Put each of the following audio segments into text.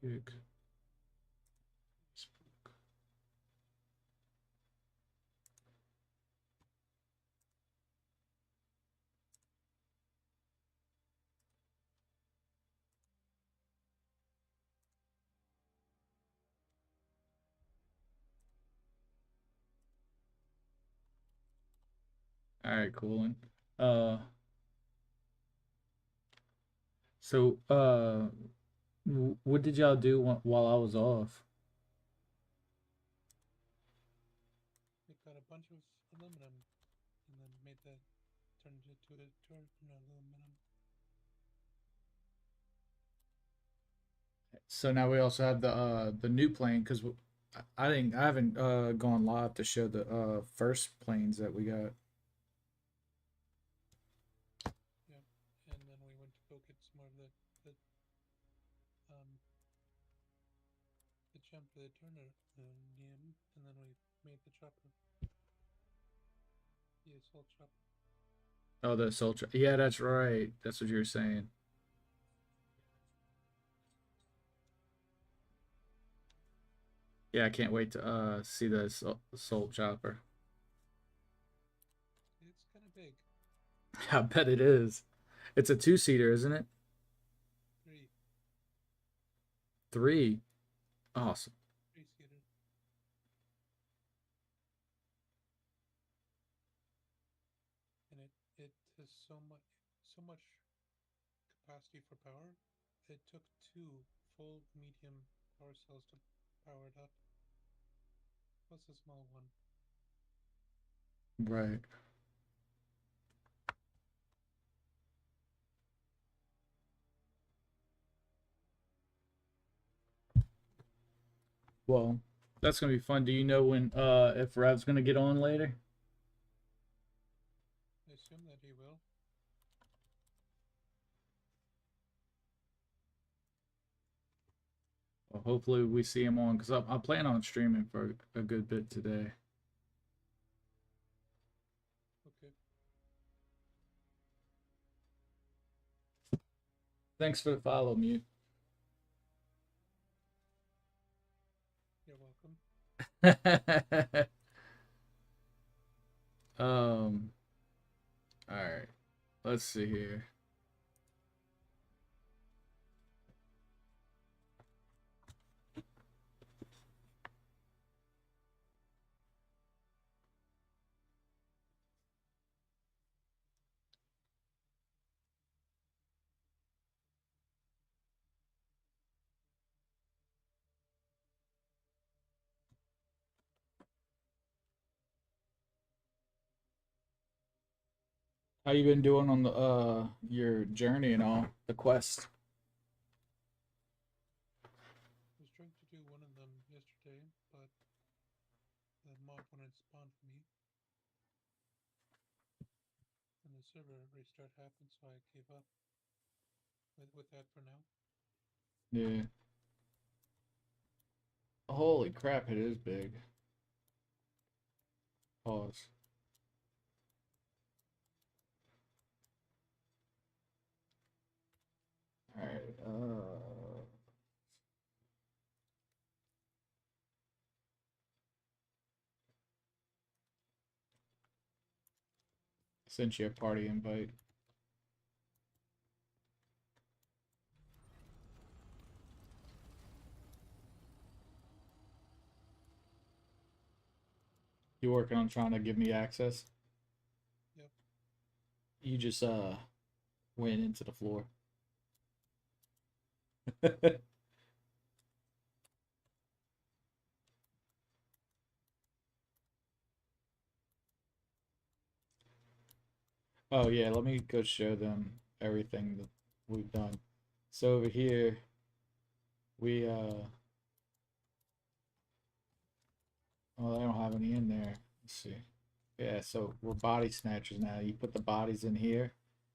Facebook. All right, cool. And uh, so what did y'all do while I was off? We got a bunch of aluminum and then made that turned it to a turn aluminum. So now we also have the new plane because I haven't gone live to show the first planes that we got. Yep. And then we went to go get some more of um the gem for the turner and then we made the chopper, the assault chopper. Oh, the Soldier. Yeah, that's right. That's what you were saying. Yeah, I can't wait to see the Soul Chopper. It's kind of big. I bet it is. It's a two-seater, isn't it? Three, Three. Awesome. three-seater, and it has so much capacity for power. It took two full medium power cells to power it up, plus a small one. Right. Well, that's gonna be fun. Do you know when if Rev's gonna get on later? I assume that he will. Well, hopefully we see him on because I'm planning on streaming for a good bit today. Okay, Thanks for the follow, Mute. you're welcome. All right. Let's see here. How you been doing on the your journey and all the quest? I was trying to do one of them yesterday, but the mob wouldn't spawn for me, and the server restart happened, so I gave up with that for now. Yeah. Holy crap! It is big. Pause. All right. Sent you a party invite. You working on trying to give me access? Yep. You just went into the floor. Oh yeah, let me go show them everything that we've done. So over here, we well, I don't have any in there. Let's see. Yeah, so we're body snatchers now. You put the bodies in here,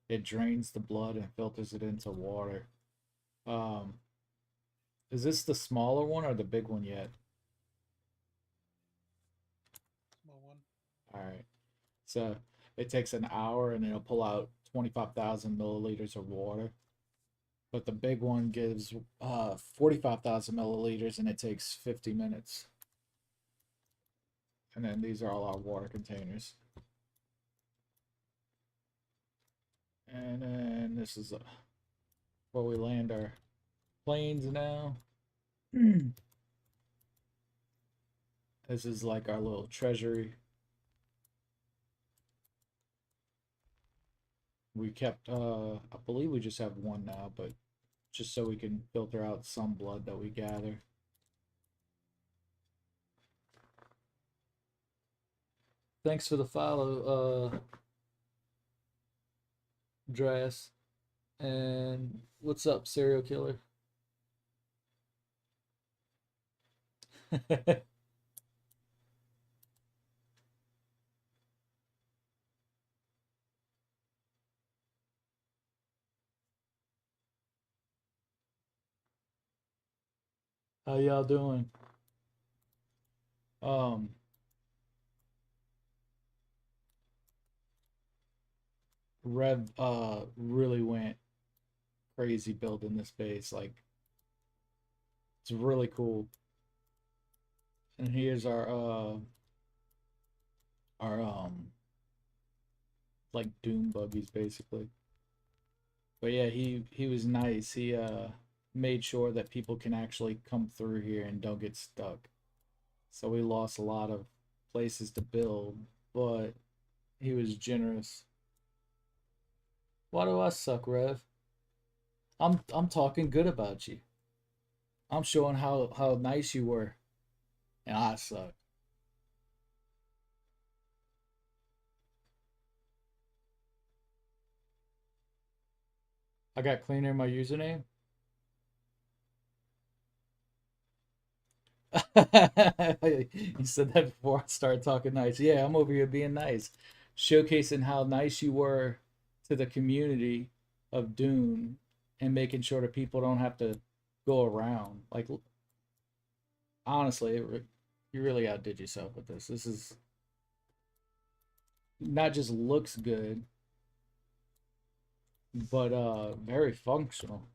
it drains the blood and filters it into water. Um, is this the smaller one or the big one yet? Small one. All right. So it takes an hour and it'll pull out 25,000 milliliters of water. but the big one gives 45,000 milliliters and it takes 50 minutes. And then these are all our water containers. And then this is where we land our planes now. This is like our little treasury. We kept, I believe we just have one now, but just so we can filter out some blood that we gather. Thanks for the follow, Dras. And what's up, serial killer? How y'all doing? Um, Rev really went crazy building this base. Like it's really cool. And here's our like doom buggies basically. But yeah, he was nice. He made sure that people can actually come through here and don't get stuck. So we lost a lot of places to build, but he was generous. Why do I suck, Rev? I'm talking good about you. I'm showing how nice you were, and I suck. I got cleaner in my username. You said that before I started talking nice. Yeah, I'm over here being nice, showcasing how nice you were to the community of Dune and making sure that people don't have to go around. Like, honestly, you really outdid yourself with this. This is not just looks good, but very functional.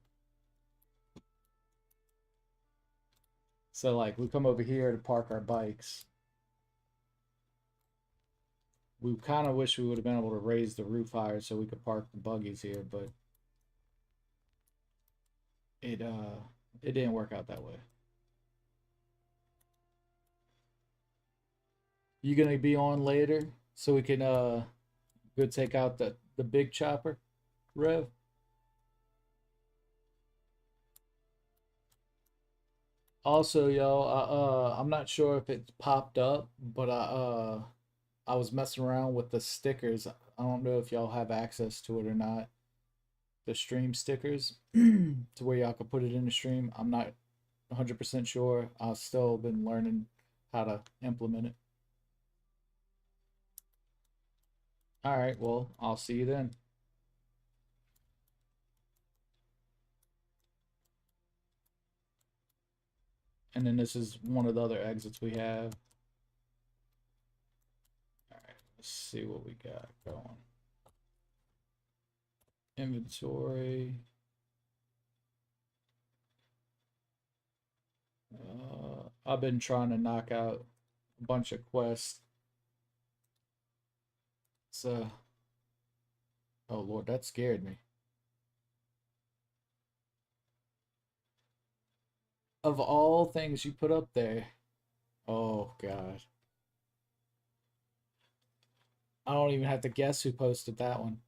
So, like, we come over here to park our bikes. We kind of wish we would have been able to raise the roof higher so we could park the buggies here, but it uh it didn't work out that way. You gonna be on later so we can go take out the big chopper, Rev? Also, yo, I'm not sure if it popped up, but I was messing around with the stickers. I don't know if y'all have access to it or not. The stream stickers to where y'all can put it in the stream. I'm not 100% sure. I've still been learning how to implement it. All right, well, I'll see you then. And then this is one of the other exits we have. All right, let's see what we got going. Inventory. I've been trying to knock out a bunch of quests. So, oh Lord, that scared me. Of all things you put up there, oh God, I don't even have to guess who posted that one.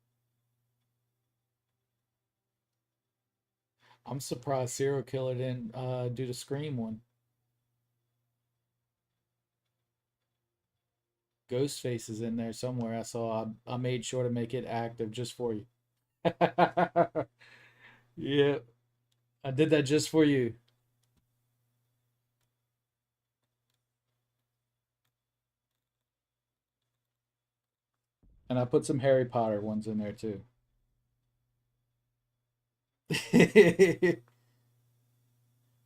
I'm surprised Serial Killer didn't do the Scream one. Ghostface is in there somewhere. I saw. I made sure to make it active just for you. Yeah, I did that just for you. And I put some Harry Potter ones in there too.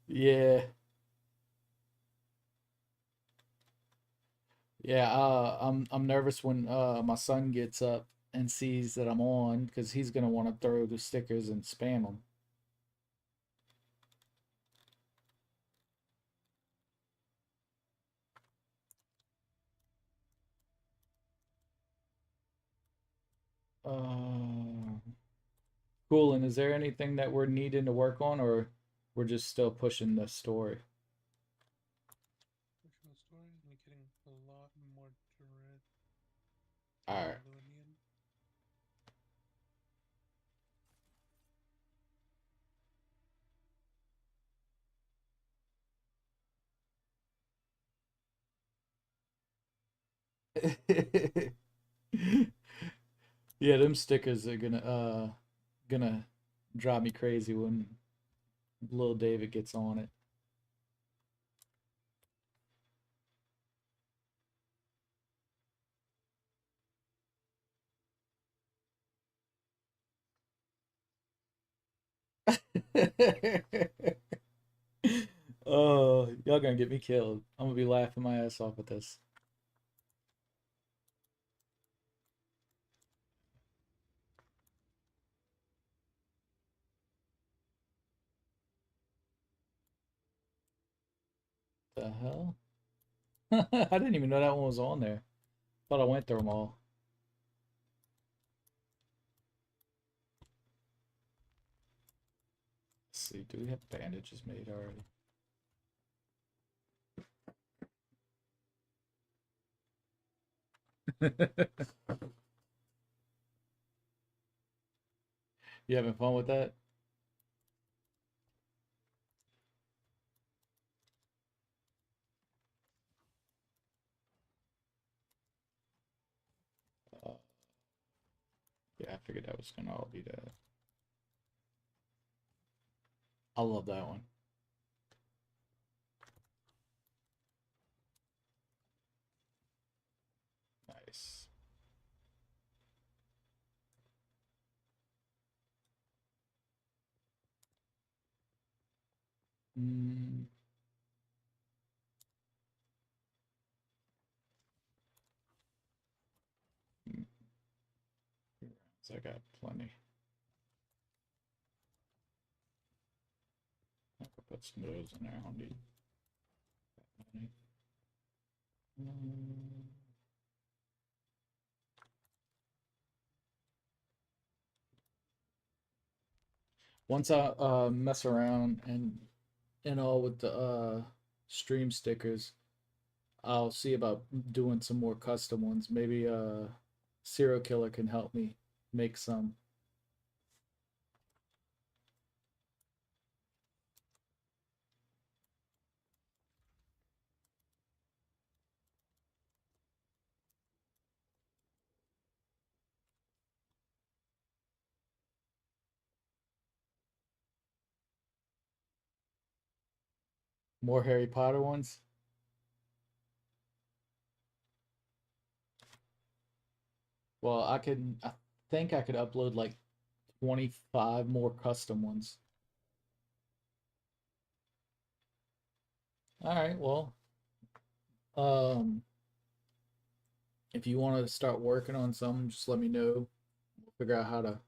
Yeah, yeah. I'm nervous when my son gets up and sees that I'm on because he's gonna want to throw the stickers and spam them. Uh, cool. And is there anything that we're needing to work on, or we're just still pushing the story? Original story and getting a lot more dread All Lunian. right. Yeah, them stickers are gonna drive me crazy when little David gets on it. Oh, y'all gonna get me killed. I'm gonna be laughing my ass off at this. The hell? I didn't even know that one was on there. Thought I went through them all. Let's see, do we have bandages made already? You having fun with that? Uh, yeah, I figured that was gonna all be that. I love that one. Nice. Mm, mm, I got plenty. I could put some of those in there. I don't need that many. Mm. Once I mess around and all with the stream stickers, I'll see about doing some more custom ones. Maybe serial killer can help me make some more Harry Potter ones. Well, I think I could upload like 25 more custom ones. All right, well, um if you want to start working on some, just let me know. We'll figure out how to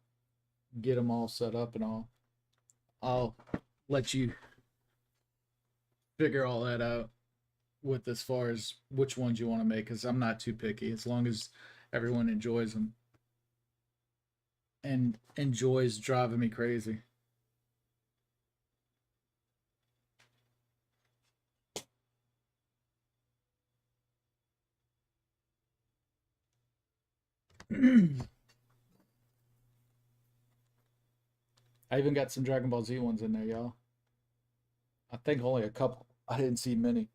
get them all set up and all. I'll let you figure all that out with as far as which ones you want to make because I'm not too picky as long as everyone enjoys them and enjoys driving me crazy. I even got some Dragon Ball Z ones in there, y'all. I think only a couple. I didn't see many.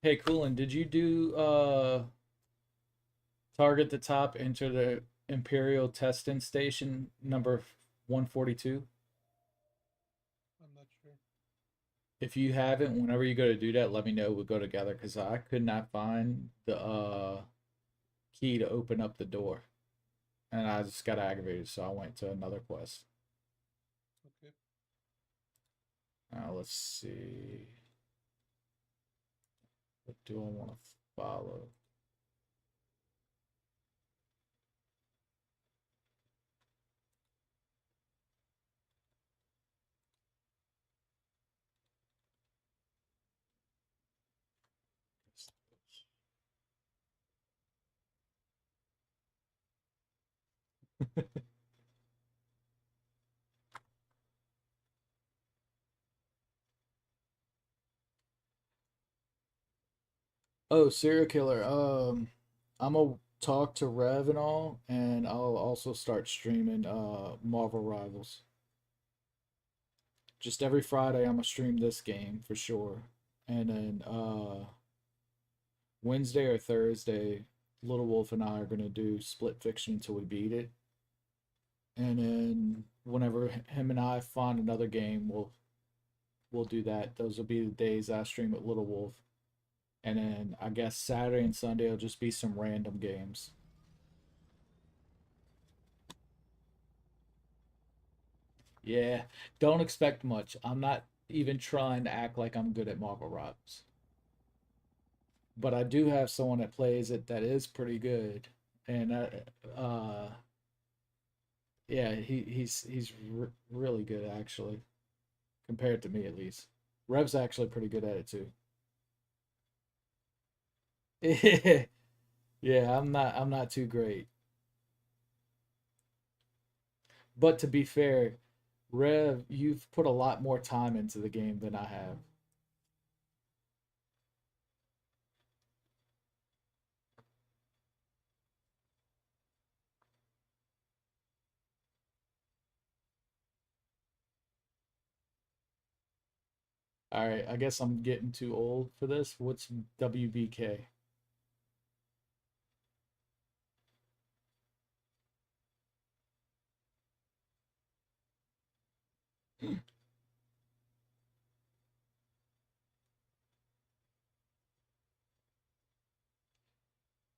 Hey, Coolin, did you do target the top, enter the Imperial testing station number 142? I'm not sure. If you haven't, whenever you go to do that, let me know. We'll go together because I could not find the key to open up the door, and I just got aggravated, so I went to another quest. Okay. Now let's see. What do I want to follow? Oh, serial killer. I'm gonna talk to Rev and all, and I'll also start streaming Marvel Rivals. Just every Friday, I'm gonna stream this game for sure, and then Wednesday or Thursday, Little Wolf and I are gonna do Split Fiction until we beat it, and then whenever him and I find another game, we'll do that. Those will be the days I stream with Little Wolf, and then I guess Saturday and Sunday will just be some random games. Yeah, don't expect much. I'm not even trying to act like I'm good at Marvel Rivals, but I do have someone that plays it that is pretty good, and yeah, he's really good actually, compared to me at least. Rev's actually pretty good at it too. Yeah, I'm not too great, but to be fair, Rev, you've put a lot more time into the game than I have. All right, I guess I'm getting too old for this. What's WBK?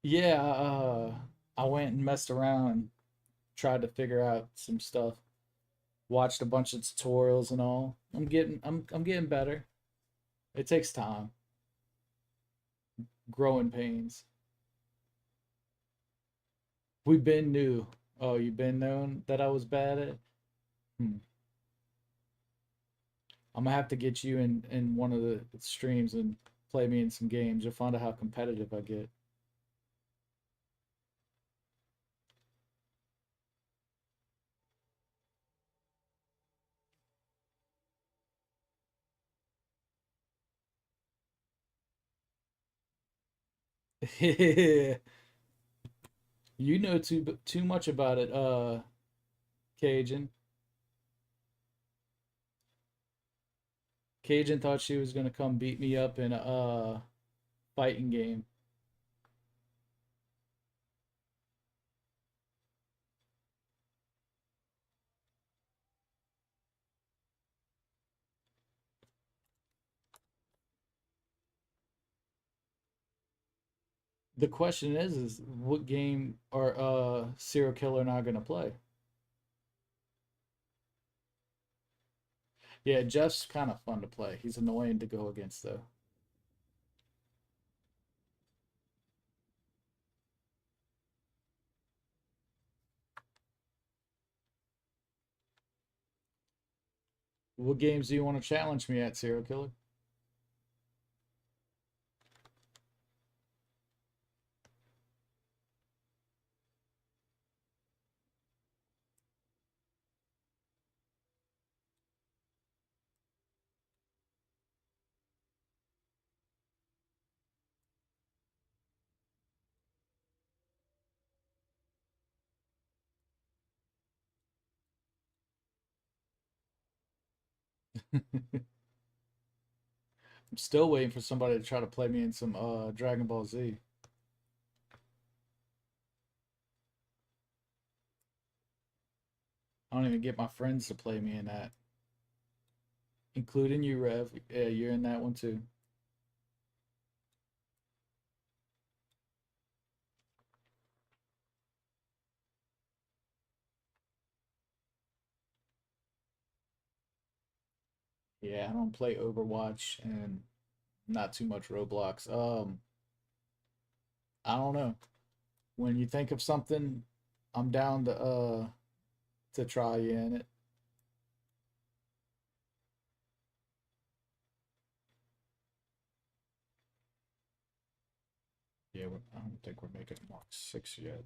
Yeah, I went and messed around and tried to figure out some stuff. Watched a bunch of tutorials and all. I'm getting better. It takes time. Growing pains. We've been new. Oh, you've been known that I was bad at? Hmm. I'm gonna have to get you in one of the streams and play me in some games. You'll find out how competitive I get. You know too much about it, Cajun. Cajun thought she was gonna come beat me up in a fighting game. The question is what game are serial killer and I gonna play? Yeah, Jeff's kind of fun to play. He's annoying to go against though. What games do you want to challenge me at, serial killer? I'm still waiting for somebody to try to play me in some Dragon Ball Z. I don't even get my friends to play me in that, including you, Rev. Yeah, you're in that one too. Yeah, I don't play Overwatch and not too much Roblox. I don't know. When you think of something, I'm down to try you in it. Yeah, I don't think we're making Mark 6 yet.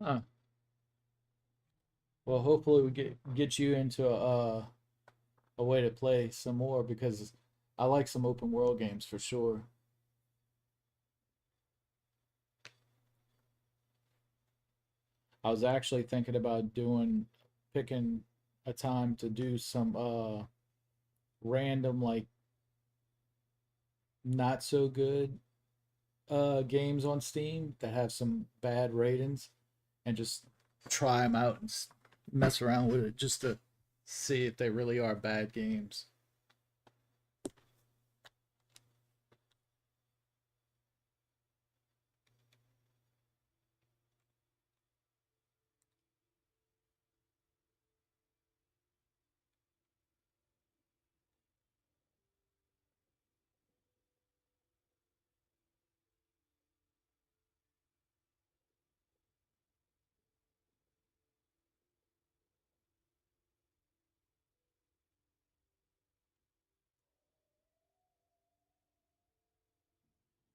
Huh. Well, hopefully we get you into a way to play some more because I like some open world games for sure. I was actually thinking about doing picking a time to do some random like not so good games on Steam that have some bad ratings and just try them out and mess around with it just to see if they really are bad games.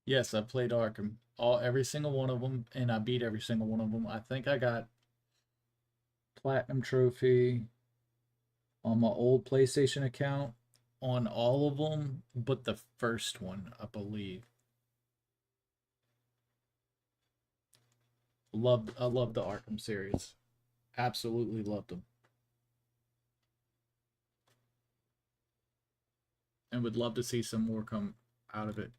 Yes, I played Arkham, all every single one of them, and I beat every single one of them. I think I got platinum trophy on my old PlayStation account on all of them, but the first one, I believe. I loved the Arkham series. Absolutely loved them, and would love to see some more come out of it.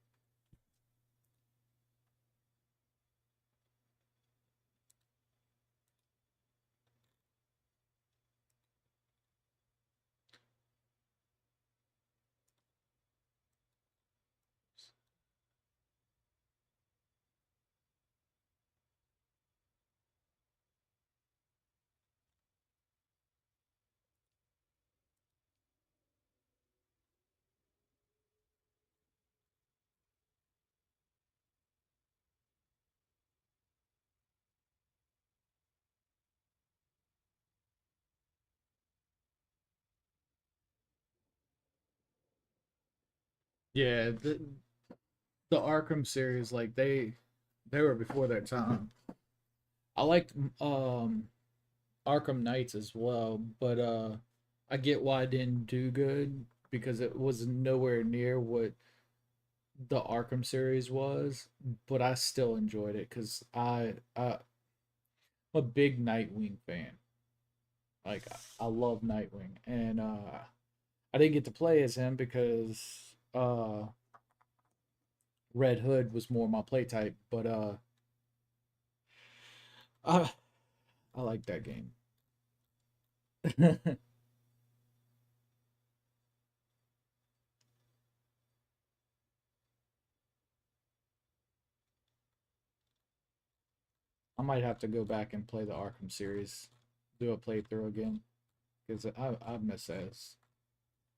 Yeah, the Arkham series, like they were before their time. I liked Arkham Knights as well, but I get why it didn't do good because it was nowhere near what the Arkham series was. But I still enjoyed it because I'm a big Nightwing fan. Like I love Nightwing, and I didn't get to play as him because Red Hood was more my play type. But I I like that game. I might have to go back and play the Arkham series, do a playthrough again because I miss that.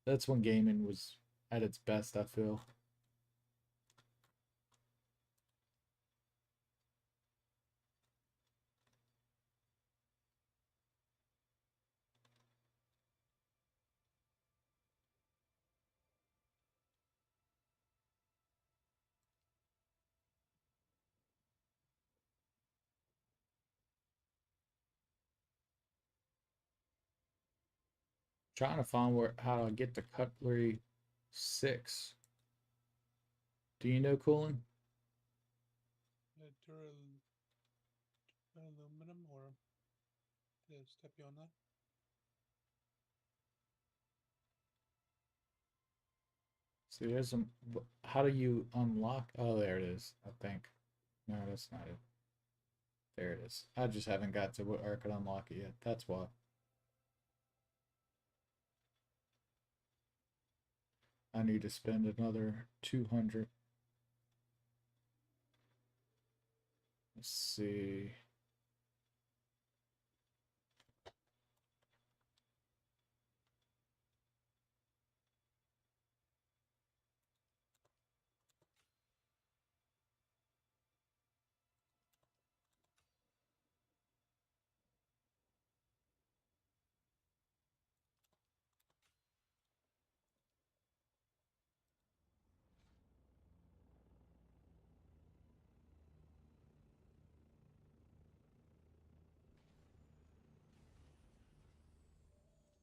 That's when gaming was at its best. I feel. Trying to find where how to get the Cutlery 6. Do you know, Coolin? Aluminum or the step beyond that. See, there's some. How do you unlock? Oh, there it is. I think. No, that's not it. There it is. I just haven't got to where I could unlock it yet. That's why. I need to spend another 200. Let's see.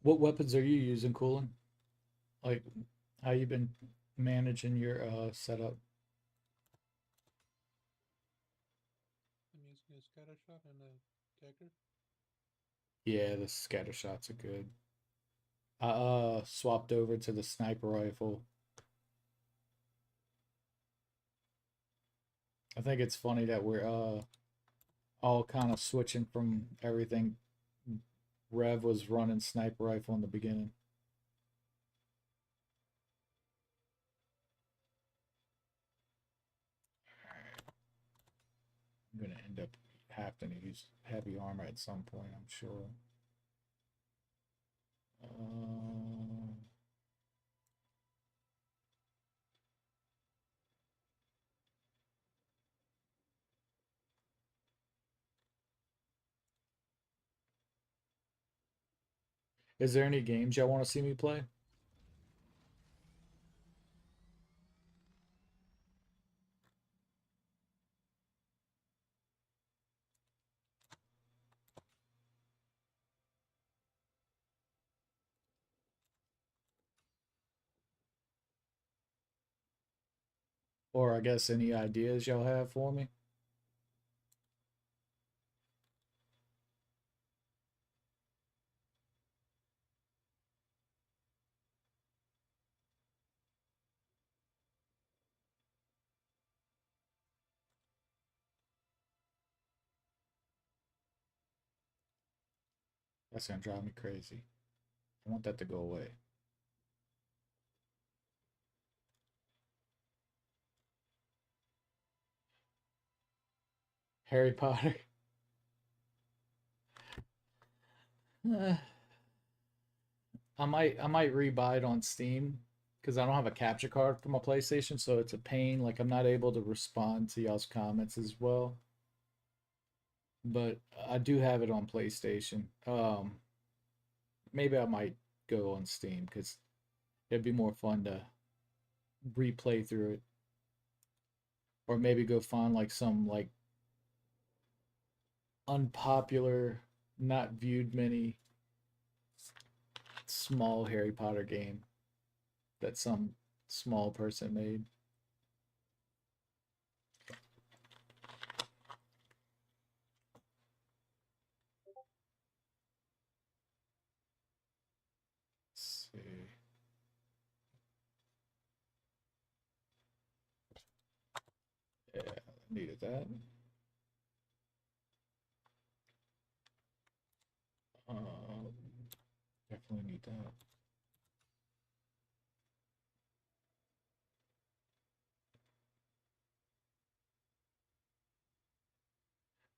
What weapons are you using, Cooling? Like, how you been managing your setup? I'm using a scatter shot and a dagger. Yeah, the scatter shots are good. I swapped over to the sniper rifle. I think it's funny that we're all kind of switching from everything. Rev was running sniper rifle in the beginning. I'm gonna end up having to use heavy armor at some point, I'm sure. Is there any games y'all want to see me play? Or I guess any ideas y'all have for me? That's gonna drive me crazy. I want that to go away. Harry Potter. Eh, I might rebuy it on Steam because I don't have a capture card for my PlayStation, so it's a pain. Like I'm not able to respond to y'all's comments as well. But I do have it on PlayStation. Maybe I might go on Steam because it'd be more fun to replay through it, or maybe go find like some like unpopular, not viewed many small Harry Potter game that some small person made. Let's see. Yeah, needed that. Um, Definitely need that.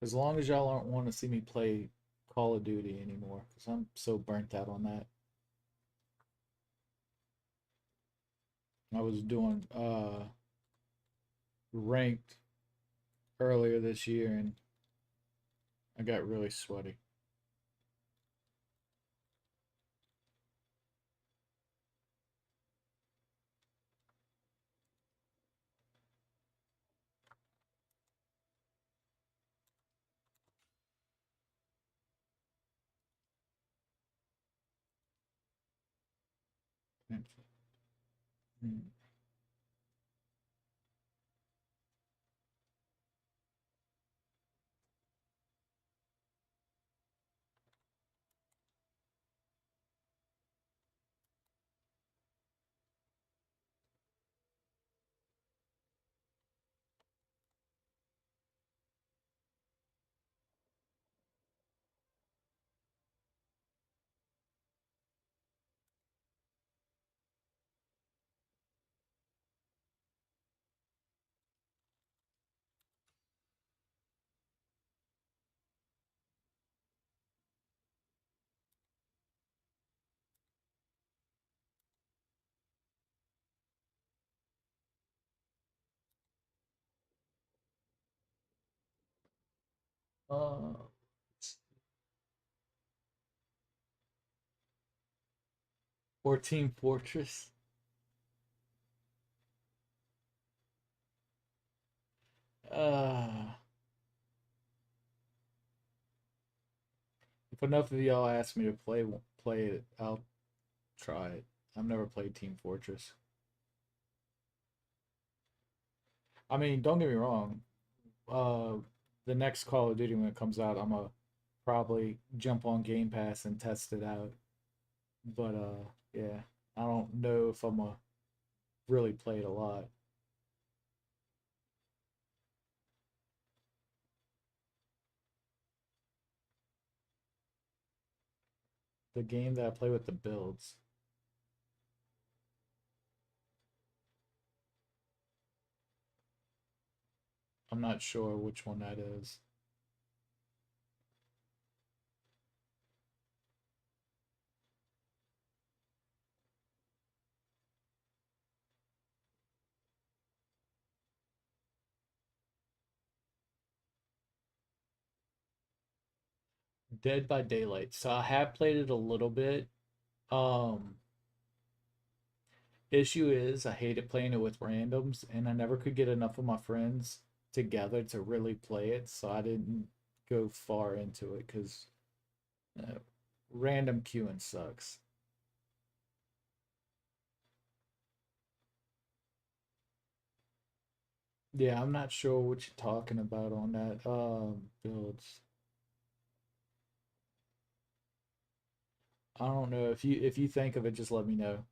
As long as y'all aren't want to see me play Call of Duty anymore, because I'm so burnt out on that. I was doing ranked earlier this year and I got really sweaty. Uh, or Team Fortress. Uh, if enough of y'all ask me to play it. I'll try it. I've never played Team Fortress. I mean, don't get me wrong. Uh, the next Call of Duty when it comes out, I'm gonna probably jump on Game Pass and test it out. But yeah, I don't know if I'm gonna really play it a lot. The game that I play with the builds, I'm not sure which one that is. Dead by Daylight. So I have played it a little bit. Um, issue is I hated playing it with randoms, and I never could get enough of my friends together to really play it, so I didn't go far into it because uh, random queuing sucks. Yeah, I'm not sure what you're talking about on that builds. I don't know if you think of it, just let me know.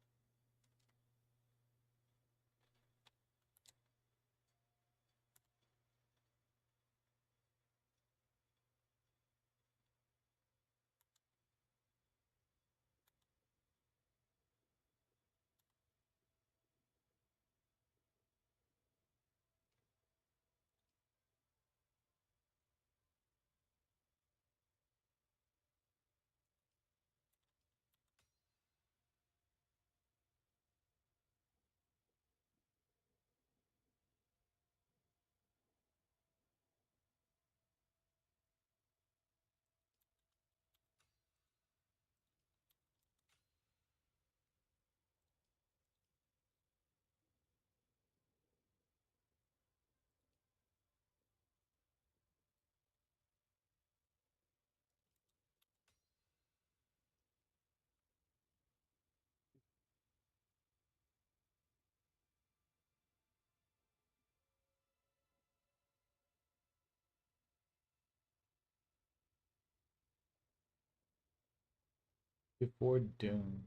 Before Doom.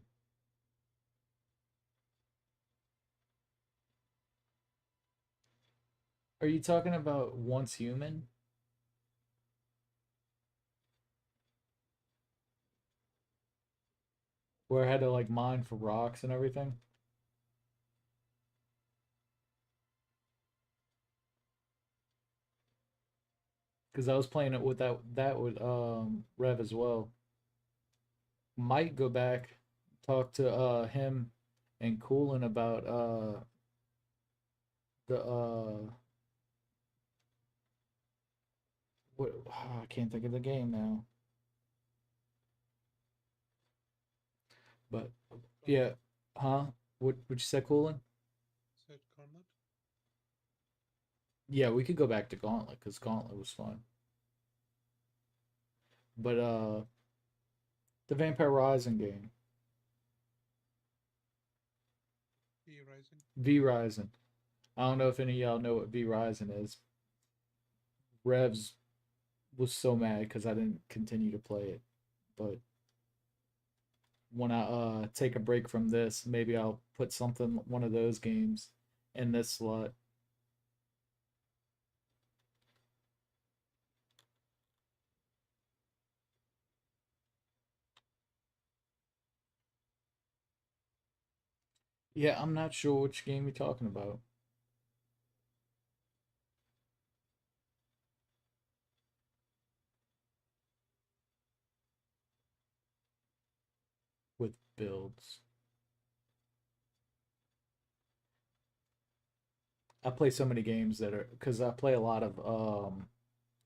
Are you talking about Once Human? Where I had to like mine for rocks and everything? Because I was playing it with that with Rev as well. Might go back, talk to him and Coolin about the what I can't think of the game now. But Gauntlet? yeah, huh? What you said, Coolin? Said Gauntlet? Yeah, we could go back to Gauntlet because Gauntlet was fun. But the Vampire Rising game, V Rising? V Rising. I don't know if any of y'all know what V Rising is. Revs was so mad because I didn't continue to play it. But when I take a break from this, maybe I'll put something one of those games in this slot. Yeah, I'm not sure which game you're talking about with builds. I play so many games that are because I play a lot of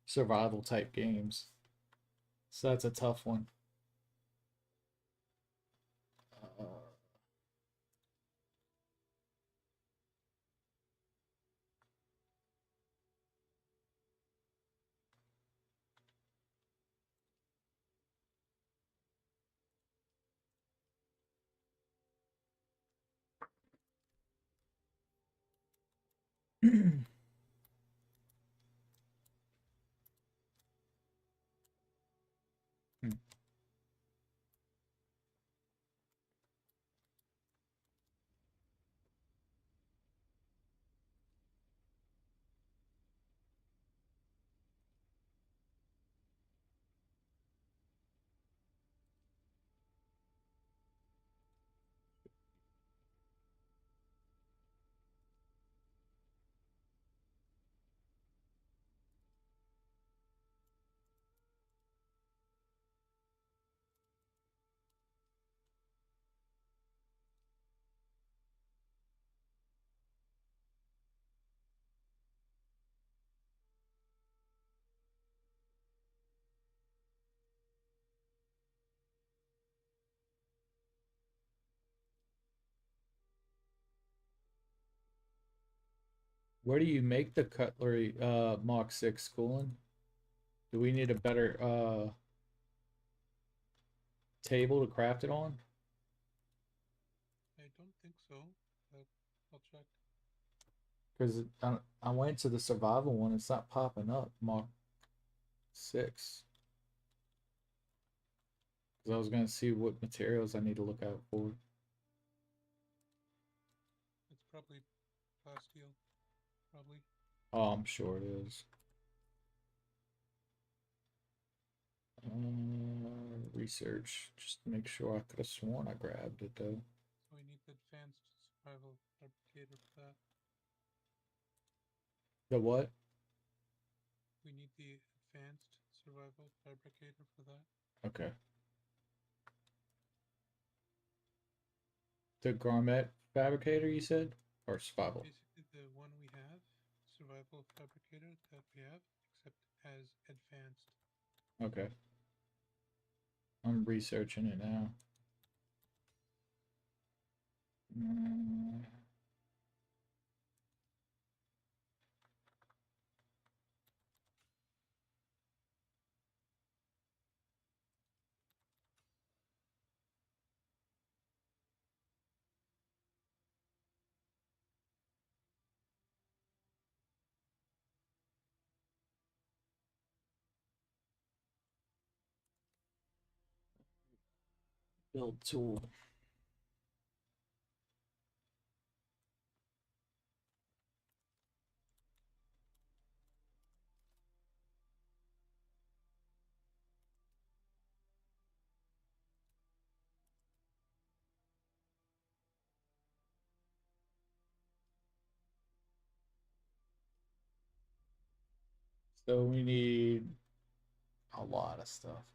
survival type games, so that's a tough one. Uh, Where do you make the cutlery Mark 6 cooling? Do we need a better table to craft it on? I don't think so, but I'll check. Because I went to the survival one, it's not popping up Mark 6. Because I was gonna see what materials I need to look out for. It's probably plasteel. Probably. Oh, I'm sure it is. Research, just to make sure. I could have sworn I grabbed it though. So we need the advanced survival fabricator for that. The what? We need the advanced survival fabricator for that. Okay. The garment fabricator, you said, or survival? Basically, the one we have, survival fabricator that we have, except as advanced. Okay. I'm researching it now. Mm, Build tool. So we need a lot of stuff.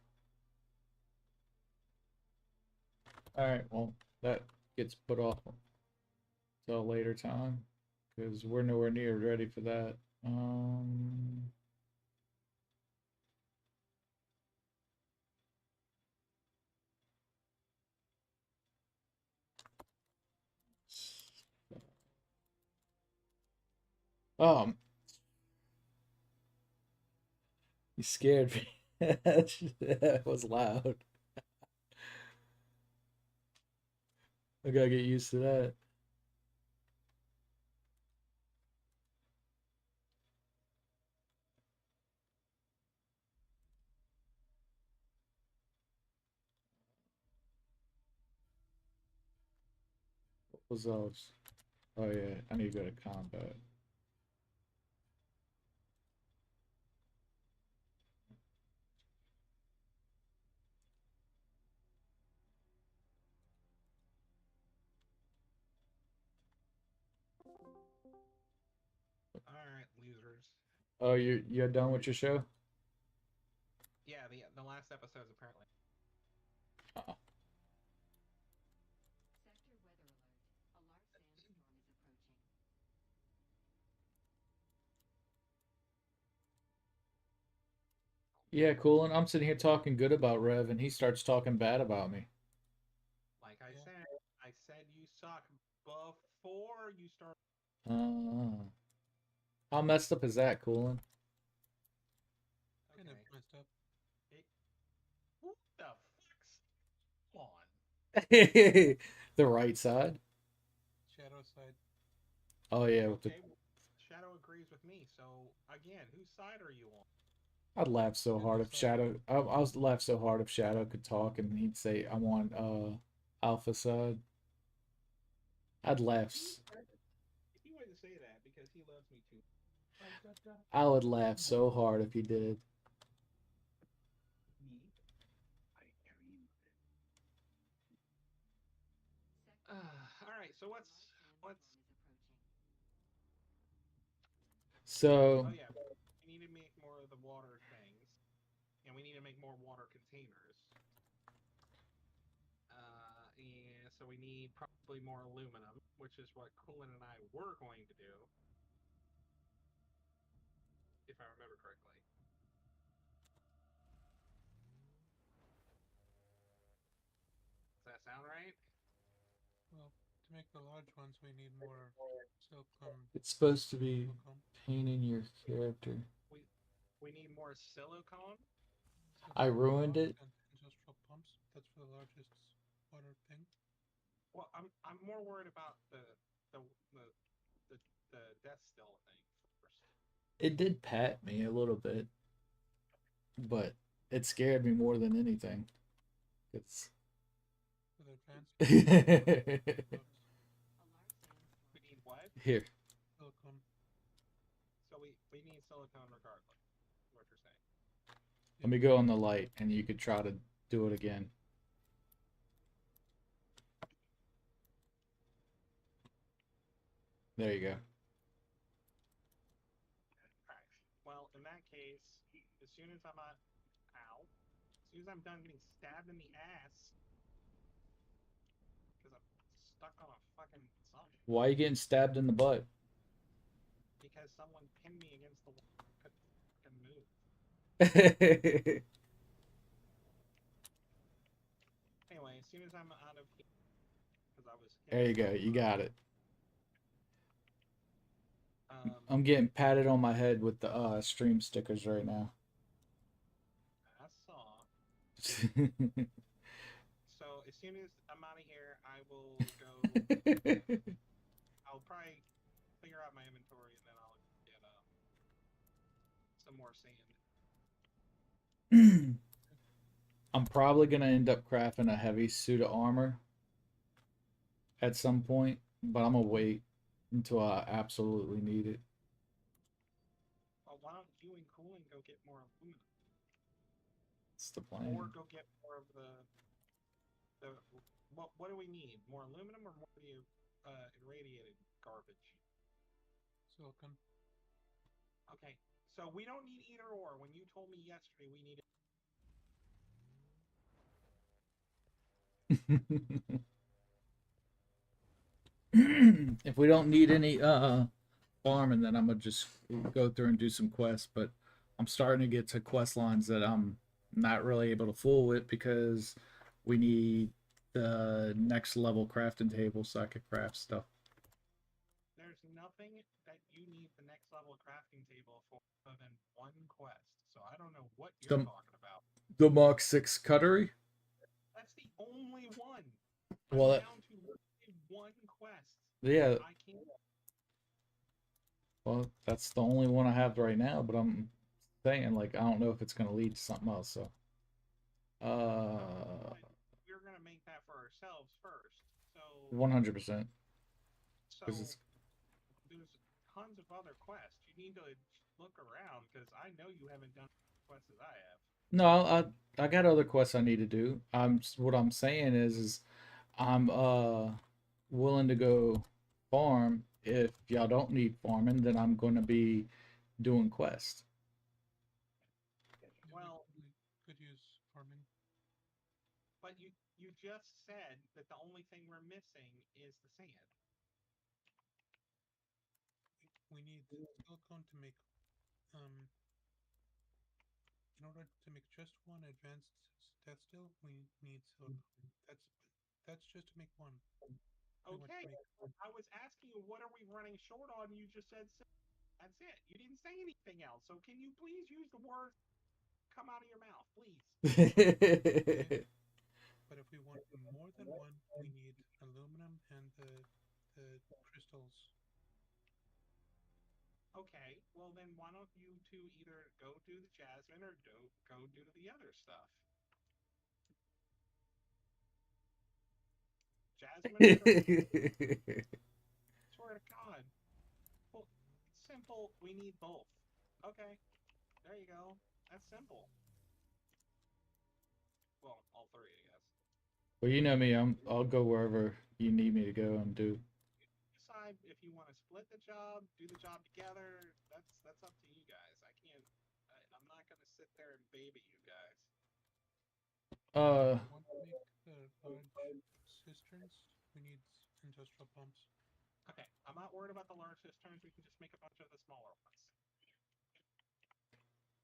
All right, well, that gets put off till a later time because we're nowhere near ready for that. Oh, you scared me. That was loud. I gotta get used to that. What was those? Oh yeah, I need to go to combat. Oh, you're done with your show? Oh. Yeah, cool. And I'm sitting here talking good about Rev, and he starts talking bad about me. Yeah. Uh, how messed up is that, Coolin? Kind of messed up. The right side. Shadow side. Oh yeah, with the again, whose side are you on? I'd laugh so hard Neutral if side. Shadow. I was laugh so hard if Shadow could talk and he'd say, "I'm on Alpha side." I'd laugh. He wouldn't say that because he loves me too. I would laugh so hard if he did. All right, so what's So oh yeah, we need to make more of the water things, and we need to make more water containers. And so we need probably more aluminum, which is what Coolin and I were going to do, if I remember correctly. Does that sound right? Well, to make the large ones, we need more it's supposed to be silicone, painting your character. We we need more silicone. I silicone ruined blocks, it. and industrial pumps. That's for the largest water thing. Well, I'm more worried about the the the, the death still thing first. It did pat me a little bit, but it scared me more than anything. It's For the advanced ones, we need more blocks. We need what? here. Silicone. So we need silicone regardless. Is what you're saying? Let Yep. me go on the light, and you could try to do it again. There you go. All right. Well, in that case, as soon as I'm on, ow, as soon as I'm done getting stabbed in the ass, because I'm stuck on a fucking something, Why are you getting stabbed in the butt? because someone pinned me against the wall, couldn't fucking move. There Anyway, as soon as I'm out of here, because I was hit you by go. a You bug. got it. Um, I'm getting patted on my head with the stream stickers right now. I saw. So as soon as I'm out of here, I will go. I'll probably clear out my inventory and then I'll get some more sand. I'm probably gonna end up crafting a heavy suit of armor at some point, but I'm gonna wait until I absolutely need it. Well, why don't you and Cooling go get more aluminum, It's the or plan. go get more of the what do we need? More aluminum or more of the irradiated garbage? Silicone. Okay, so we don't need either or. When you told me yesterday we needed, If we don't need any farming, then I'm gonna just go through and do some quests. But I'm starting to get to quest lines that I'm not really able to fool with because we need the next level crafting table so I could craft stuff. there's nothing that you need the next level crafting table for other than one quest. So I don't know what you're The talking about. the Mach 6 cuttery. That's the only one. I'm Well, down to literally one quest, and yeah. I can't. Well, that's the only one I have right now. But I'm saying like I don't know if it's gonna lead to something else. So, But we're gonna make that for ourselves first. 100%. Because So it's there's tons of other quests. You need to look around because I know you haven't done quests as I have. no, I got other quests I need to do. What I'm saying is I'm willing to go farm. If y'all don't need farming, then I'm gonna be doing quests. Yeah, we Well, probably could use farming. but you just said that the only thing we're missing is the sand. We need silicone to make in order to make just one advanced death still, we need silicone. That's just to make one. Pretty much Okay, make I was asking you what are we running short on? You just said that's it. You didn't say anything else. So can you please use the words come out of your mouth, please? okay. But if we want more than one, we need aluminum and the crystals. Okay, well then why don't you two either go do the Jasmine or go do the other stuff? Jasmine or swear to God. Well, it's simple. We need both. Okay, there you go. That's simple. Well, all three, I guess. Well, you know me. I'll go wherever you need me to go and do. Decide if you want to split the job, do the job together. That's up to you guys. I can't. I'm not gonna sit there and baby you guys. Uh, If you want to make large cisterns, we need industrial pumps. Okay, I'm not worried about the large cisterns. We can just make a bunch of the smaller ones.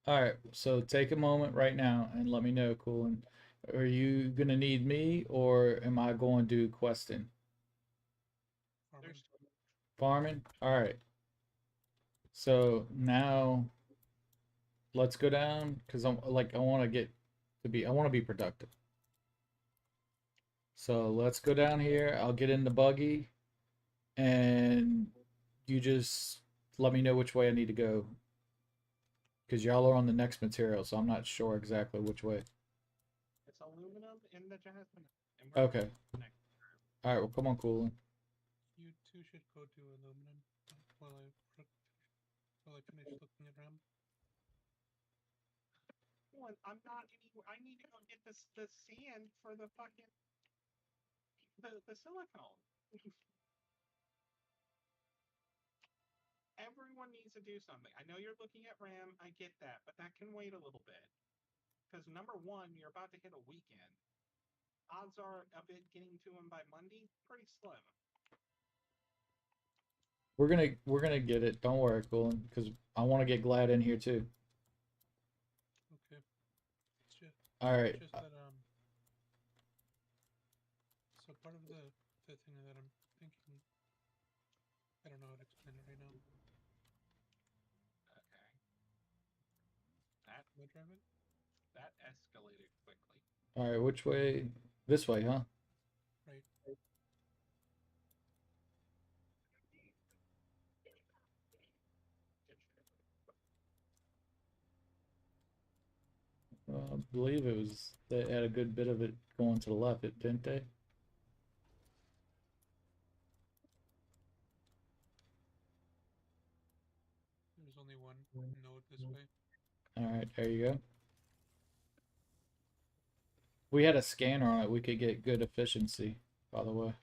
all right. So take a moment right now and let me know, Coolin. Are you gonna need me, or am I going to do questing? Farming. There's Farming. All right. So now let's go down because I'm like I want to get to be I want to be productive. So let's go down here. I'll get in the buggy, and you just let me know which way I need to go because y'all are on the next material, so I'm not sure exactly which way. it's aluminum in the Jasmine, and we're Okay. next. All right. Well, come on, Coolin. You two should go to aluminum while I finish looking at RAM. Well, I'm not anywhere. I need to go get the sand for the fucking the silicone. Everyone needs to do something. I know you're looking at RAM. I get that, but that can wait a little bit. Because number one, you're about to hit a weekend. Odds are of it getting to him by Monday pretty slim. We're gonna get it. Don't worry, Coolin, because I want to get Glad in here too. Okay. All right. It's just that so part of the thing that I'm thinking, I don't know how to explain it right now. Okay, that Can I drive it? that escalated quickly. All right. Which way? This way, huh? Right. I believe it was. They had a good bit of it going to the left, didn't they? There's only one node this way. All right. There you go. We had a scanner on it. We could get good efficiency. By the way.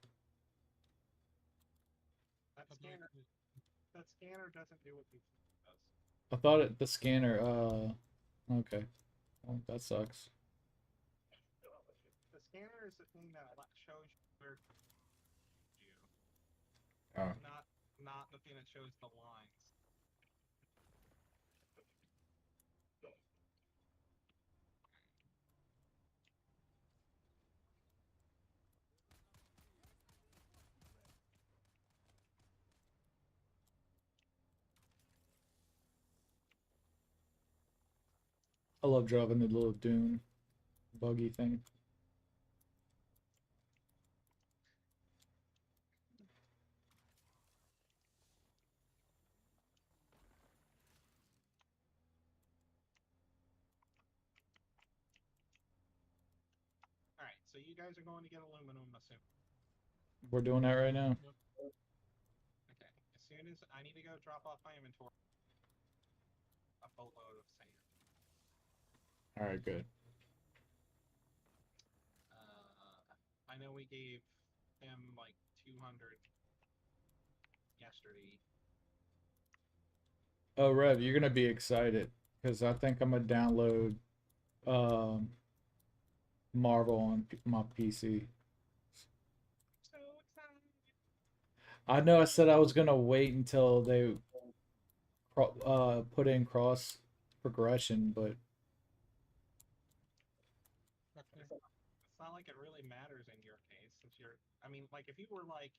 That I'd like scanner to. that scanner doesn't do what you think it does. I thought the scanner. Okay. Well, that sucks. The scanner is the thing that shows you where you, Oh. not the thing that shows the lines. I love driving the little dune buggy thing. All right, so you guys are going to get aluminum, assume. We're doing that right now. Yep. Okay, as soon as I need to go drop off my inventory, a boatload of sand. All right. Good. I know we gave him like 200 yesterday. Oh, Rev, you're gonna be excited because I think I'm gonna download um Marvel on my PC. So excited. I know I said I was gonna wait until they put in cross progression, but Doctor. It's not like it really matters in your case since you're. I mean, like if you were like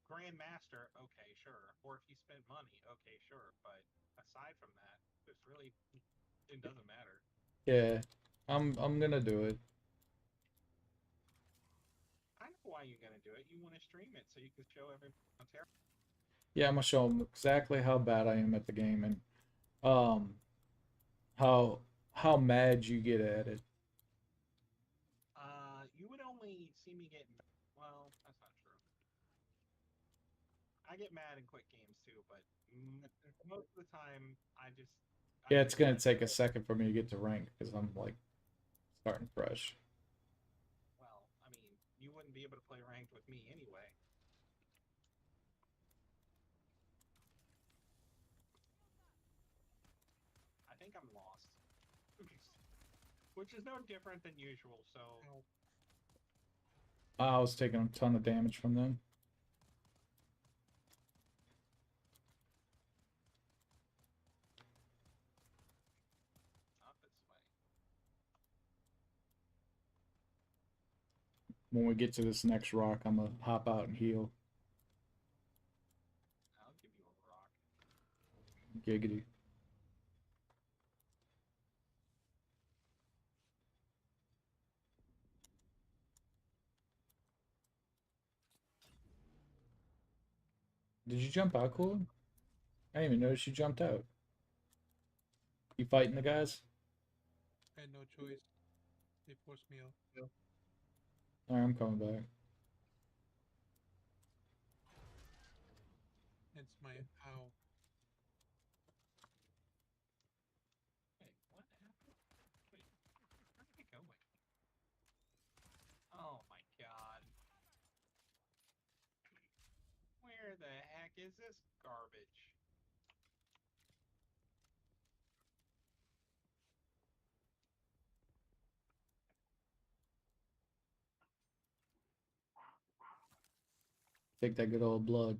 Grandmaster, okay, sure. Or if you spent money, okay, sure. But aside from that, it's really it doesn't matter. yeah, I'm gonna do it. I know why you're gonna do it. You want to stream it so you can show everyone on Terra. Yeah, I'm gonna show them exactly how bad I am at the game and um how how mad you get at it. You would only see me get. Well, that's not true. I get mad in quick games too, but most of the time, I Yeah, it's just gonna let it take a go. second for me to get to rank because I'm like starting fresh. Well, I mean, you wouldn't be able to play ranked with me anyway. I think I'm lost, which is no different than usual. So, Ow. I was taking a ton of damage from them. not this way. When we get to this next rock, I'm gonna hop out and heal. I'll give you a rock. Giggity. Did you jump out, cool? I didn't even notice you jumped out. You fighting the guys? I had no choice. They forced me out. Alright, I'm coming back. It's my ow. Wait, what happened? Wait, where am I going? Oh my god. Where the heck is this garbage? Take that good old blood.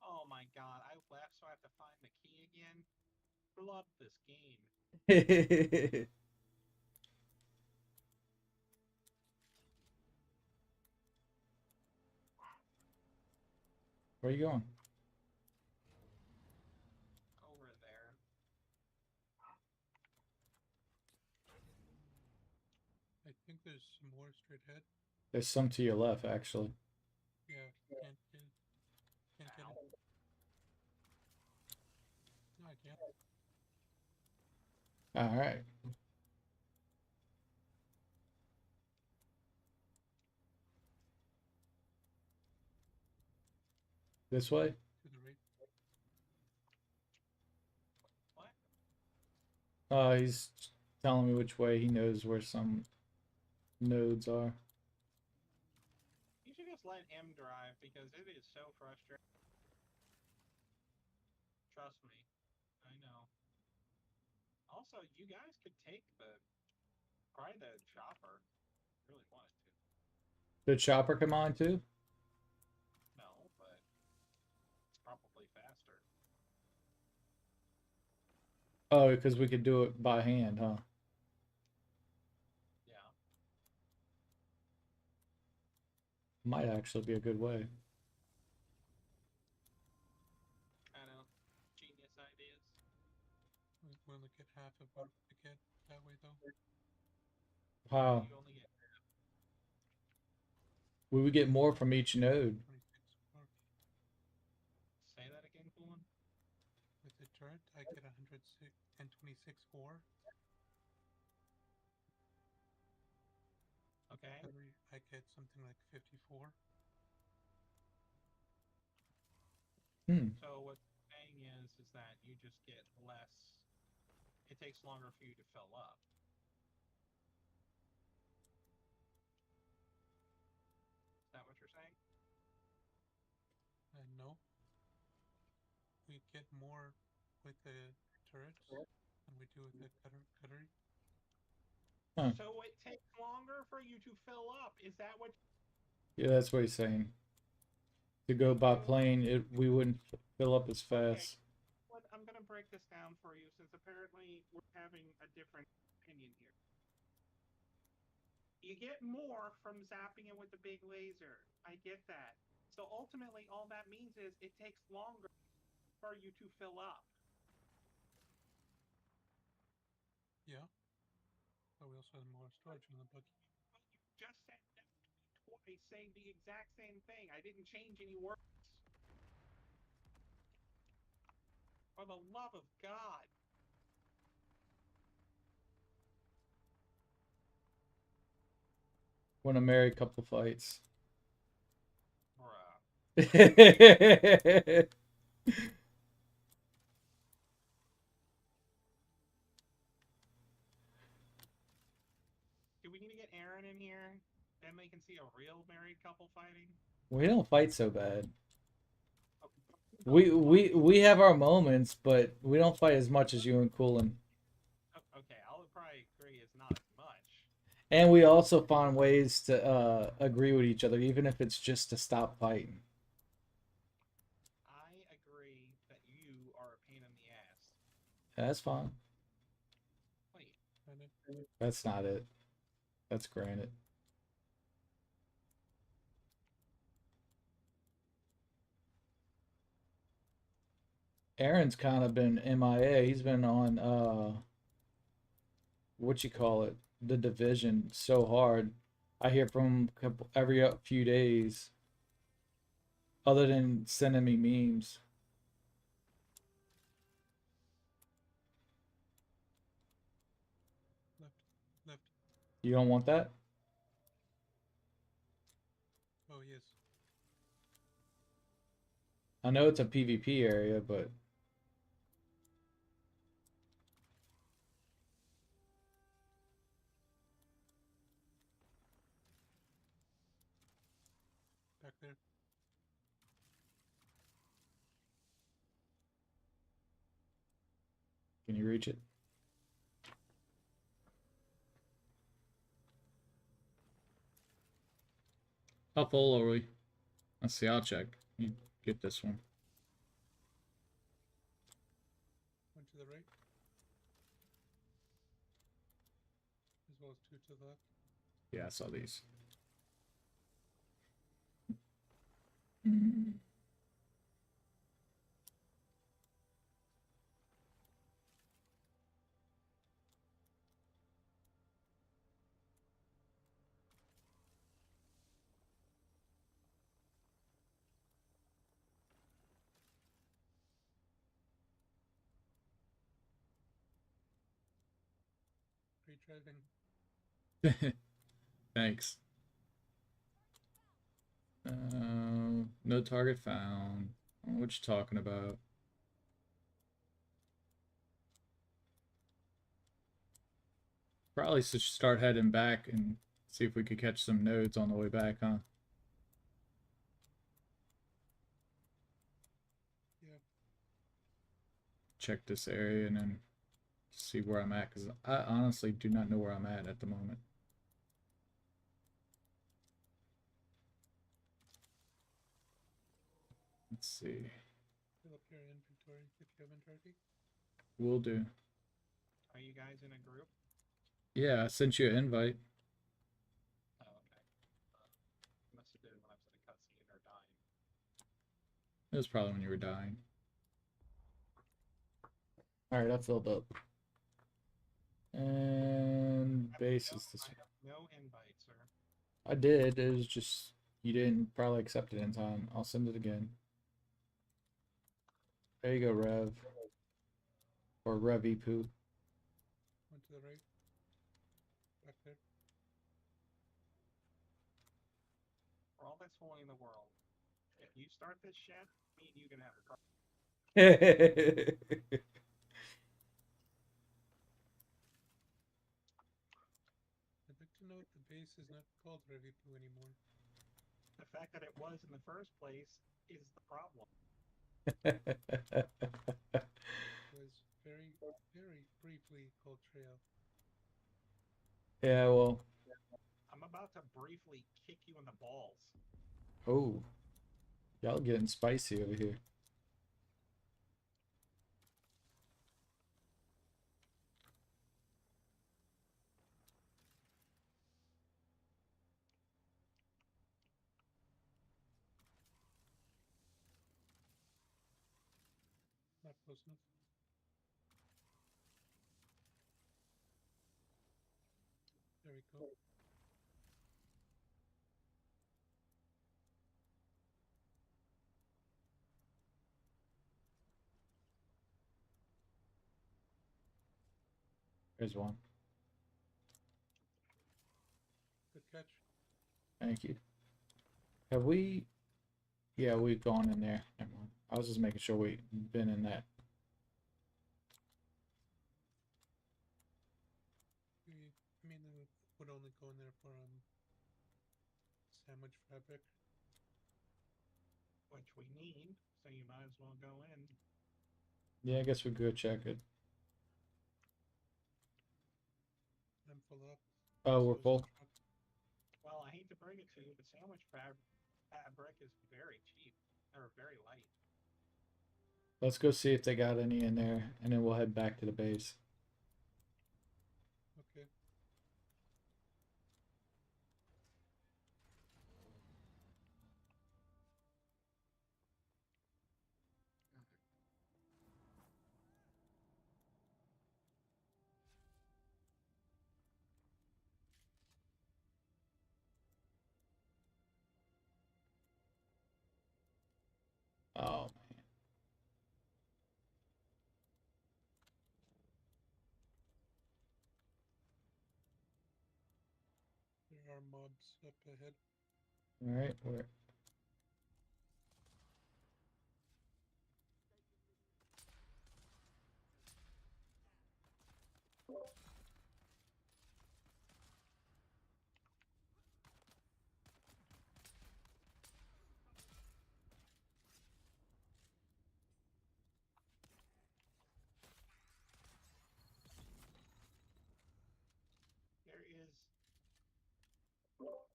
Oh my god, I left so I have to find the key again? Love this game. Where are you going? Over there. I think there's some more straight ahead. There's some to your left, actually. Yeah, can't get it. Can't get it. Ow. No, I can't. Alright. This way? To the right. What? He's telling me which way. He knows where some nodes are. You should just let him drive because it is so frustrating. Trust me. I know. Also, you guys could take probably the chopper. If you really wanted to. The chopper come on too? No, but it's probably faster. Oh, because we could do it by hand, huh? Yeah. Might actually be a good way. I know. Genius ideas. We only get half of what we get that way though. Yeah, How? you only get We would get more from each node. 26 more. say that again, Coolin. With the turret, I get 126 ore. Okay. Battery, I get something like 54. Hmm. So what you're saying is that you just get less. It takes longer for you to fill up. Is that what you're saying? And no, we get more with the turrets than we do with the cutlery. Huh. So it takes longer for you to fill up. Is that what? Yeah, that's what he's saying. To go Thank by you. plane, we wouldn't fill up as Okay. fast. I'm gonna break this down for you since apparently we're having a different opinion here. You get more from zapping it with the big laser. I get that. So ultimately, all that means is it takes longer for you to fill up. Yeah. But we also have more storage in the book. But you just said no twice, saying the exact same thing. I didn't change any words. For the love of God. When a married couple fights. Bruh. Do we need to get Aaron in here? Then they can see a real married couple fighting? We don't fight so bad. Oh, We have our moments, but we don't fight as much as you and Coolin. okay, I'll probably agree it's not as much. And we also find ways to agree with each other, even if it's just to stop fighting. I agree that you are a pain in the ass. That's fine. Wait, That's not it. That's granted. Aaron's kind of been MIA. He's been on what you call it, the division so hard. I hear from him every few days, other than sending me memes. Left. Left. You don't want that? Oh, yes. I know it's a PvP area, but Back there. can you reach it? How full are we? Let's see. I'll check. You get this one. One to the right. As well as two to the left. Yeah, I saw these. Great driving. Thanks. No target found. What you talking about? Probably should start heading back and see if we could catch some nodes on the way back, huh? Yeah. Check this area and then see where I'm at, because I honestly do not know where I'm at the moment. Let's see. Fill up your inventory if you have inventory. Will do. are you guys in a group? Yeah, I sent you an invite. Oh, okay. Must have been when I was in a cutscene or dying. It was probably when you were dying. All right, I filled up. And base is this I one. have no invite, sir. I did. It was just you didn't probably accept it in time. I'll send it again. There you go, Rev. Or Revi Poo. One to the right. Back there. For all that's holy in the world, if you start this shit, me and you can have a car. I'd like to note the base is not called Revipu anymore. The fact that it was in the first place is the problem. It was very, very briefly called Trail. Yeah, well. I'm about to briefly kick you in the balls. Oh. Y'all getting spicy over here. Not close enough. There we go. There's one. Good catch. Thank you. Have we? Yeah, we've gone in there. Never mind. I was just making sure we've been in that. I mean, I would only go in there for sandwich fabric. Which we need, so you might as well go in. Yeah, I guess we could check it. I'm full up. Oh, we're So is the full. truck. Well, I hate to bring it to you, but sandwich fabric is very cheap or very light. Let's go see if they got any in there, and then we'll head back to the base. Okay. Oh, There are mobs up ahead. all right. Where?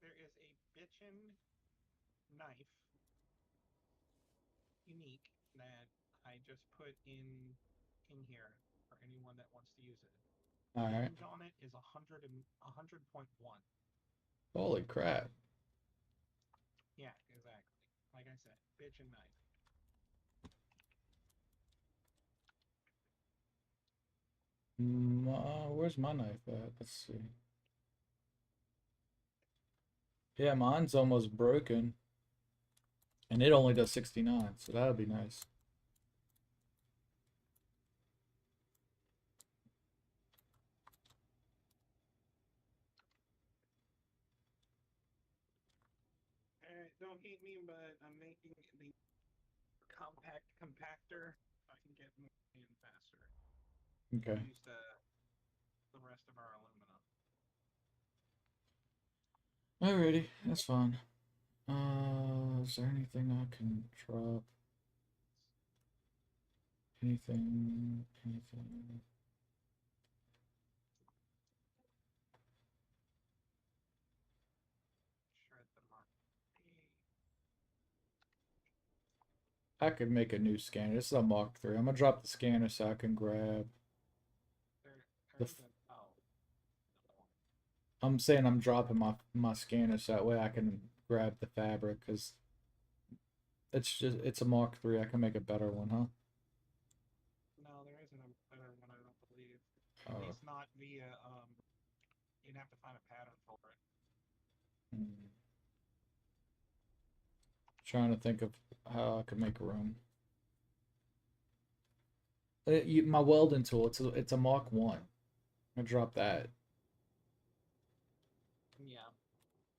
There is a bitchin' knife unique that I just put in here for anyone that wants to use it. All right. Range on it is 100.1. Holy crap! Yeah, exactly. Like I said, bitchin' knife. Where's my knife at? Let's see. Yeah, mine's almost broken, and it only does 69, so that'll be nice. Alright, don't hate me, but I'm making the compact compactor so I can get more in faster. Okay. Use the rest of our aluminum. Alrighty, that's fine. Is there anything I can drop? Anything? Anything? Shred the mark. I could make a new scanner. This is a Mark III. I'm gonna drop the scanner so I can grab There, the. there's a oh. I'm saying I'm dropping my scanner so that way I can grab the fabric because it's a Mark III. I can make a better one, huh? No, there isn't a better one, I don't believe. At least not via you'd have to find a pattern for it. Trying to think of how I could make room. My welding tool. It's a Mark One. I drop that. Yeah,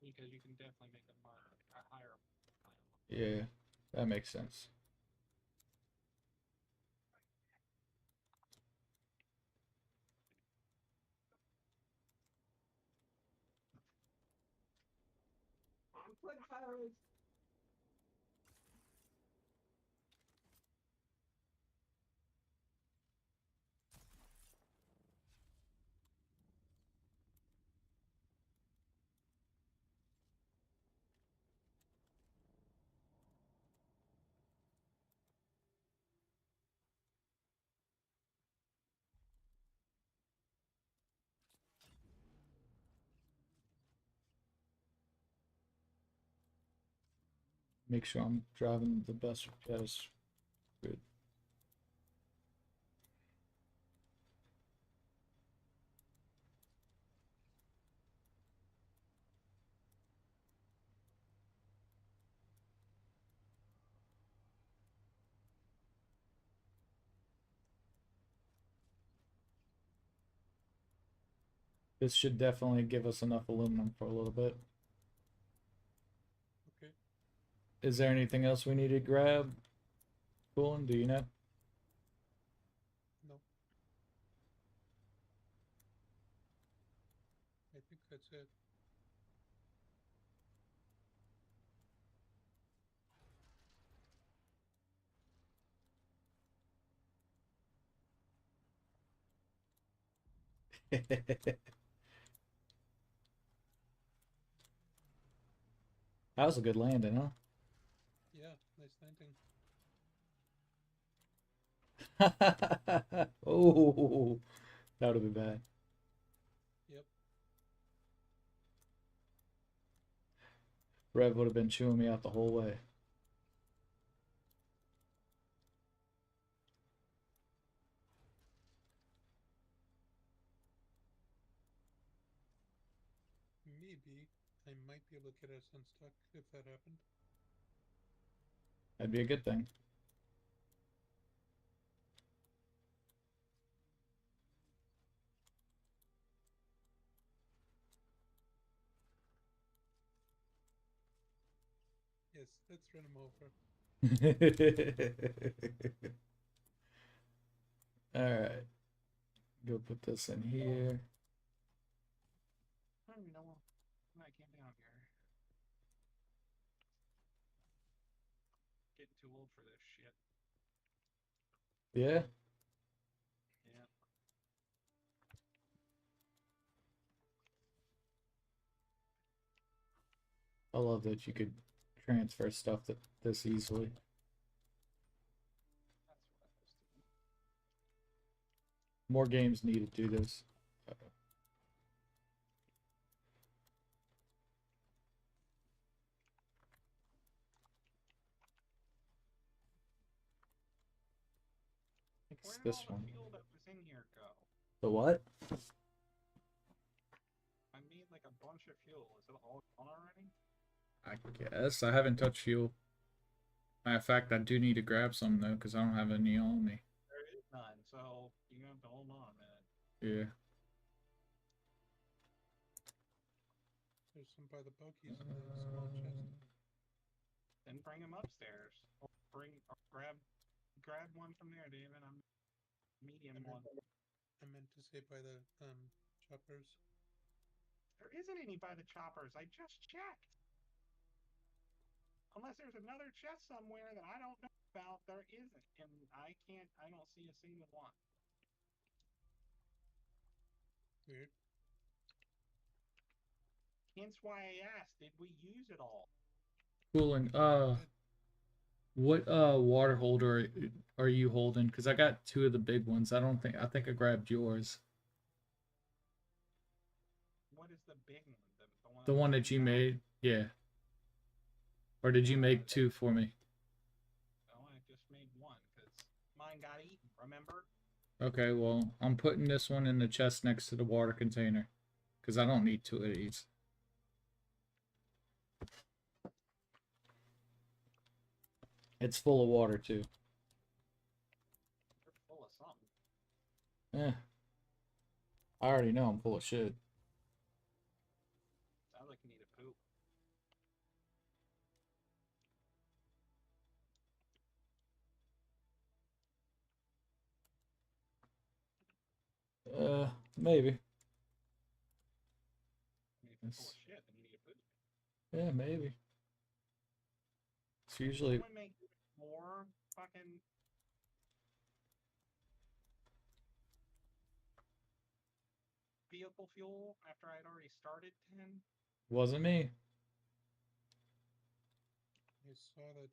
because you can definitely make a higher. Yeah, that makes sense. Make sure I'm driving the best. Yes, good. This should definitely give us enough aluminum for a little bit. Okay. Is there anything else we need to grab? Coolin, do you know? No. I think that's it. That was a good landing, huh? Yeah, nice landing. Oh, that would have been bad. Yep. Rev would have been chewing me out the whole way. Maybe I might be able to get us unstuck if that happened. That'd be a good thing. Yes, let's run him over. All right. Go put this in here. I don't even know when I came down here. Getting too old for this shit. Yeah. Yeah. I love that you could transfer stuff this easily. That's what I was doing. More games need to do this. Where It's did all this the one. fuel that was in here go? The what? I made like a bunch of fuel. Is it all gone already? I guess I haven't touched fuel. Matter of fact, I do need to grab some though, because I don't have any on me. There is none, so you have to hold on a minute. Yeah. There's some by the buggies in the small chest. Then bring them upstairs. Or grab one from there, David. I'm medium I one. meant, I meant to say by the choppers. There isn't any by the choppers. I just checked. Unless there's another chest somewhere that I don't know about, there isn't. And I don't see a single one. Weird. Hence why I asked, did we use it all? Cooling. What water holder are you holding? Because I got two of the big ones. I think I grabbed yours. What is the big one? The one The that one was that you inside? made. Yeah. Or did you make two for me? Oh, I just made one because mine got eaten, remember? Okay, well, I'm putting this one in the chest next to the water container. Because I don't need two of these. It's full of water too. You're full of something. Eh. I already know I'm full of shit. Sounds like you need a poop. Maybe. I mean, if you're full of shit, then you need a poop. Yeah, maybe. It's usually Someone make more fucking vehicle fuel after I'd already started 10? wasn't me. I saw that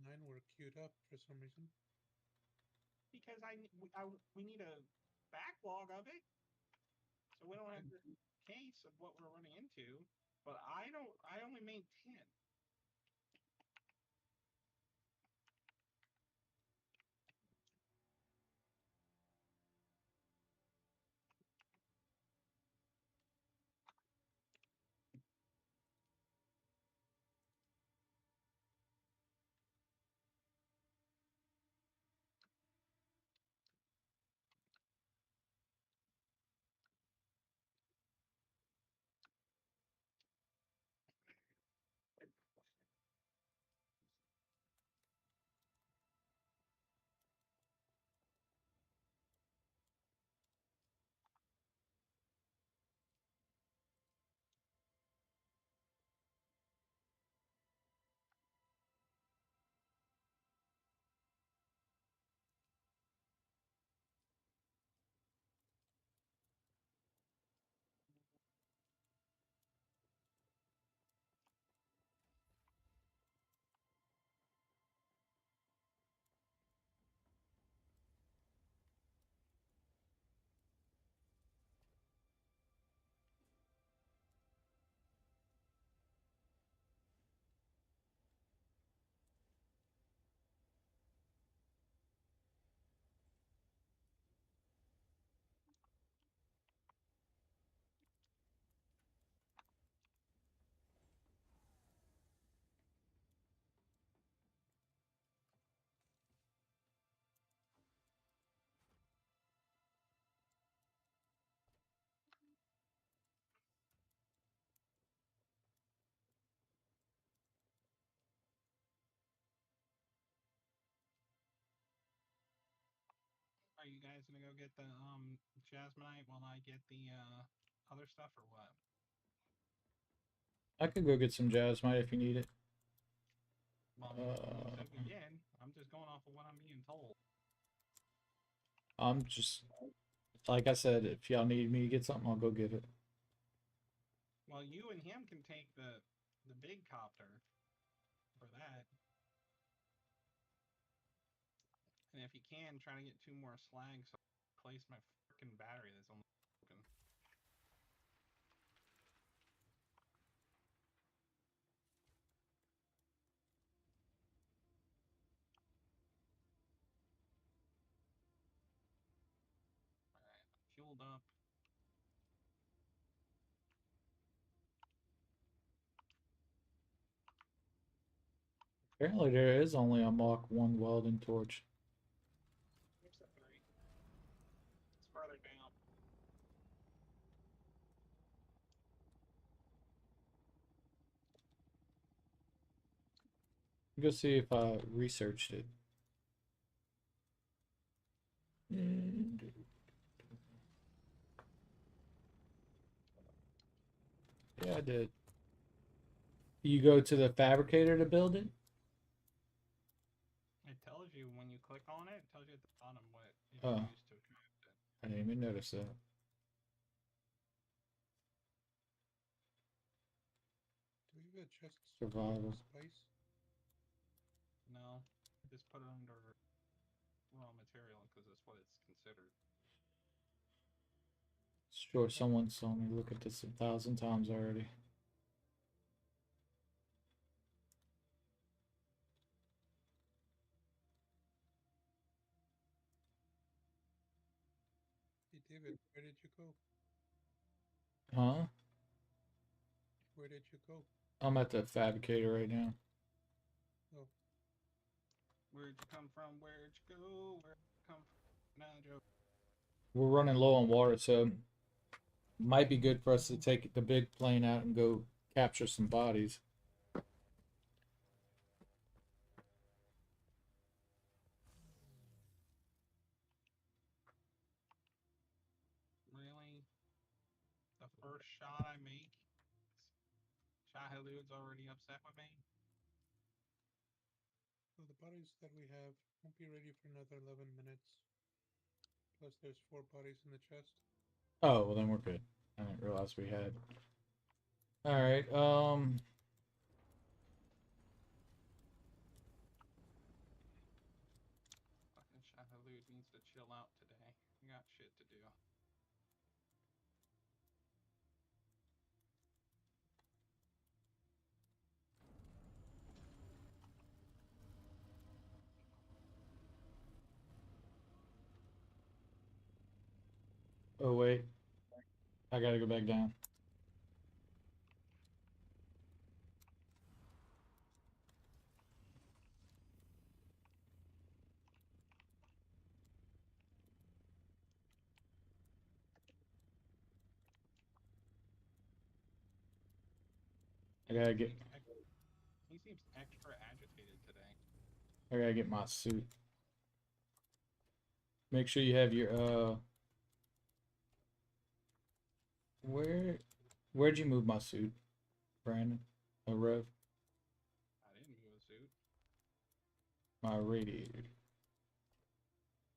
9 were queued up for some reason. Because we need a backlog of it. So we don't have the case of what we're running into. But I only made 10. guys gonna go get the jasmonite while I get the other stuff, or what? I could go get some jasmite if you need it. Well, so again, I'm just going off of what I'm being told. I'm just, like I said, if y'all need me to get something, I'll go get it. Well, you and him can take the big copter for that, and if you can, try to get 2 more slags so I can replace my freaking battery that's almost broken. All right, fueled up. Apparently, there is only a Mach 1 welding torch. Where's the 3? It's further down. Go see if I researched it. Yeah, I did. You go to the fabricator to build it? It tells you when you click on it. It tells you at the bottom what it Oh, used to craft it. I didn't even notice that. Do we have a chest Survival. spice? No, just put it under raw material because that's what it's considered. Sure, someone saw me look at this 1,000 times already. Hey David, where did you go? Huh? Where did you go? I'm at the fabricator right now. Oh, Where'd you come from? Where'd you go? Where'd you come from? Nah, Joe. We're running low on water, so might be good for us to take the big plane out and go capture some bodies. Really? The first shot I make, Shahilud's already upset with me. well, the bodies that we have won't be ready for another 11 minutes. Plus, there's 4 bodies in the chest. Oh, well then we're good. I didn't realize we had. All right. Fucking Shahilud needs to chill out today. We got shit to do. Oh wait, I gotta go back down. I gotta get. He seems extra agitated today. I gotta get my suit. Make sure you have your Where? Where'd you move my suit, Brandon? A Rev? I didn't move a suit. My radiator.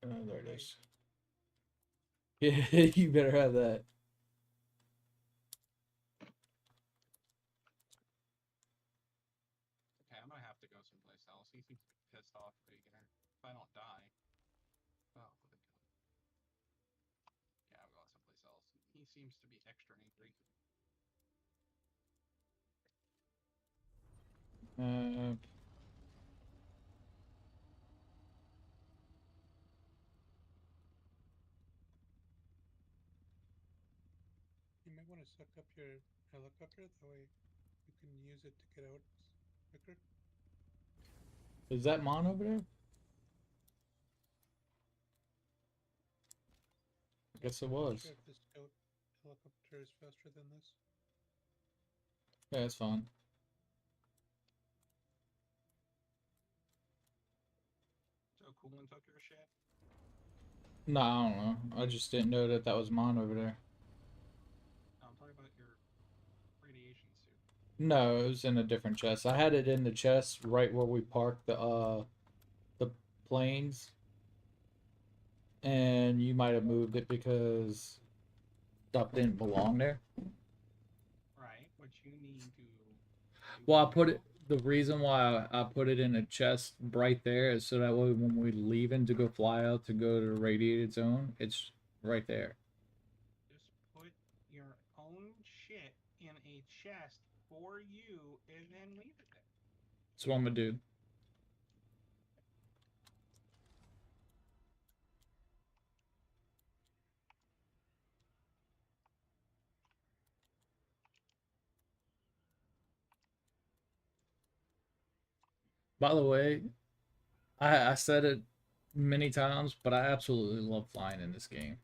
Oh, there it Right. is. Yeah, you better have that. Okay, I'm gonna have to go someplace else. He seems to be pissed off Rager. If I don't die. Oh, with a gun. Yeah, I'm going someplace else. He seems to be extra angry. Uh, You might want to suck up your helicopter. That way, you can use it to get out quicker. is that mine over there? I guess it I'm not was. sure if the scout helicopter is faster than this. Yeah, it's fine. So Coolin took your shit? No, I don't know. I just didn't know that that was mine over there. No, I'm talking about your radiation suit. No, it was in a different chest. I had it in the chest right where we parked the planes, and you might have moved it because stuff didn't belong there. Right, which you need to do Well, I put now. it. The reason why I put it in a chest right there is so that way when we're leaving to go fly out to go to the radiated zone, it's right there. Just put your own shit in a chest for you and then leave it there. That's what I'm gonna do. By the way, I said it many times, but I absolutely love flying in this game.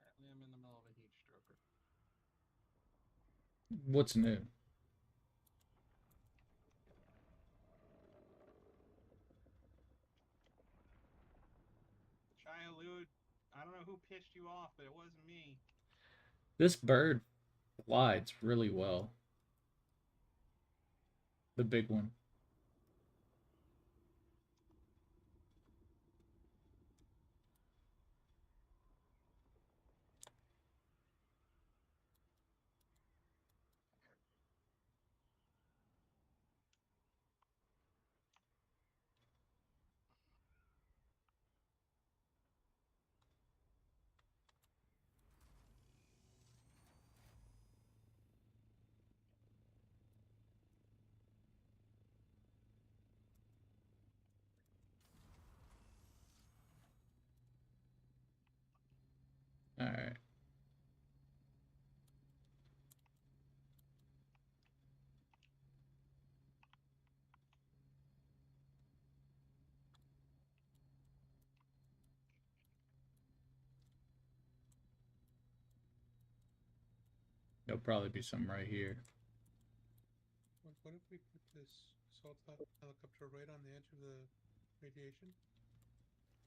Apparently, I'm in the middle of a heat stroker. What's new? Childhood, I don't know who pissed you off, but it wasn't me. This bird glides really well. The big one. All right. There'll probably be some right here. What if we put this assault helicopter right on the edge of the radiation?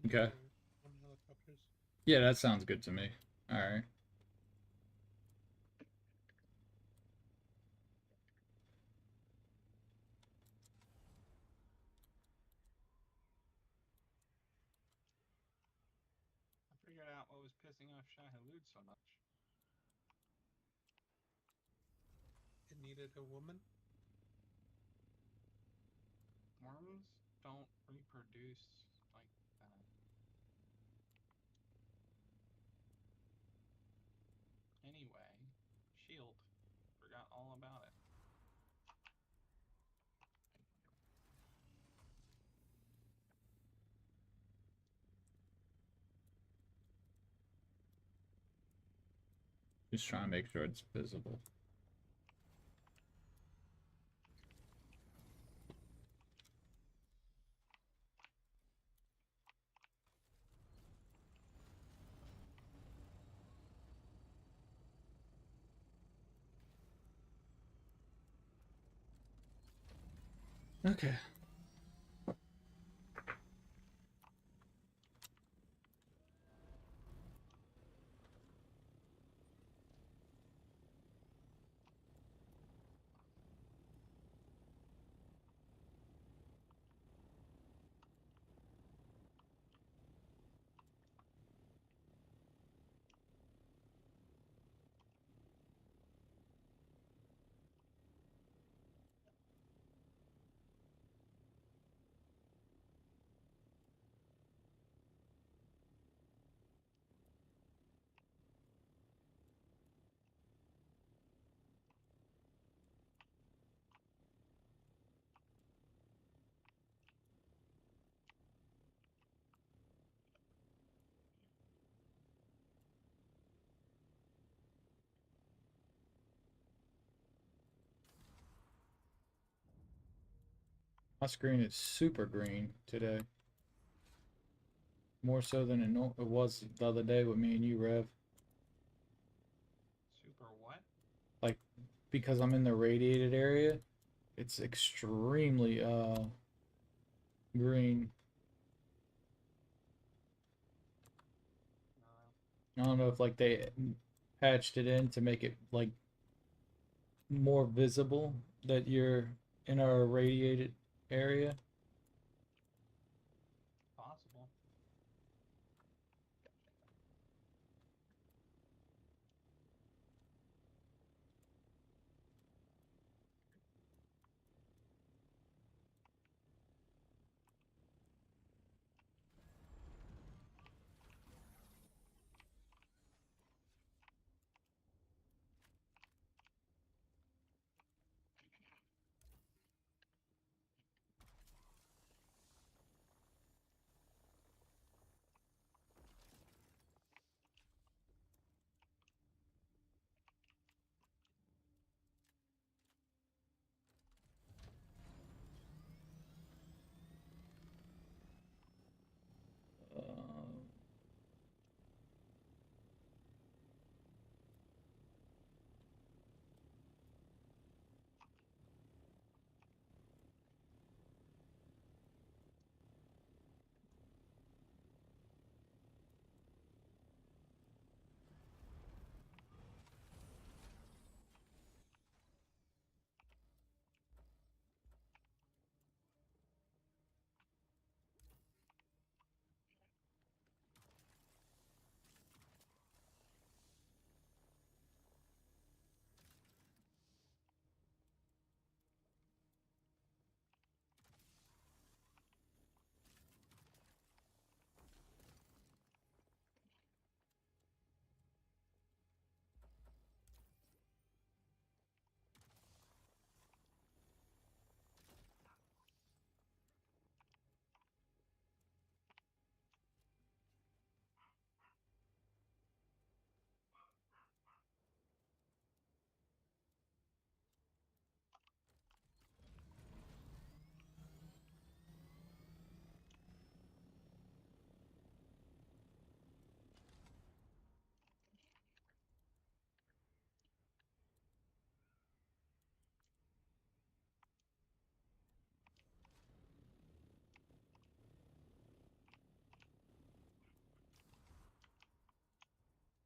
And the Okay. other one helicopters? Yeah, that sounds good to me. All right. I figured out what was pissing off Shahilud so much. It needed a woman? Worms don't reproduce like that. Anyway, Shield. Forgot all about it. Just trying to make sure it's visible. Okay. My screen is super green today. more so than it was the other day with me and you, Rev. Super what? Like, because I'm in the radiated area, it's extremely green. I don't know if like they patched it in to make it like more visible that you're in our radiated area. Possible. Uh,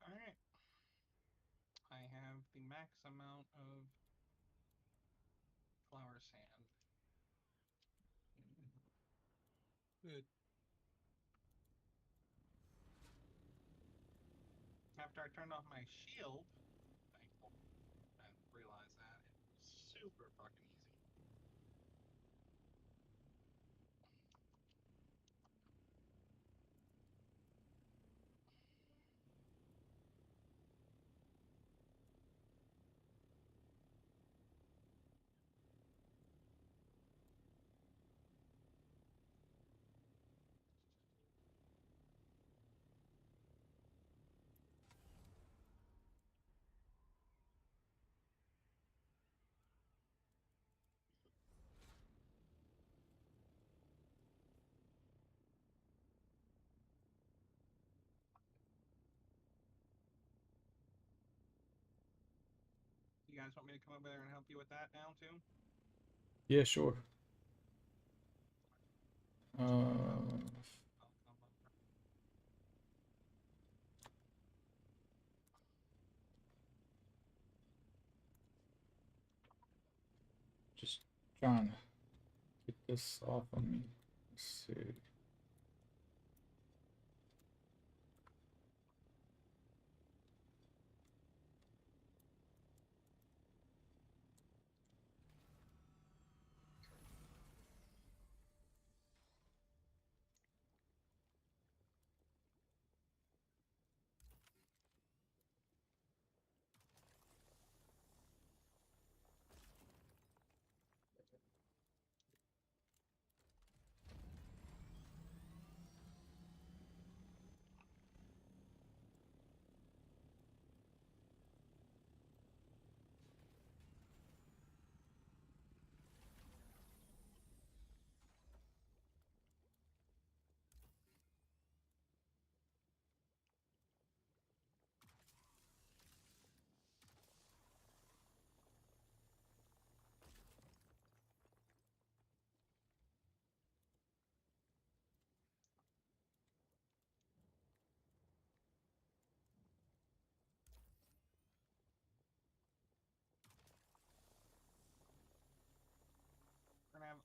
All right. I have the max amount of flower sand. Good. After I turned off my shield, thankful, I realized that it was super fucking easy. You guys want me to come over there and help you with that now too? yeah, sure. I'll come over. Just trying to get this off of me. Let's see.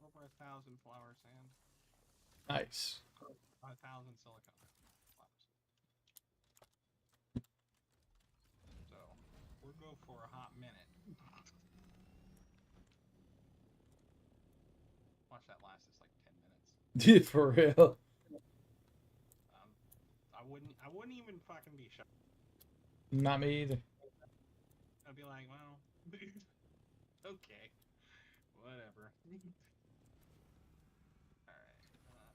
over 1,000 flower sand. Nice. 1,000 silicone flowers. So we'll go for a hot minute. Watch that last us like 10 minutes. For real. I wouldn't even fucking be shocked. Not me either. I'd be like, well, okay, whatever. All right, put this on.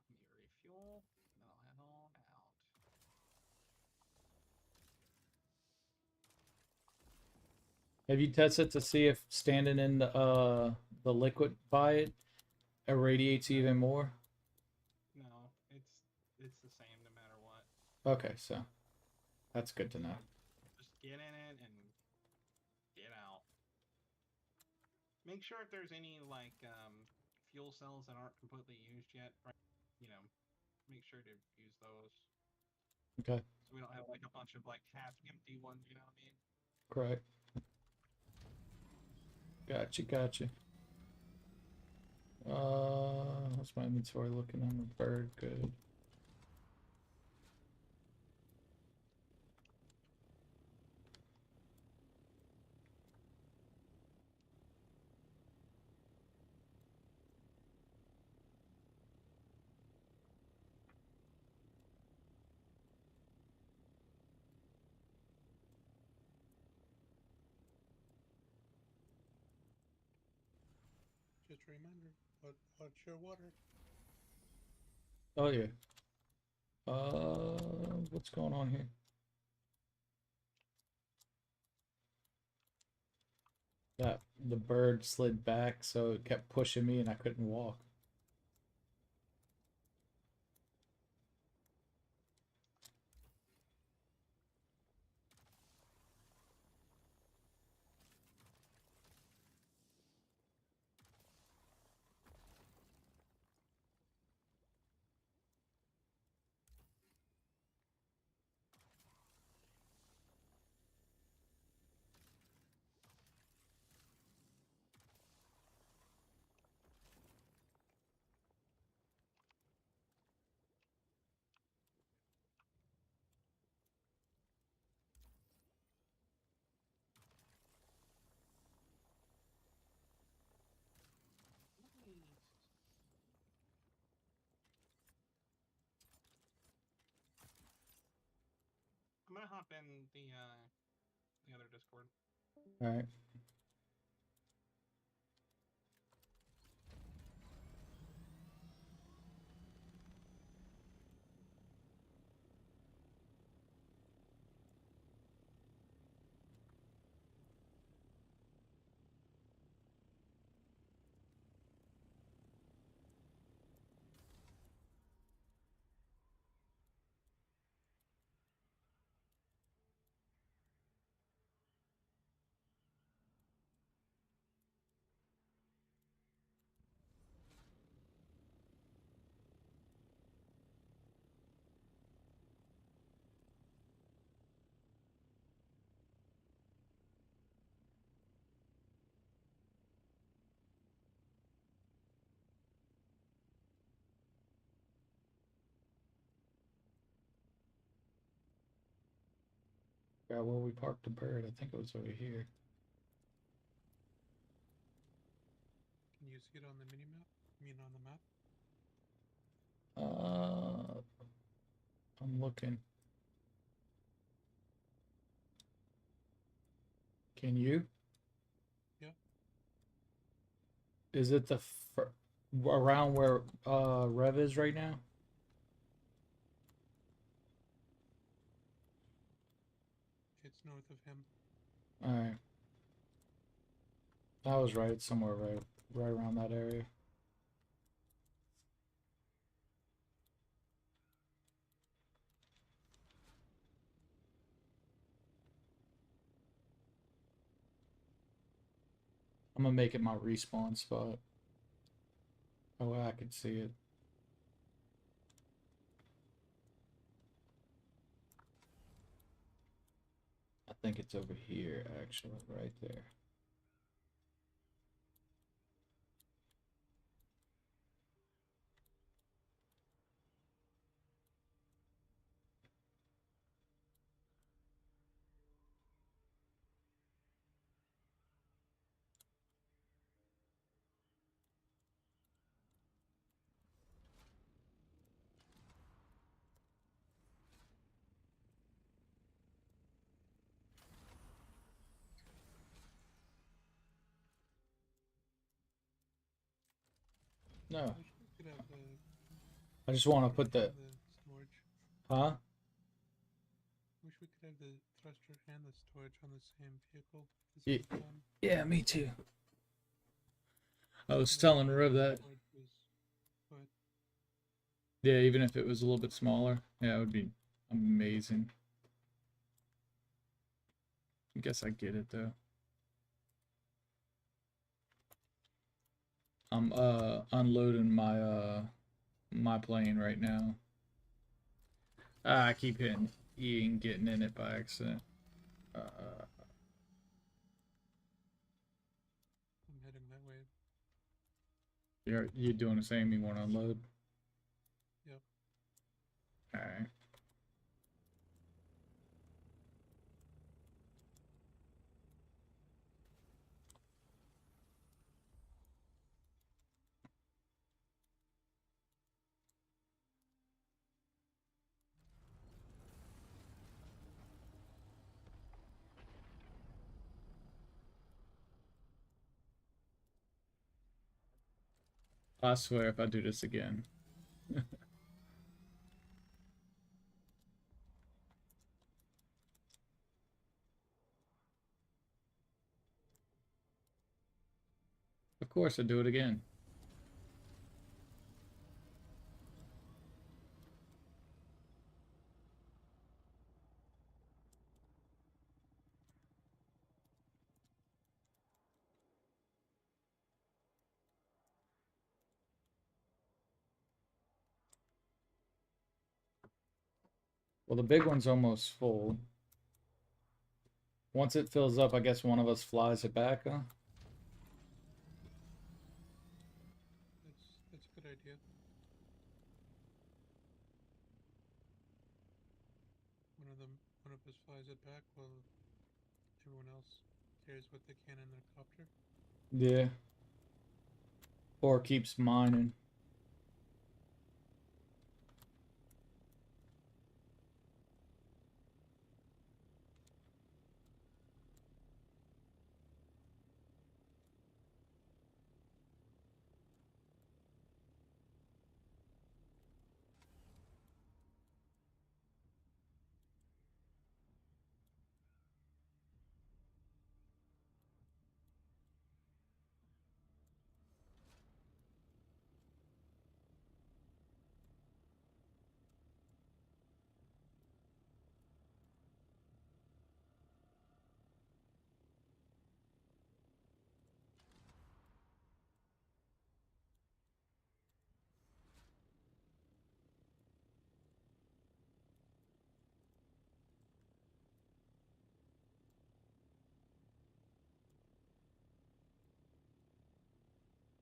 Let me refuel, and then I'll head on out. Have you tested to see if standing in the liquid by it irradiates even more? No, it's the same no matter what. Okay, so that's good to know. Just get in it and get out. Make sure if there's any like fuel cells that aren't completely used yet, you know, make sure to use those. Okay, So we don't have like a bunch of like half empty ones, you know what I mean? correct. Gotcha. What's my inventory looking on the bird? Good. Just a reminder, watch your water. Oh yeah. What's going on here? That the bird slid back, so it kept pushing me, and I couldn't walk. I'm gonna hop in the other Discord. All right. Yeah, where we parked the bird. I think it was over here. Can you see it on the mini map? I mean, on the map. I'm looking. Can you? Yeah. Is it the around where Rev is right now? It's north of him. All right. I was right. It's somewhere right around that area. I'm gonna make it my respawn spot. Oh, I can see it. I think it's over here, actually, right there. No, Wish we could have the I just want to thruster put the, and the storage. huh? Wish we could have the thruster and the storage on the same vehicle at the Yeah, same time. yeah, me too. I was But I telling think Riv the that. storage was, but Yeah, even if it was a little bit smaller, yeah, it would be amazing. I guess I get it though. I'm unloading my plane right now. I keep hitting E and getting in it by accident. I'm heading that way. You're doing the same. You want to unload? Yep. All right. I swear, if I do this again. Of course, I do it again. Well, the big one's almost full. Once it fills up, I guess one of us flies it back, huh? That's a good idea. One of us flies it back while everyone else carries what they can in their copter. Yeah. Or keeps mining.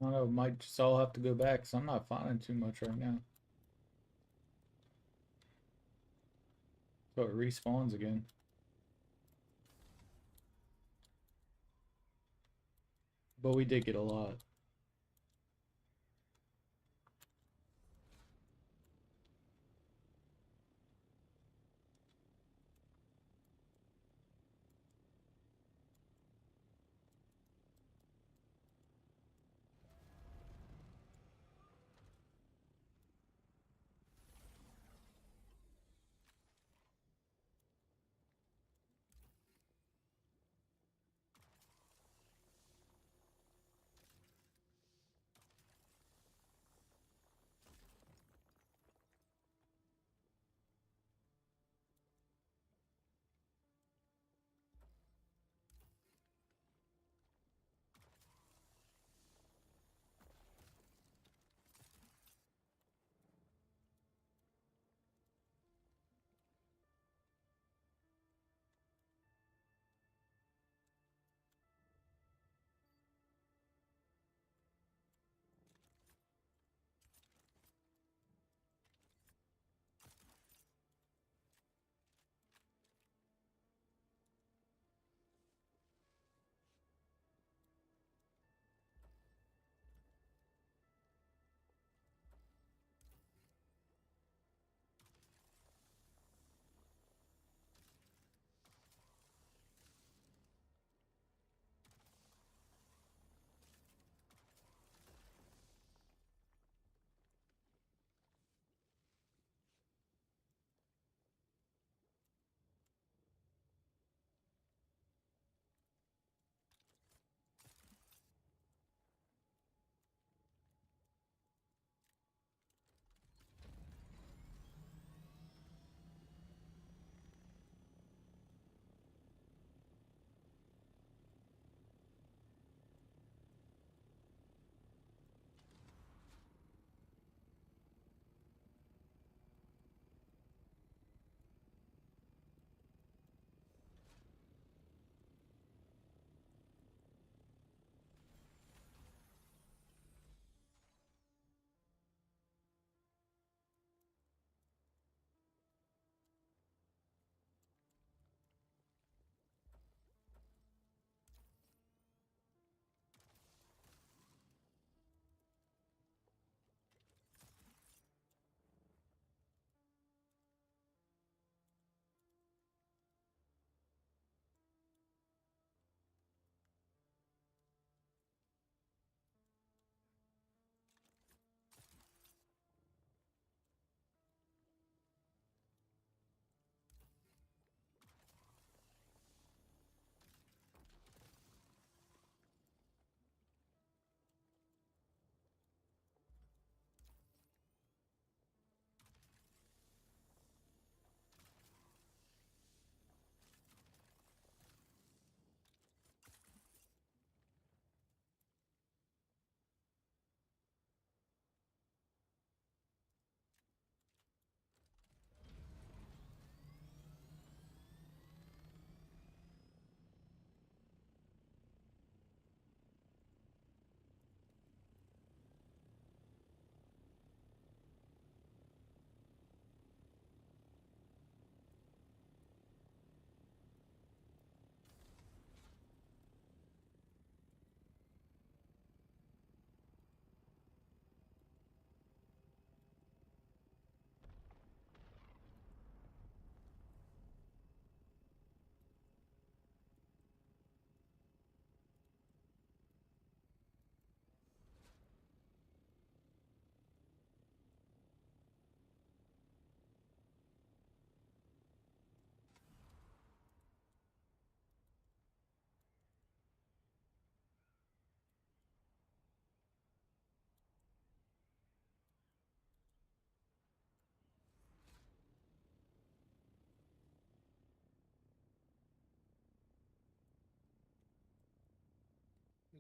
I don't know, might just all have to go back because I'm not finding too much right now. So it respawns again. But we did get a lot.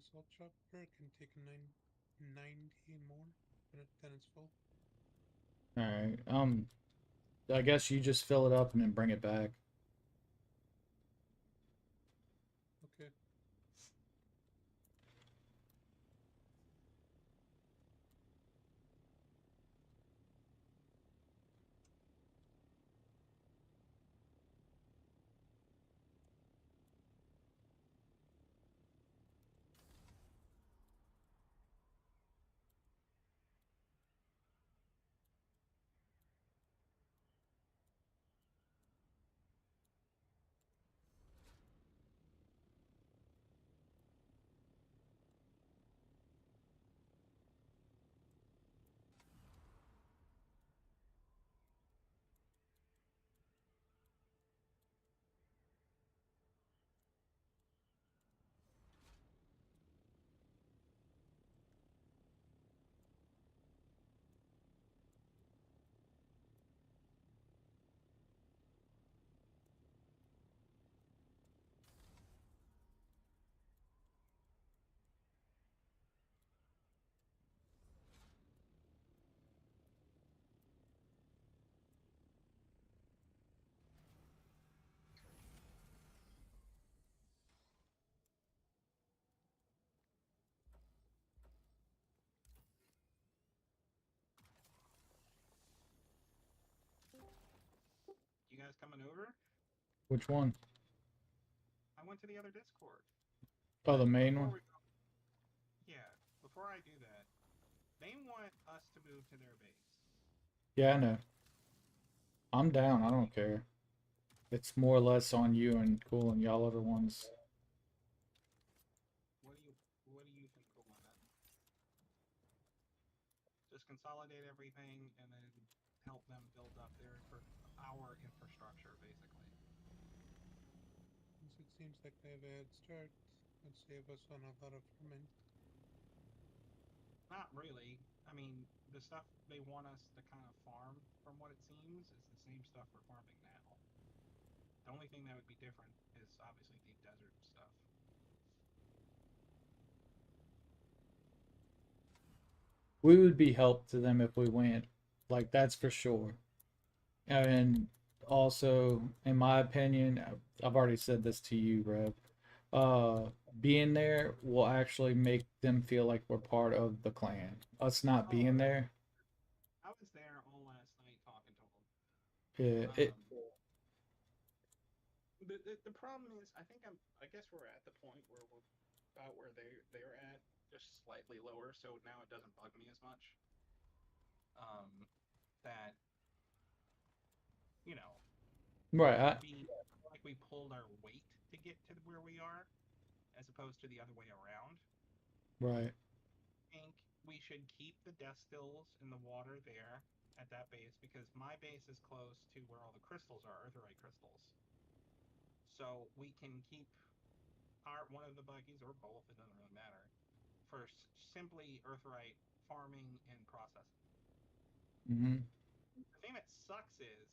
assault chopper can take 90 more than it's full. All right. I guess you just fill it up and then bring it back. Okay. You guys coming over? Which one? I went to the other Discord. Oh, But the main before one. we go, yeah, before I do that, they want us to move to their base. Yeah, I know. I'm down. I What do you don't care. It's more or less on you and cool and y'all are the ones. what do you what do you think will that? Just consolidate everything and then help them build up our infrastructure, basically. Since it seems like they have a head start and save us on a lot of farming. Not really. I mean, the stuff they want us to kind of farm, from what it seems, is the same stuff we're farming now. The only thing that would be different is obviously the desert stuff. We would be help to them if we went. Like that's for sure. And also, in my opinion, I've already said this to you, Rev. Uh, Being there will actually make them feel like we're part of the clan. Us not Oh, being there, I was there all last night talking to them. it The problem is, I guess we're at the point where we're about where they're at, just slightly lower. So now it doesn't bug me as much. That you know right. it would be like we pulled our weight to get to where we are, as opposed to the other way around. Right. I think we should keep the death stills in the water there at that base because my base is close to where all the crystals are, eartherite crystals. So we can keep our one of the buggies or both, it doesn't really matter, for simply eartherite farming and processing. Mm-hmm. The thing that sucks is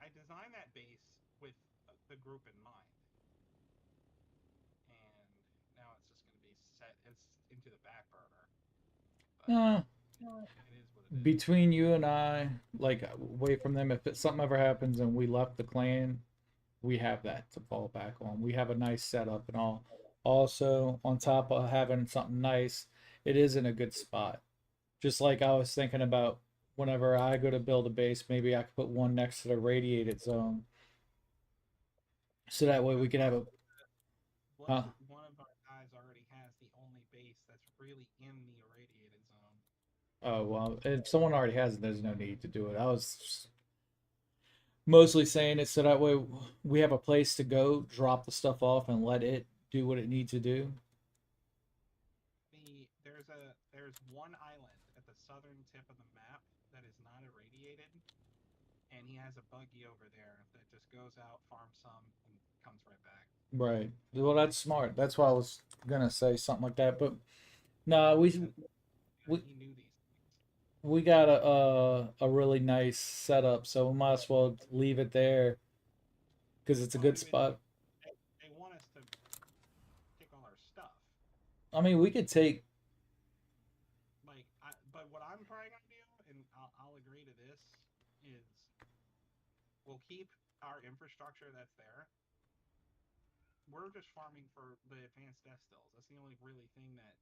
I designed that base with the group in mind, and now it's just going to be set it's into the back burner. But Uh, it is what it is. Between you and I, like away from them, if something ever happens and we left the clan, we have that to fall back on. We have a nice setup and all. Also, on top of having something nice, it is in a good spot. Just like I was thinking about whenever I go to build a base, maybe I could put one next to the radiated zone. So that way we But can have a. Uh, one of our guys already has the only base that's really in the irradiated zone. oh, well, if someone already has it, there's no need to do it. I was mostly saying it so that way we have a place to go, drop the stuff off, and let it do what it needs to do. There's one island at the southern tip of the map that is not irradiated, and he has a buggy over there that just goes out, farms some, and comes right back. Right. Well, that's smart. That's why I was gonna say something like that, but nah, He said we he knew these things. we got a really nice setup, so we might as well leave it there because it's a Well, good spot. they want us to take all our stuff. I mean, we could take. But what I'm probably gonna do, and I'll agree to this, is we'll keep our infrastructure that's there. We're just farming for the advanced death stills. That's the only really thing that,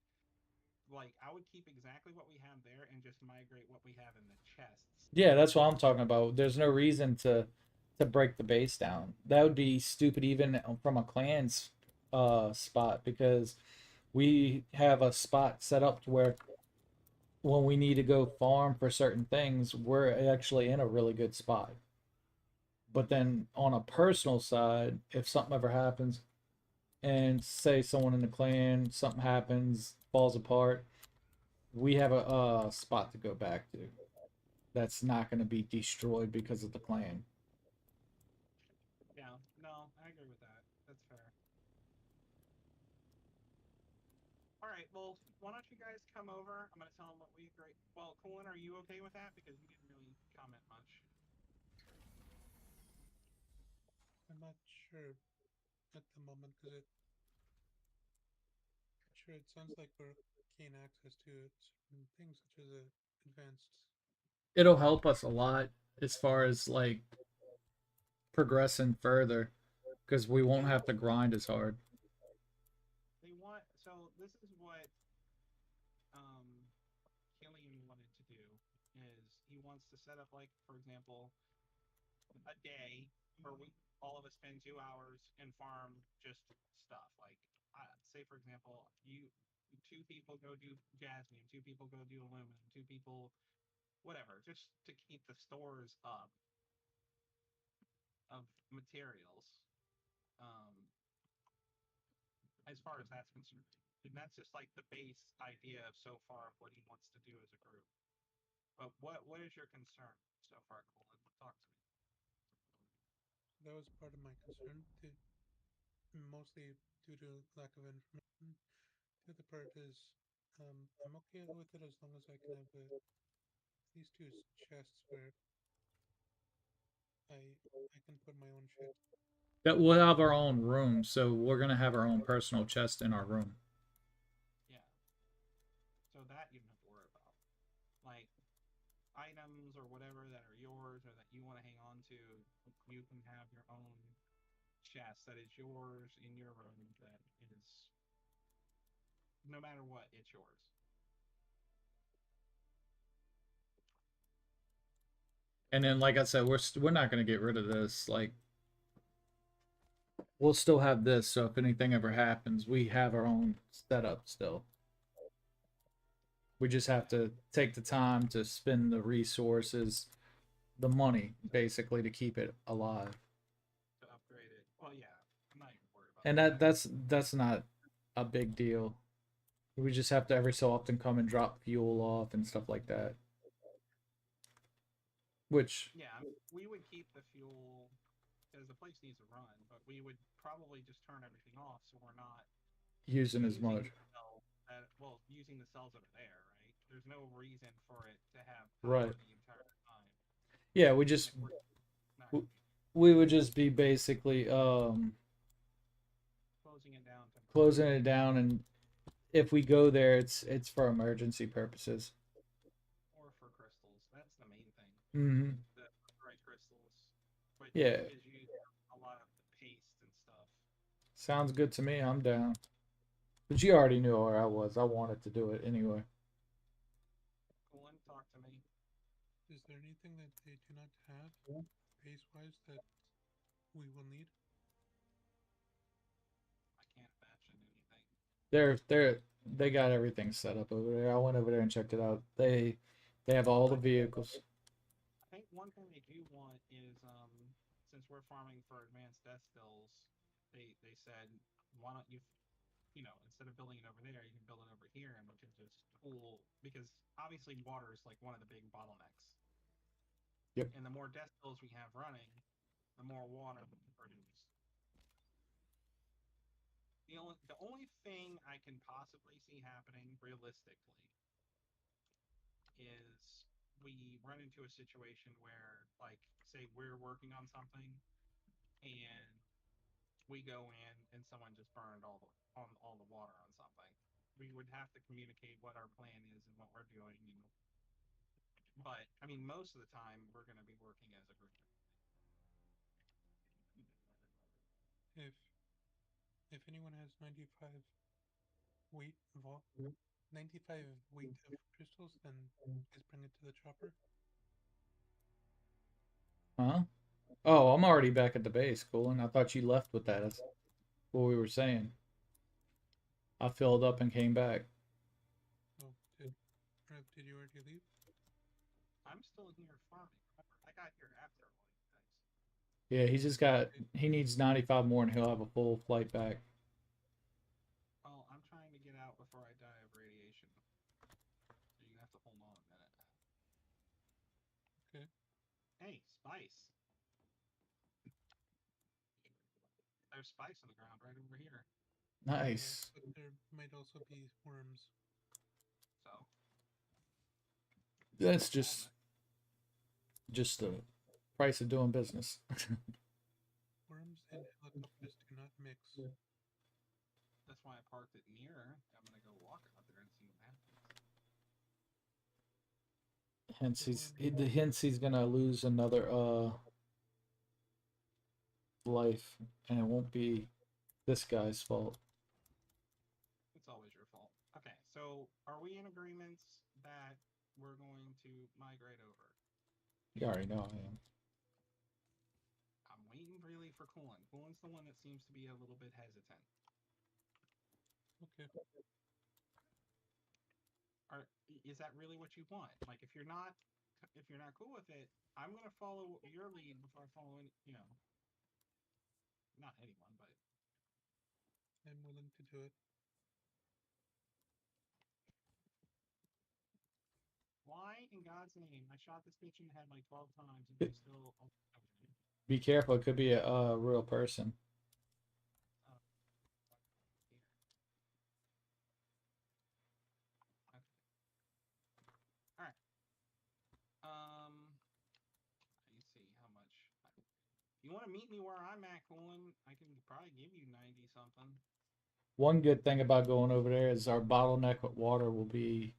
like, I would keep exactly what we have there and just migrate what we have in the chests Yeah, that's what over. I'm talking about. There's no reason to break the base down. That would be stupid even from a clan's spot because we have a spot set up to where when we need to go farm for certain things, we're actually in a really good spot. But then on a personal side, if something ever happens, and say someone in the clan, something happens, falls apart, we have a spot to go back to. That's not going to be destroyed because of the clan. Yeah, no, I agree with that. That's fair. All right, well, why don't you guys come over? I'm gonna tell them what we agree. Well, Colin, are you okay with that? Because you didn't really comment much. I'm not sure at the moment because it sounds like we're gain access to certain things such as advanced. It'll help us a lot as far as like progressing further because we won't They have to grind as hard. they want so this is what Killian wanted to do is he wants to set up like for example a day where we all of us spend 2 hours and farm just stuff like say for example you two people go do jasmine, two people go do aluminum, two people whatever, just to keep the stores up of materials. Um, as far as that's concerned, and that's just like the base idea of so far of what he wants to do as a group. But what is your concern so far, Colin? Talk to me. So that was part of my concern, mostly due to lack of information. The other part is I'm okay with it as long as I can have these two chests where I can put my own shit. That we'll have our own room, so we're gonna have our own personal chest in our room. Yeah, so that you don't have to worry about. Like items or whatever that are yours or that you want to hang on to, you can have your own chest that is yours in your room that is no matter what, it's yours. And then, like I said, we're not gonna get rid of this. Like we'll still have this, so if anything ever happens, we have our own setup still. We just have Yeah, to take the time to spend the resources, the money, to, basically, to keep it alive. to upgrade it. Well, yeah, I'm not even worried about And that. that's not a big deal. We just have to every so often come and drop fuel off and stuff like that. Which Yeah, we would keep the fuel because the place needs to run, but we would probably just turn everything off so we're not using as using much. the cell using the cells that are there, right? There's no reason for it to have Right. power the entire time, Yeah, we even just if we're not going to be we would just be basically closing it down closing temporarily. it down, and if we go there it's for emergency purposes. Or for crystals. That's the main thing. Hmm. The right crystals, which Yeah, is used a lot of the paste and stuff. sounds good to me. I'm down. But you already knew where I was. I wanted to do it anyway. Colin, talk to me. Is there anything that they do not have base wise that we will need? I can't imagine anything. They got everything set up over there. I went over there and checked it out. They have all the I vehicles. I think one thing they do want is since we're farming for advanced death stills, they said why don't instead of building it over there, you can build it over here and we can just pool because obviously water is like one of the big bottlenecks. Yep. And the more death stills we have running, the more water we can produce. The only thing I can possibly see happening realistically is we run into a situation where like say we're working on something and we go in and someone just burned all the water on something. we would have to communicate what our plan is and what we're doing. But I mean, most of the time we're going to be working as a group. If if anyone has 95 weight of 95 weight of crystals, then please bring it to the chopper. Huh? Oh, I'm already back at the base, Colin. I thought you left with that. That's what we were saying. I filled up and came back. Oh, did you already leave? I'm still here farming. Remember, I got here after all you guys. Yeah, he needs 95 more and he'll have a full flight back. Well, I'm trying to get out before I die of radiation. So you're gonna have to hold on a minute. Okay. Hey, spice. There's spice on the ground right over here. Yeah, Nice. but there might also be worms. So That's hold on. just the price of doing business. Worms and helicopters do not mix. That's why I parked it near. I'm gonna go walk out there and see what happens. The worm. Hence he's gonna lose another life, and it won't be this guy's fault. It's always your fault. Okay, so are we in agreements that we're going to migrate over? You already know I am. I'm waiting really for Coolin. Coolin's the one that seems to be a little bit hesitant. Okay. Are, is that really what you want? Like, if you're not cool with it, I'm gonna follow your lead before I follow any, not anyone, but I'm willing to do it. why in God's name? I shot this bitch in the head like 12 times and you still. Be careful. It could be a real person. Uh, okay. All right. Let me see how much. If you want to meet me where I'm at, Colin, I can probably give you 90 something. One good thing about going over there is our bottleneck with water will be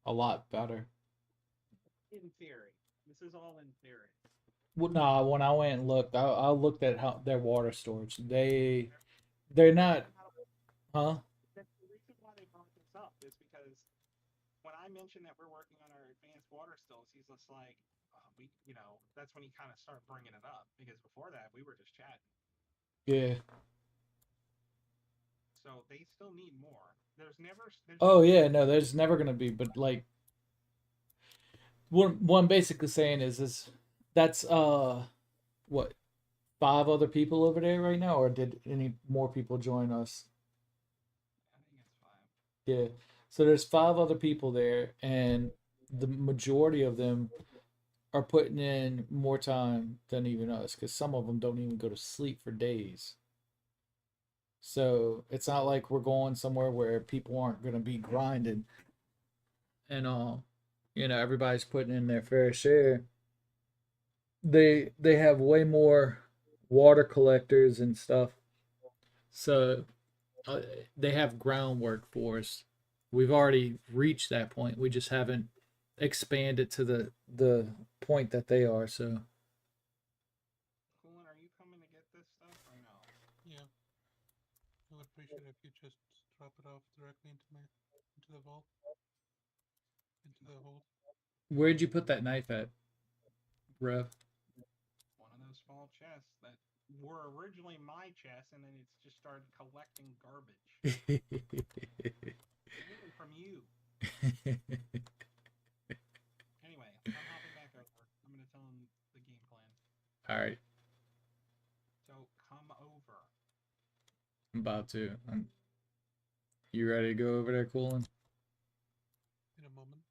a lot better. In theory, this is all in theory. Well, nah, when I went and looked, I looked at how their water storage. They're not, huh? That's the reason why they brought this up is because when I mentioned that we're working on our advanced water stills, he's just like, that's when he kind of started bringing it up because before that we were just chatting. Yeah. So they still need more. There's Oh never yeah, been. no, there's never gonna be, but like what I'm basically saying is that's what, five other people over there right now, or did any more people join us? I think it's 5. Yeah. So there's five other people there, and the majority of them are putting in more time than even us, because some of them don't even go to sleep for days. So it's not like we're going somewhere where people aren't going to be grinding and everybody's putting in their fair share. They have way more water collectors and stuff, so uh, they have groundwork for us. We've already reached that point. We just haven't expanded to the point that they are. So Colin, are you coming to get this stuff or no? Yeah. I would appreciate if you just drop it off directly into the vault, into the hold. where'd you put that knife at, Rev? One of those small chests that were originally my chest, and then it's just started collecting garbage, mainly from you. Anyway, I'm hopping back over. I'm gonna tell him the game plan. All right, So come over. I'm about to. You ready to go over there, Coolin? In a moment.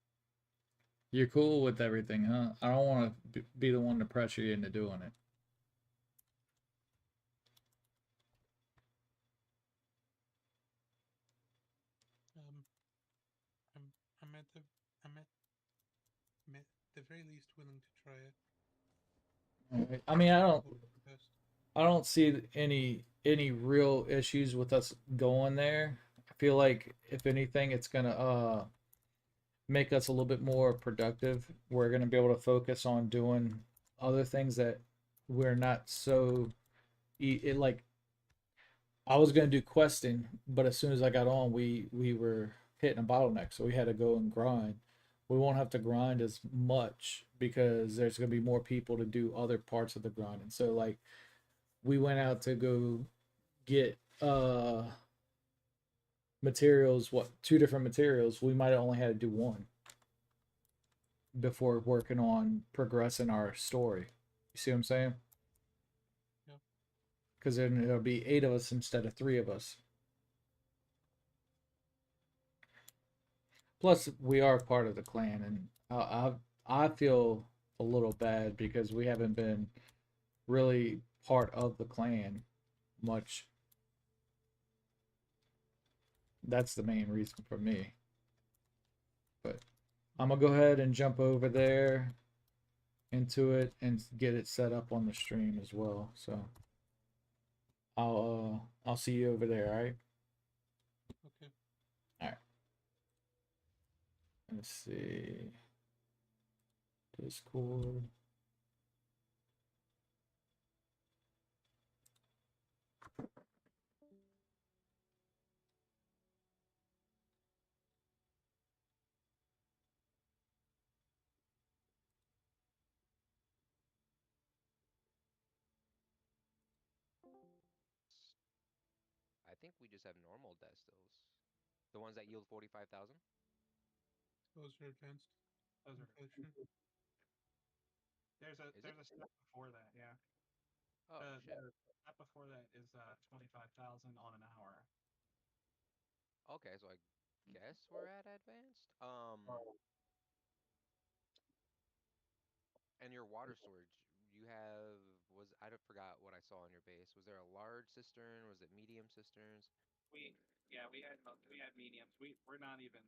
You're cool with everything, huh? I don't want to be the one to pressure you into doing it. Um, I'm I'm at the I'm at the very least willing to try it. All right. I mean, I don't. Hope for the best. I don't see any real issues with us going there. feel like if anything, it's gonna make us a little bit more productive. We're gonna be able to focus on doing other things that we're not so like I was gonna do questing, but as soon as I got on, we were hitting a bottleneck, so we had to go and grind. We won't have to grind as much because there's gonna be more people to do other parts of the grinding. So like we went out to go get materials, what two different materials. We might have only had to do one before working on progressing our story. You see what I'm saying? Yeah. Because then there'll be eight of us instead of three of us. Plus, we are part of the clan, and I feel a little bad because we haven't been really part of the clan much. That's the main reason for me. But I'm gonna go ahead and jump over there into it and get it set up on the stream as well. So I'll see you over there. All right. Okay. All right. Let's see. Discord. I think we just have normal destills. The ones that yield 45,000? Those are advanced Those are. inflation. Is it? There's a step before that. Yeah. Oh, shit. The step before that is 25,000 on an hour. Okay, so I guess we're at advanced. And your water storage, you have was I don't forgot what I saw on your base. Was there a large cistern? Was it medium cisterns? We we had mediums. We're not even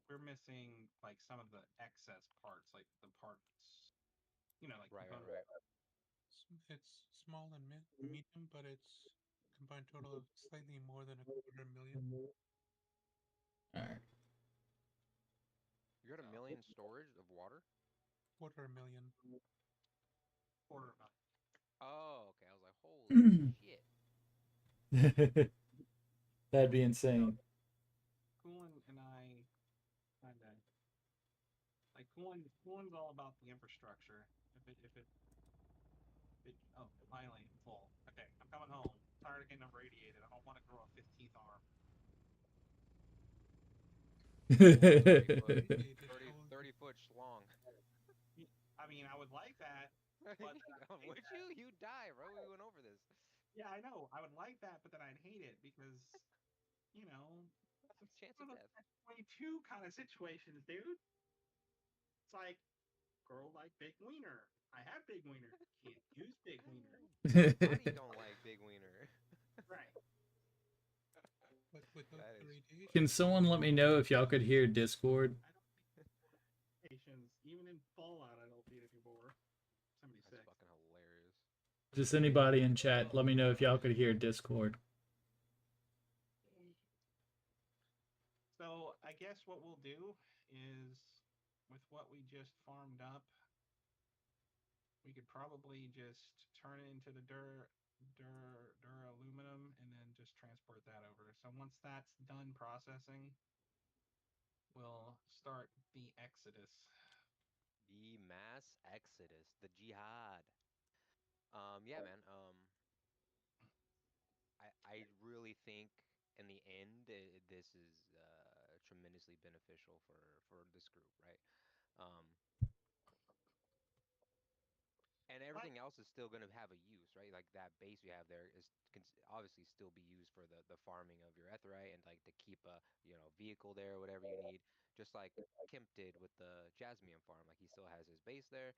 we're missing like some of the excess parts, like the parts, like Right, right, components. right. It's small and medium, but it's combined total of slightly more than a quarter million. All right. You got a So million storage of water? Quarter million. quarter of a Oh, okay. I was like, holy shit. That'd be so insane. Coolin and I kind of like Coolin's all about the infrastructure. If it oh finally I'm full. Okay, I'm coming home. I'm tired of getting radiated. I don't want to grow a 15th arm. Or 30 foot, Radiated. 30, How 30 foot schlong. I mean, I would like that, but then I hate Would that. you? You die, bro. We went over this. Yeah, I know. I would like that, but then I'd hate it because you know it's Chance one of of those death. 22 kind of situations, dude. It's like girl like big wiener. I have big wiener. Can't use big wiener. Your body don't like big wiener. Right. but without That the is Can radiation, fucking someone let me know if y'all could hear Discord? I don't need patience. Even in Fallout, I don't need any more. that's 76. fucking hilarious. Just anybody in chat, let me know if y'all could hear Discord. So I guess what we'll do is, with what we just farmed up, we could probably just turn it into the aluminum and then just transport that over. So once that's done processing, we'll start the exodus. The mass exodus, the jihad. Yeah, man. I really think in the end this is tremendously beneficial for this group, right? Um, and But everything else is still going to have a use, right? Like that base you have there is can obviously still be used for the farming of your etherite and like to keep a vehicle there, whatever you need. Just like Kemp did with the jasmium farm, like he still has his base there,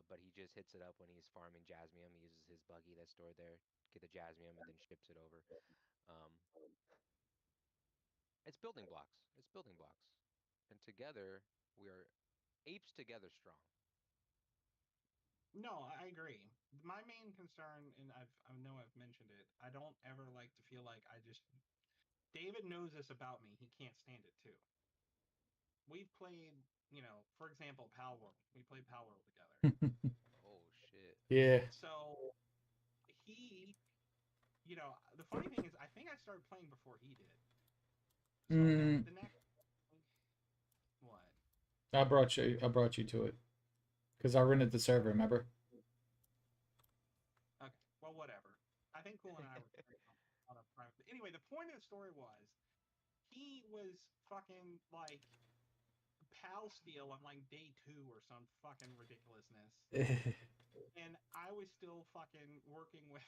but he just hits it up when he's farming jasmium. He uses his buggy that's stored there, get the jasmium, and then ships it over. Um, it's building blocks. It's building blocks, and together we are apes together strong. no, I agree. My main concern, and I know I've mentioned it, I don't ever like to feel like I just David knows this about me. He can't stand it too. We've played, for example, Pal World. We played Pal World together. Oh shit. Yeah. So he, the funny thing is, I think I started playing before he did. So Mm, the next what? I brought you to it because I rented the server. Remember? Okay, well, whatever. I think Cool and I were playing on a private. Anyway, the point of the story was he was fucking like pal steal on like day two or some fucking ridiculousness, and I was still fucking working with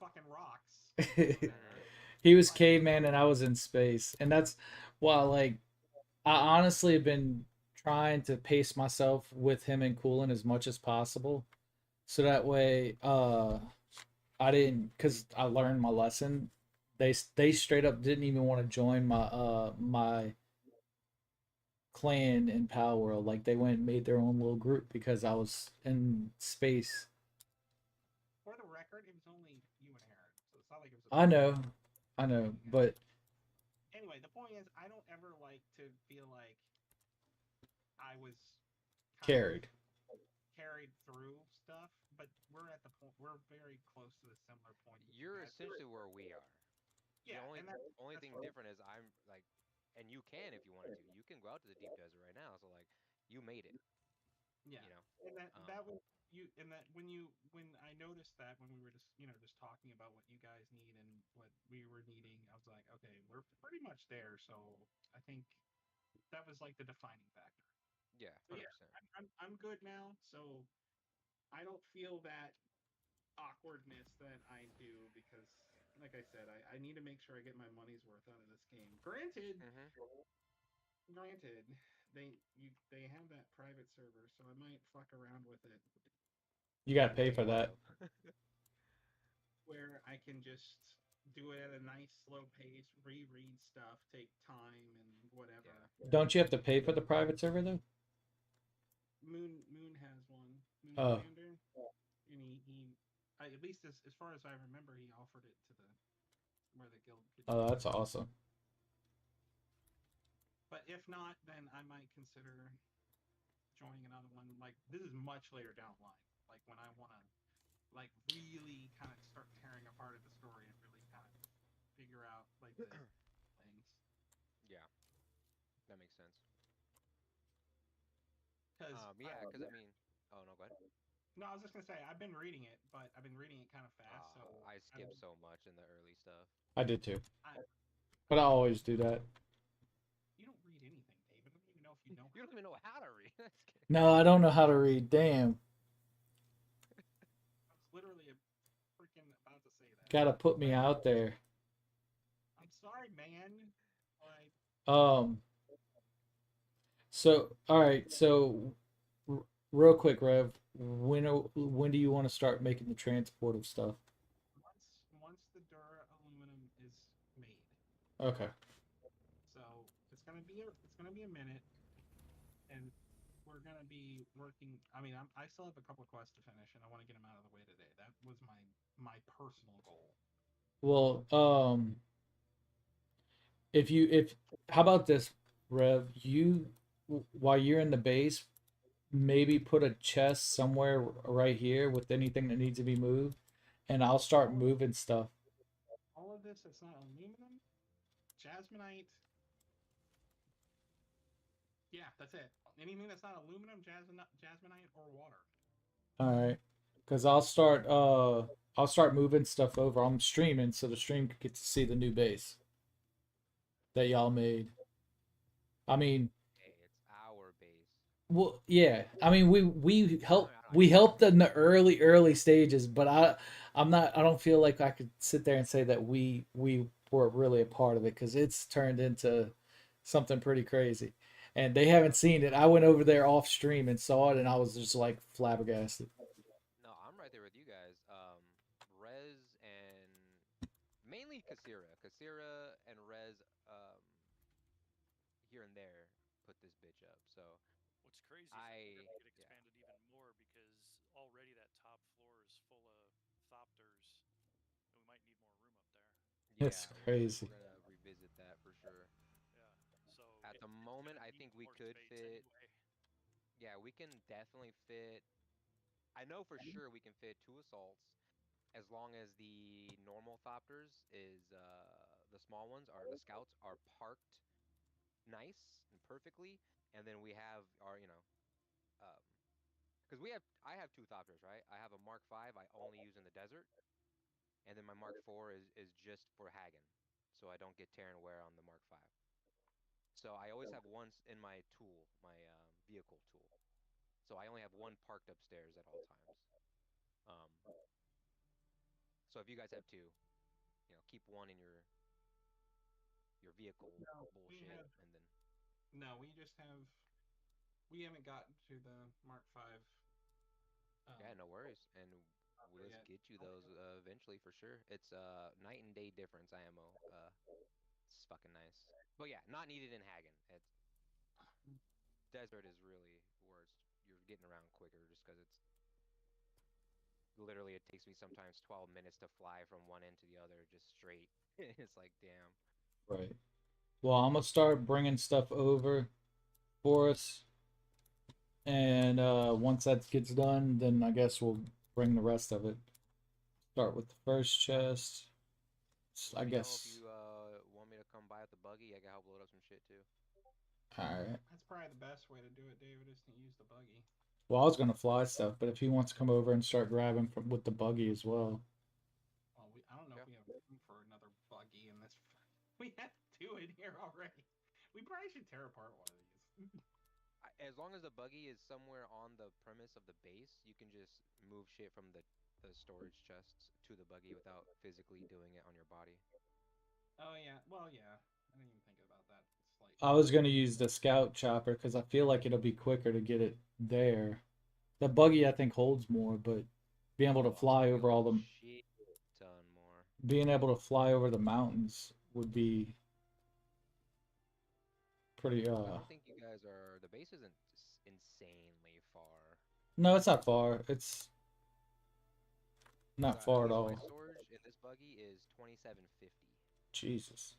fucking rocks over Mhm. there. He was Like, caveman and I was in space, and that's why like I honestly have been trying to pace myself with him and Coolin as much as possible, so that way I didn't because I learned my lesson. They straight up didn't even want to join my clan in Power World. Like they went and made their own little group because I was in space. for the record, it was only you and Aaron, so it's not like it was a I big know, I know, thing. but Anyway, the point is, I don't ever like to feel like I was kind of carried. carried through stuff, but we're at the point, we're very close to the similar point that you You're guys are. essentially where we are. The Yeah, only and only that's thing fine. different is I'm like, and you can if you wanted to. You can go out to the deep desert right now. So like, you made it. Yeah, You know. and Um. that was you, and that when I noticed that when we were just talking about what you guys need and what we were needing, I was like, okay, we're pretty much there. So I think that was like the defining factor. Yeah. So Hundred yeah, percent. I'm good now. So I don't feel that awkwardness that I do because, like I said, I need to make sure I get my money's worth out of this game. Mhm. Granted, they have that private server, so I might fuck around with it You gotta Yeah. pay You for might that. have. where I can just do it at a nice slow pace, reread stuff, take time and Yeah. whatever. Don't you have to pay for the private server though? Moon has one, Moon Oh, Commander, and at least as far as I remember, he offered it to the where the guild could oh, use that's it. awesome. But if not, then I might consider joining another one. Like this is much later down the line. Like when I want to like really kind of start tearing apart at the story and really kind of figure out like the things. Yeah. That makes sense. Because Yeah. Because I mean. Oh no. Go ahead. no, I was just gonna say I've been reading it, but I've been reading it kind of fast, so I I skipped don't. so much in the early stuff. I did too, I but I always do that. you don't read anything, David. I don't even know if you know You how don't to even read. know how to read. No, I don't know how to read. Damn, I was literally freaking about to say that. gotta put me But out there. I'm sorry, man. Like Um, so all right, so real quick, Rev, when do you want to start making the transport of stuff? once the Dura aluminum is made, Okay. so it's gonna be a minute, and we're gonna be working. I mean, I still have a couple of quests to finish, and I want to get them out of the way today. That was my personal goal. Well, if how about this, Rev? While you're in the base, maybe put a chest somewhere right here with anything that needs to be moved, and I'll start All of moving stuff. all of this that's not aluminum, jasmonite. Yeah, that's it. Anything that's not aluminum, jasmonite, or water. All right, because I'll start moving stuff over. I'm streaming, so the stream could get to see the new base that y'all made. I mean, Hey, it's our base. well, yeah. I mean, I we get it. helped in the early stages, but I'm not. I don't feel like I could sit there and say that we were really a part of it because it's turned into something pretty crazy, and they haven't seen it. I went over there off stream and saw it, and I was just like flabbergasted. No, I'm right there with you guys. Rez and mainly Kasira. Kasira and Rez, here and there put this bitch up. So What's crazy is we I, need to get yeah, expanded even more because already that top floor is full of thopters, and we might need more room up there. yeah, It's crazy. we're gonna think we more could space fit. anyway. Yeah, we can definitely fit. I know for sure we can fit two assaults as long as the normal thopters is the small ones are the scouts are parked nice and perfectly, and then we have our um because I have two thopters, right? I have a Mark V I only use in the desert, and then my Mark IV is just for Hagen, so I don't get tear and wear on the Mark V. So I always have one in my tool, my vehicle tool. So I only have one parked upstairs at all times. Um, so if you guys have two, keep one in your vehicle No, we bullshit, have and then no. We just have. We haven't gotten to the Mark V yeah, um, no worries, and we'll just yet. get you those eventually for sure. It's night and day difference IMO. It's fucking nice. But yeah, not needed in Hagen. It's desert is really where you're getting around quicker just because it's literally it takes me sometimes 12 minutes to fly from one end to the other just straight. It's like damn. Right. Well, I'm gonna start bringing stuff over for us, and once that gets done, then I guess we'll bring the rest of it. Start with the first chest. Let I me know if guess. you want me to come by with the buggy. I can help load up some shit too. All right. That's probably the best way to do it, David, is to use the buggy. Well, I was gonna fly stuff, but if he wants to come over and start grabbing from with the buggy as well. Well, I don't know Okay. if we have room for another buggy in this. We have two in here already. We probably should tear apart one of these. As long as the buggy is somewhere on the premise of the base, you can just move shit from the storage chests to the buggy without physically doing it on your body. Oh yeah, well yeah. I didn't even think about that I slightly. was gonna use the scout chopper because I feel like it'll be quicker to get it there. The buggy I think holds more, but being able to Oh, fly buggy over all holds a the shit ton more. being able to fly over the mountains would be pretty I don't think you guys are. The base isn't insanely far. no, it's not far. It's Because not at far at least my all. storage in this buggy is 2750, Jesus.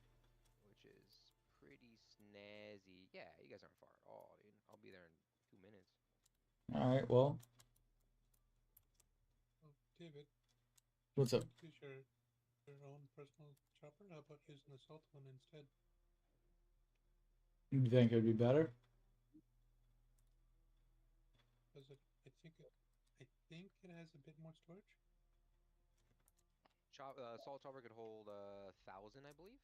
which is pretty snazzy. Yeah, you guys aren't far at all, dude. I'll be there in 2 minutes. All right, well, Oh, David, if you what's up? can't use your own personal chopper, how about using the salt one instead? You think it'd be better? Because I think it has a bit more storage. Salt Chopper could hold 1,000, I believe.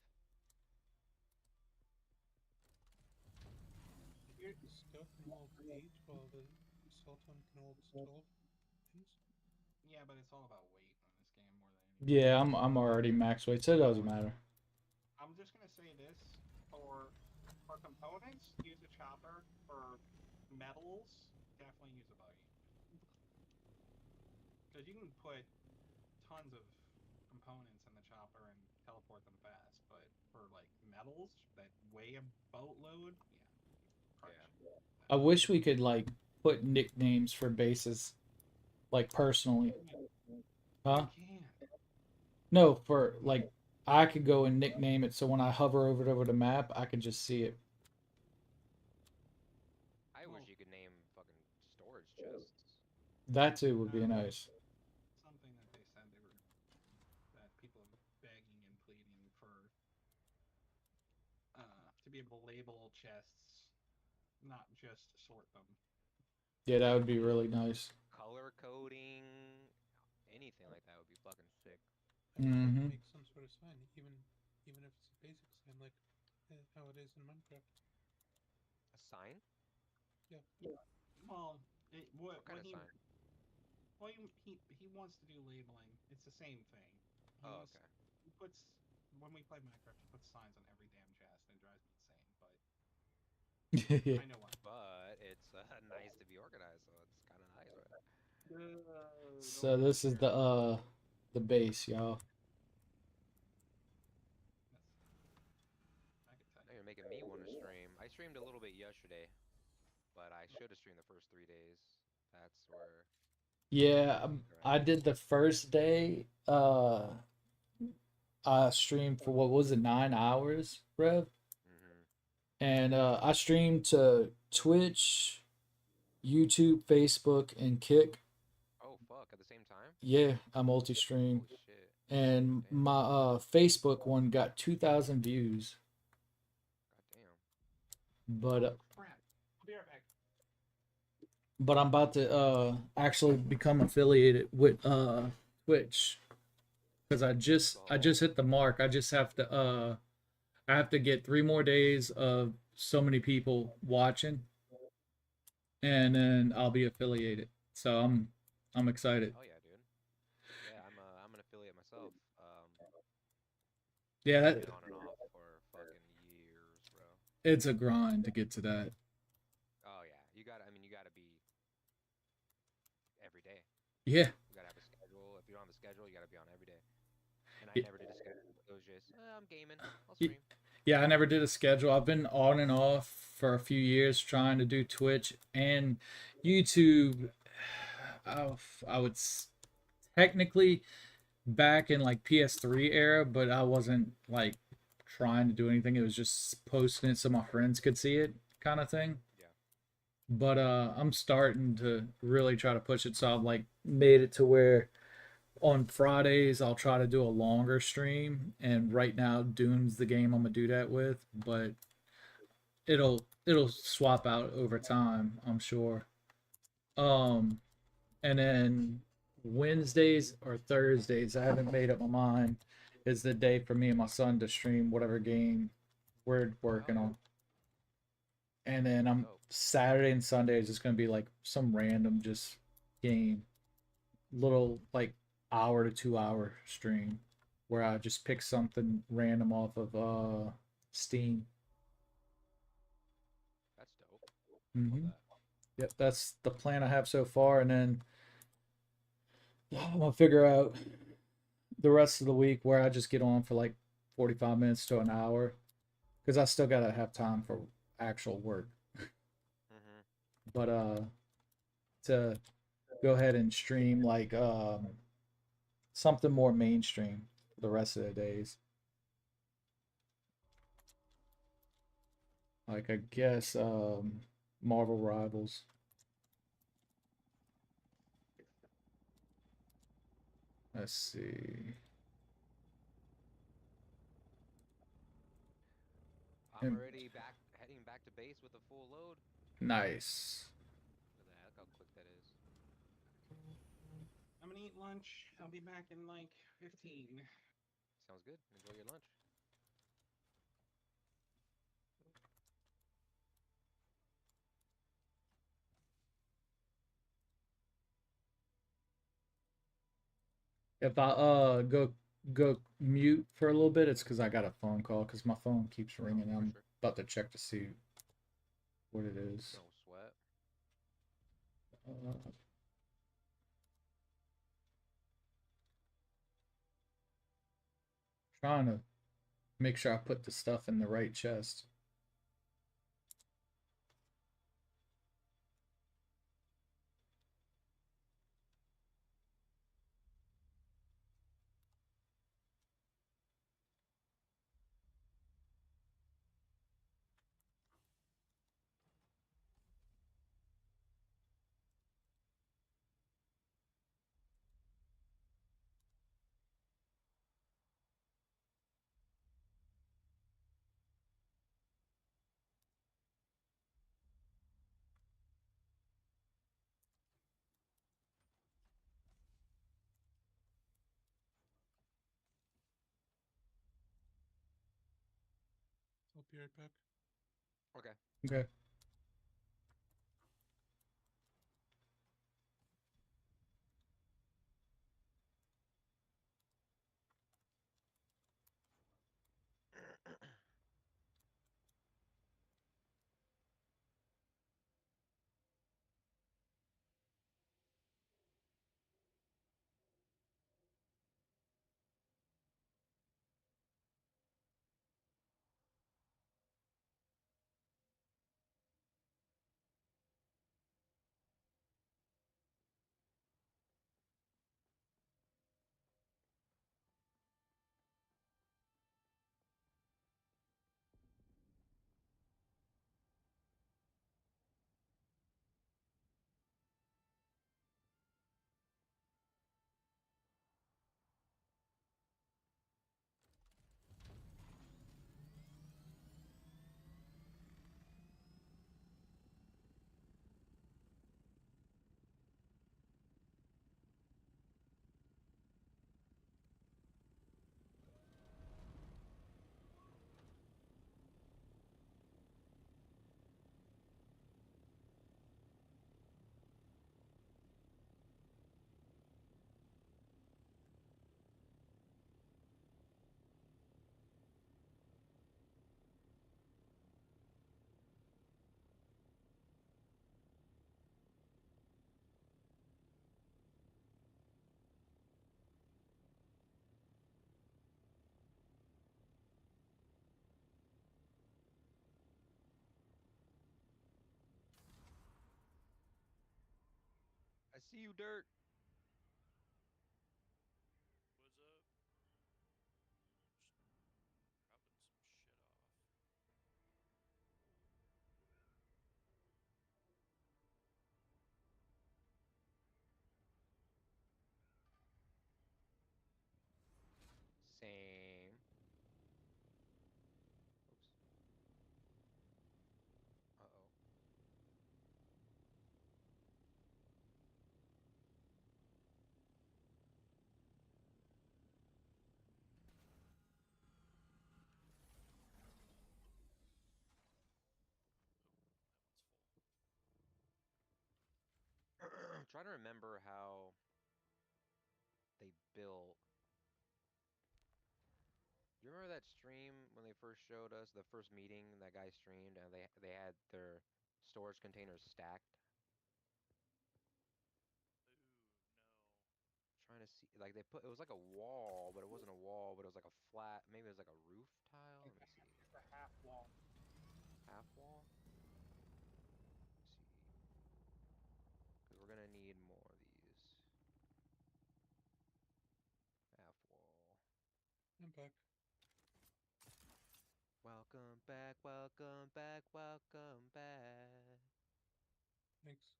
I think the scout can hold 8, while the salt one can hold 12 things. Yeah, but it's all about weight in this game more than anything. Yeah, I'm already max weight, so it doesn't matter. I'm just gonna say this for components, use a chopper. For metals, definitely use a buggy. Because you can put tons of components in the chopper and teleport them fast. But for like metals that weigh a boatload, yeah, you probably Yeah. should. I wish we could like put nicknames for bases, like personally. You Huh? can. No, for like I could go and nickname it so when I hover over the map, I could just see it. I wish Well, you could name fucking storage chests. That too would be uh, nice. something that they said that people are begging and pleading for to be able to label chests, not just sort them. Yeah, that would be really nice. Color coding, anything like that would be fucking sick. I wish they could Mm-hmm. make some sort of sign, even if it's a basic sign, like how it is in Minecraft. A sign? Yeah, Well, What kind of sign? he wants to do labeling. It's the same thing. He Oh, wants okay. he puts when we play Minecraft, he puts signs on every damn chest, and it drives me insane. But I know why. But it's nice to be organized, so it's kind of nice, right? So Don't this is compare. the base, y'all. That's, I could tell Now you. you're making me want to stream. I streamed a little bit yesterday, but I should have streamed the first 3 days. That's where I Yeah, need to be I grinding. did the first day. I streamed for what was it, 9 hours, Rev? Mm-hmm. And I stream to Twitch, YouTube, Facebook, and Kick. Oh fuck! At the same time? Yeah, I multi-stream. Oh shit! And Damn. my Facebook one got 2,000 views. God damn. But Oh crap! I'll be right back. I'm about to actually become affiliated with Twitch because I Oh. just hit the mark. I just have to I have to get 3 more days of so many people watching, and then I'll be affiliated. So I'm excited. Hell yeah, dude. Yeah, I'm an affiliate myself. Yeah, I've that, been on and off for fucking years, bro. it's a grind to get to that. Oh yeah, you got. to I mean, you got to be every day. Yeah. You got to have a schedule. If you don't have a schedule, you got to be on every day. And I Y- never did a schedule. It was just, I'm gaming. I'll y- stream. Yeah, I never did a schedule. I've been on and off for a few years trying to do Twitch and YouTube. I, I would technically back in like PS3 era, but I wasn't like trying to do anything. It was just posting it so my friends could see it, kind of thing. Yeah. But I'm starting to really try to push it, so I've like made it to where on Fridays I'll try to do a longer stream. And right now, Dune's the game I'm gonna do that with, but it'll swap out over time, I'm sure. Um, and then Wednesdays or Thursdays, I haven't made up my mind, is the day for me and my son to stream whatever game we're Oh working yeah. on. And then That's I'm dope. Saturday and Sunday is just gonna be like some random just game, little like hour to 2 hour stream where I just pick something random off of Steam. That's dope. Love Mm-hmm. that. Yep, that's the plan I have so far, and then I'm gonna figure out the rest of the week where I just get on for like 45 minutes to an hour because I still gotta have time for actual work. Mhm. But to go ahead and stream like something more mainstream for the rest of the days. Like I guess Marvel Rivals. Let's see. I'm And already back, heading back to base with a full load. nice. Look at that. Look how quick that is. I'm gonna eat lunch. I'll be back in like 15. Sounds good. Enjoy your lunch. If I go mute for a little bit, it's because I got a phone call because my phone keeps Oh, ringing. for I'm sure. about to check to see what it is. No sweat. Uh, trying to make sure I put the stuff in the right chest. I'll be right back. Okay. Okay. See you, dirt. What's up? Just dropping some shit off. Same. Oops. Uh-oh. Oh, that one's full. Trying to remember how they built. You remember that stream when they first showed us the first meeting that guy streamed and they had their storage containers stacked? Ooh, no. Trying to see, like they put, it was like a wall, but it wasn't a wall, but it was like a flat, maybe it was like a roof tile. Let me see. It's a half wall. Half wall? Let's see. Because we're gonna need more of these. Half wall. I'm back. Welcome back, welcome back, welcome back. Thanks.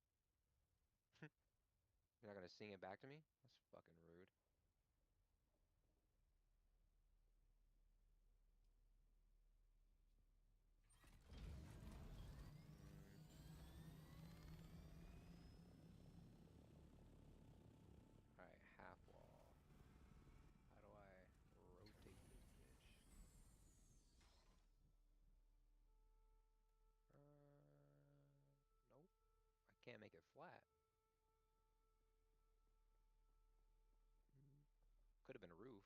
You're not gonna sing it back to me? That's fucking rude. Mm, alright, half wall. How do I rotate this bitch? Nope. I can't make it flat. Could have been a roof.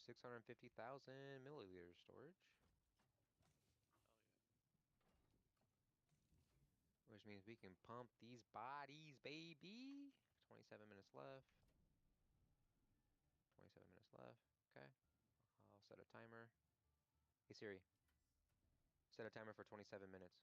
650,000 milliliters storage, Hell yeah. which means we can pump these bodies, baby. 27 minutes left. 27 minutes left. Okay. I'll set a timer. Hey Siri, set a timer for 27 minutes.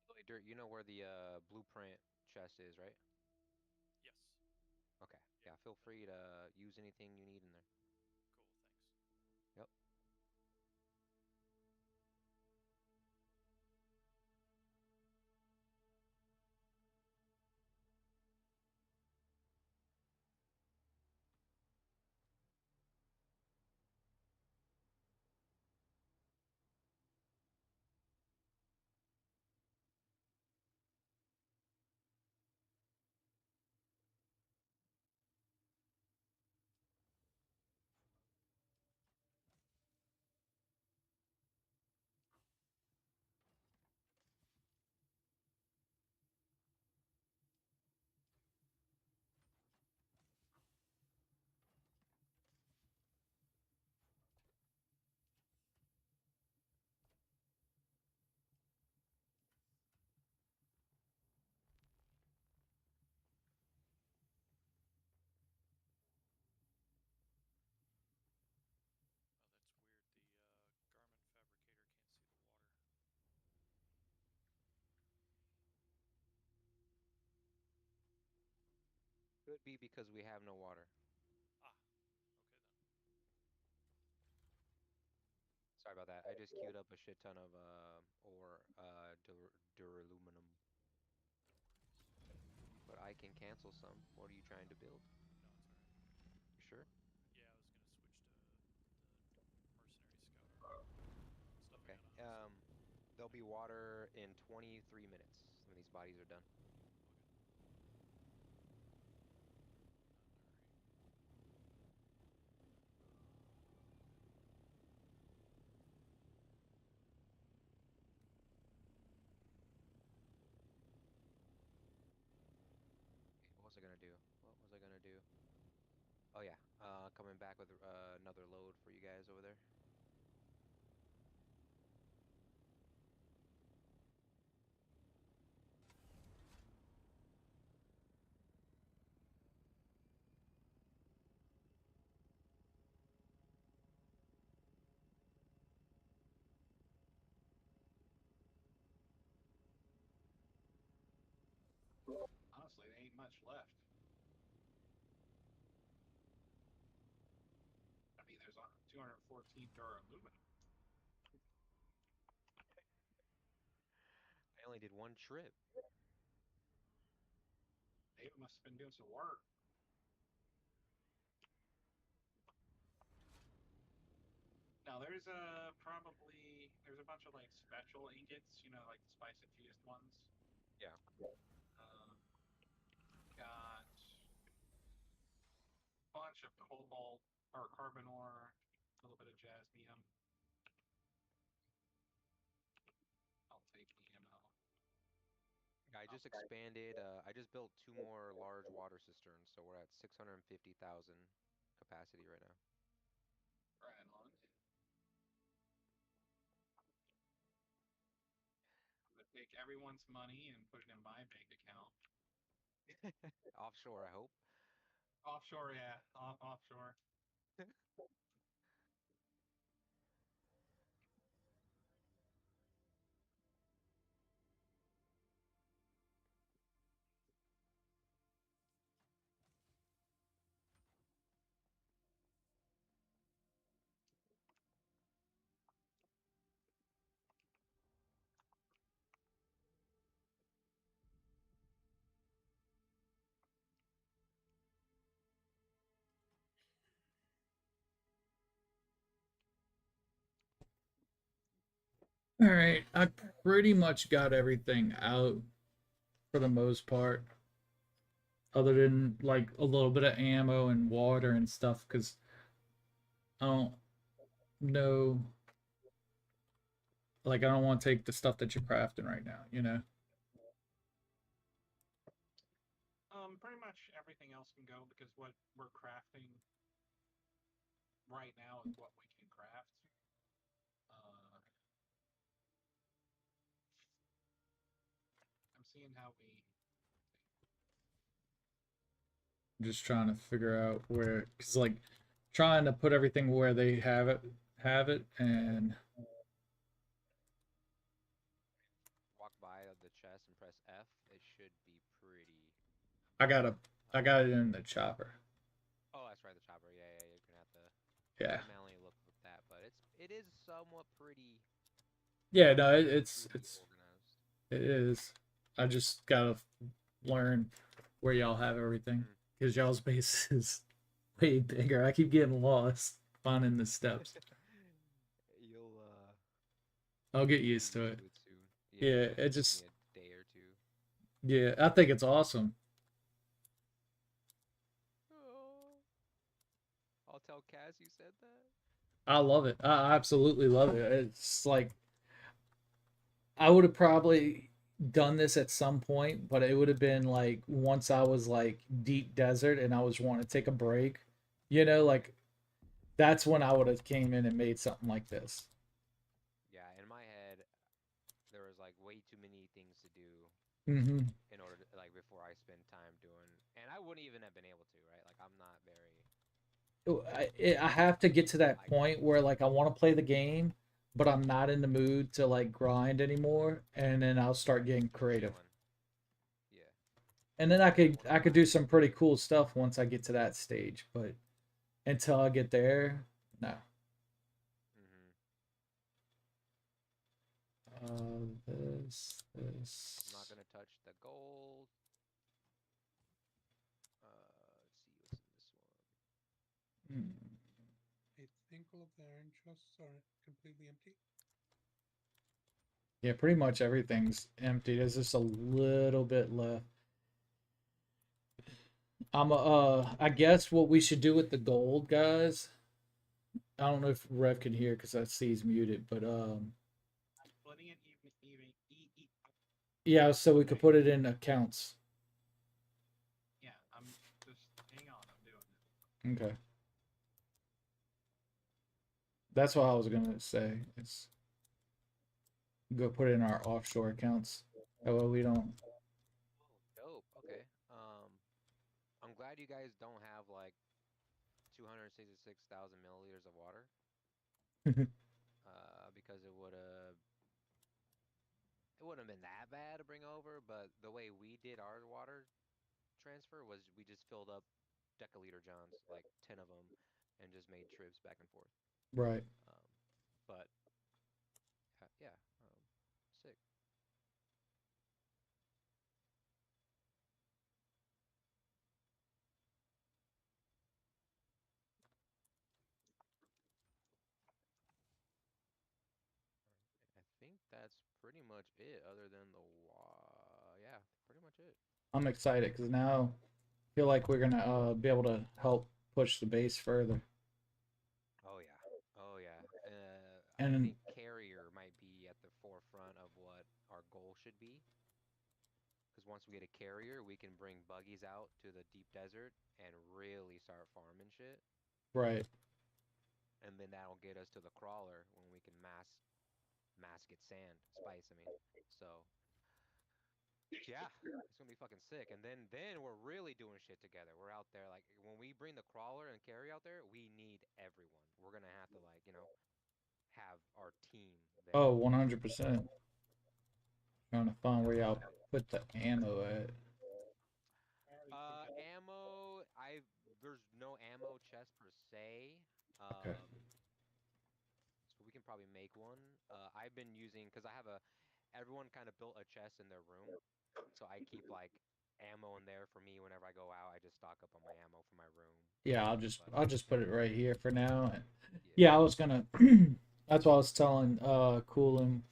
By the way, Dirt, you know where the blueprint chest is, right? Yes. Okay. Yeah. Yeah, feel Been free to use anything you need in there. cool. Thanks. Yep. Oh, that's weird. The garment fabricator can't see the water. Could be because we have no water. Ah. Okay then. Sorry about that. I just queued up a shit ton of ore duraluminum, No worries. but I can cancel some. What are you trying to build? No, it's all right. You sure? Yeah, I was gonna switch to the mercenary scout armor. Stuff I Okay. got on it, so There'll be water in 23 minutes when these bodies are done. okay. Not in a hurry. Okay, what was I gonna do? What was I gonna do? Oh yeah, coming back with another load for you guys over there. Honestly, there ain't much left. I mean, there's 214 duraluminum. I only did one trip. David must have been doing some work. Now there's there's a bunch of like special ingots, like the spice infused ones. Yeah. Um, got a bunch of cobalt or carbon ore, a little bit of jasmium. I'll take EML. I just expanded. I just built two more large water cisterns, so we're at 650,000 capacity right now. Right on. take everyone's money and put it in my bank account. Offshore, I hope. Offshore, yeah, offshore. All right, I pretty much got everything out for the most part, other than like a little bit of ammo and water and stuff, because I don't know, like I don't want to take the stuff that you're crafting right now, you know. Pretty much everything else can go because what we're crafting right now is what we can craft. Uh, I'm seeing how we. Just trying to figure out where, because like trying to put everything where they have it, and Walk by the chest and press F. It should be pretty. I gotta, I Uh, got it in the chopper. oh, that's right, the chopper. Yeah, yeah, you're gonna have to Yeah, manually look with that, but it is somewhat yeah, no, pretty organized. it is. I just gotta learn where y'all have everything, Mm. because y'all's base is way bigger. I keep getting lost finding the steps. You'll I'll get you'll be used to used it. to it soon. Yeah, Yeah, yeah. it Just give just me a day or two. yeah, I think it's awesome. Oh, I'll tell Cass you said that. I love it. I absolutely love it. It's like I would have probably done this at some point, but it would have been like once I was like deep desert and I was wanting to take a break. You know, like that's when I would have came in and made something like this. Yeah, in my head, there was like way too many things to do Mm-hmm. in order to like before I spend time doing, and I wouldn't even have been able to, right? Like I'm not very I have to get to that like point where like I want to play the game, but I'm not in the mood to like grind anymore, and then I'll start getting just creative. chilling. Yeah, And then yeah. One of I could my do some pretty cool stuff once I get to that stage, but until I get there, no. mm-hmm. I'm not This. gonna touch the gold. Let's see what's in this one. Hmm. I think all of the iron chests are completely empty. Yeah, pretty much everything's empty. There's just a little bit left. I guess what we should do with the gold, guys. I don't know if Rev can hear because I see he's muted, but Splitting it even. yeah, so we could Okay. put it in accounts. Yeah, I'm just hang on. I'm doing it. Okay, that's what I was gonna say. It's go put it in our offshore accounts. That way we don't. Oh, dope. Okay. I'm glad you guys don't have like 266,000 milliliters of water. Because it wouldn't have been that bad to bring over, but the way we did our water transfer was we just filled up deciliter johns, like 10 of them, and just made trips back and forth. Right. Um, but yeah, sick. I think that's pretty much it, other than yeah, pretty much it. I'm excited because now I feel like we're gonna be able to help push the base further. Oh yeah. Oh yeah. I And think carrier might be at the forefront of what our goal should be. Because once we get a carrier, we can bring buggies out to the deep desert and really start farming shit. right, And then that'll get us to the crawler when we can mass get sand, spice. I mean, so Yeah, it's gonna be fucking sick. And then we're really doing shit together. We're out there like when we bring the crawler and carry out there, we need everyone. We're gonna have to like, have our team Oh, there. 100%. Trying to find where y'all put the ammo at. I already think I Ammo, there's no ammo chest per se. Okay. So we can probably make one. I've been using because I have everyone kind of built a chest in their room, so I keep like ammo in there for me whenever I go out. I just stock up on my ammo for my room. Yeah, I'll just But I'll just put it right here for now. yeah, Yeah, I was gonna. That's what I was telling Coolin.